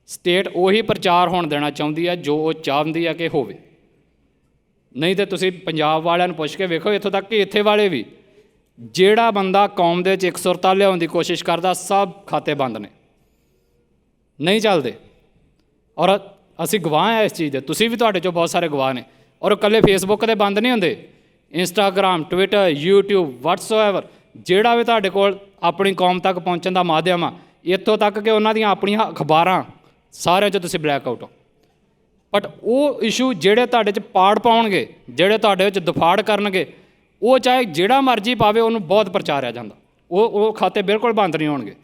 ਸਟੇਟ ਉਹੀ ਪ੍ਰਚਾਰ ਹੋਣ ਦੇਣਾ ਚਾਹੁੰਦੀ ਹੈ ਜੋ ਉਹ ਚਾਹੁੰਦੀ ਹੈ ਕਿ ਹੋਵੇ। ਨਹੀਂ ਤਾਂ ਤੁਸੀਂ ਪੰਜਾਬ ਵਾਲਿਆਂ ਨੂੰ ਪੁੱਛ ਕੇ ਵੇਖੋ, ਇੱਥੋਂ ਤੱਕ ਕਿ ਇੱਥੇ ਵਾਲੇ ਵੀ, ਜਿਹੜਾ ਬੰਦਾ ਕੌਮ ਦੇ ਵਿੱਚ ਇਕਸੁਰਤਾ ਲਿਆਉਣ ਦੀ ਕੋਸ਼ਿਸ਼ ਕਰਦਾ, ਸਭ ਖਾਤੇ ਬੰਦ ਨੇ, ਨਹੀਂ ਚੱਲਦੇ। ਔਰ ਅਸੀਂ ਗਵਾਹ ਹਾਂ ਇਸ ਚੀਜ਼ ਦੇ, ਤੁਸੀਂ ਵੀ, ਤੁਹਾਡੇ 'ਚੋਂ ਬਹੁਤ ਸਾਰੇ ਗਵਾਹ ਨੇ। ਔਰ ਇਕੱਲੇ ਫੇਸਬੁੱਕ 'ਤੇ ਬੰਦ ਨਹੀਂ ਹੁੰਦੇ, ਇੰਸਟਾਗ੍ਰਾਮ, ਟਵਿੱਟਰ, ਯੂਟਿਊਬ, ਵਟਸਐਵਰ, ਜਿਹੜਾ ਵੀ ਤੁਹਾਡੇ ਕੋਲ ਆਪਣੀ ਕੌਮ ਤੱਕ ਪਹੁੰਚਣ ਦਾ ਮਾਧਿਅਮ ਆ, ਇੱਥੋਂ ਤੱਕ ਕਿ ਉਹਨਾਂ ਦੀਆਂ ਆਪਣੀਆਂ ਅਖਬਾਰਾਂ, ਸਾਰਿਆਂ 'ਚ ਤੁਸੀਂ ਬਲੈਕ ਆਊਟ ਹੋ। ਬਟ ਉਹ ਇਸ਼ੂ ਜਿਹੜੇ ਤੁਹਾਡੇ 'ਚ ਪਾੜ ਪਾਉਣਗੇ, ਜਿਹੜੇ ਤੁਹਾਡੇ ਵਿੱਚ ਦਫਾੜ ਕਰਨਗੇ, ਉਹ ਚਾਹੇ ਜਿਹੜਾ ਮਰਜ਼ੀ ਪਾਵੇ, ਉਹਨੂੰ ਬਹੁਤ ਪ੍ਰਚਾਰਿਆ ਜਾਂਦਾ। ਉਹ ਖਾਤੇ ਬਿਲਕੁਲ ਬੰਦ ਨਹੀਂ ਹੋਣਗੇ।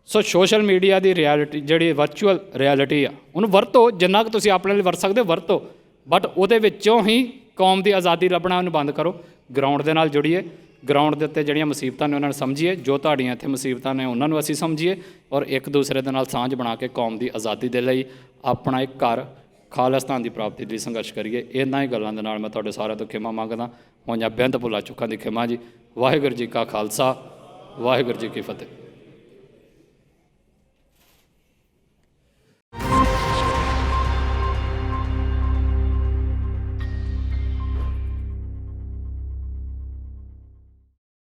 ਸੋ ਸੋਸ਼ਲ ਮੀਡੀਆ ਦੀ ਰਿਐਲਿਟੀ, ਜਿਹੜੀ ਵਰਚੁਅਲ ਰਿਐਲਿਟੀ ਆ, ਉਹਨੂੰ ਵਰਤੋ ਜਿੰਨਾ ਕੁ ਤੁਸੀਂ ਆਪਣੇ ਲਈ ਵਰਤ ਸਕਦੇ ਹੋ, ਵਰਤੋ। ਬਟ ਉਹਦੇ ਵਿੱਚੋਂ ਹੀ ਕੌਮ ਦੀ ਆਜ਼ਾਦੀ ਲੱਭਣਾ, ਉਹਨੂੰ ਬੰਦ ਕਰੋ। ਗਰਾਊਂਡ ਦੇ ਨਾਲ ਜੁੜੀਏ, ਗਰਾਊਂਡ ਦੇ ਉੱਤੇ ਜਿਹੜੀਆਂ ਮੁਸੀਬਤਾਂ ਨੇ ਉਹਨਾਂ ਨੂੰ ਸਮਝੀਏ, ਜੋ ਤੁਹਾਡੀਆਂ ਇੱਥੇ ਮੁਸੀਬਤਾਂ ਨੇ ਉਹਨਾਂ ਨੂੰ ਅਸੀਂ ਸਮਝੀਏ, ਔਰ ਇੱਕ ਦੂਸਰੇ ਦੇ ਨਾਲ ਸਾਂਝ ਬਣਾ ਕੇ ਕੌਮ ਦੀ ਆਜ਼ਾਦੀ ਦੇ ਲਈ ਆਪਣਾ ਇੱਕ ਘਰ ਖਾਲਿਸਤਾਨ ਦੀ ਪ੍ਰਾਪਤੀ ਲਈ ਸੰਘਰਸ਼ ਕਰੀਏ। ਇਹਨਾਂ ਹੀ ਗੱਲਾਂ ਦੇ ਨਾਲ ਮੈਂ ਤੁਹਾਡੇ ਸਾਰਿਆਂ ਤੋਂ ਖਿਮਾ ਮੰਗਦਾ। ਹੋਈਆਂ ਬੇਅੰਤ ਭੁੱਲਾਂ ਚੁੱਕਾਂ ਦੀ ਖਿਮਾ ਜੀ। ਵਾਹਿਗੁਰੂ ਜੀ ਕਾ ਖਾਲਸਾ, ਵਾਹਿਗੁਰੂ ਜੀ ਕੀ ਫਤਿਹ।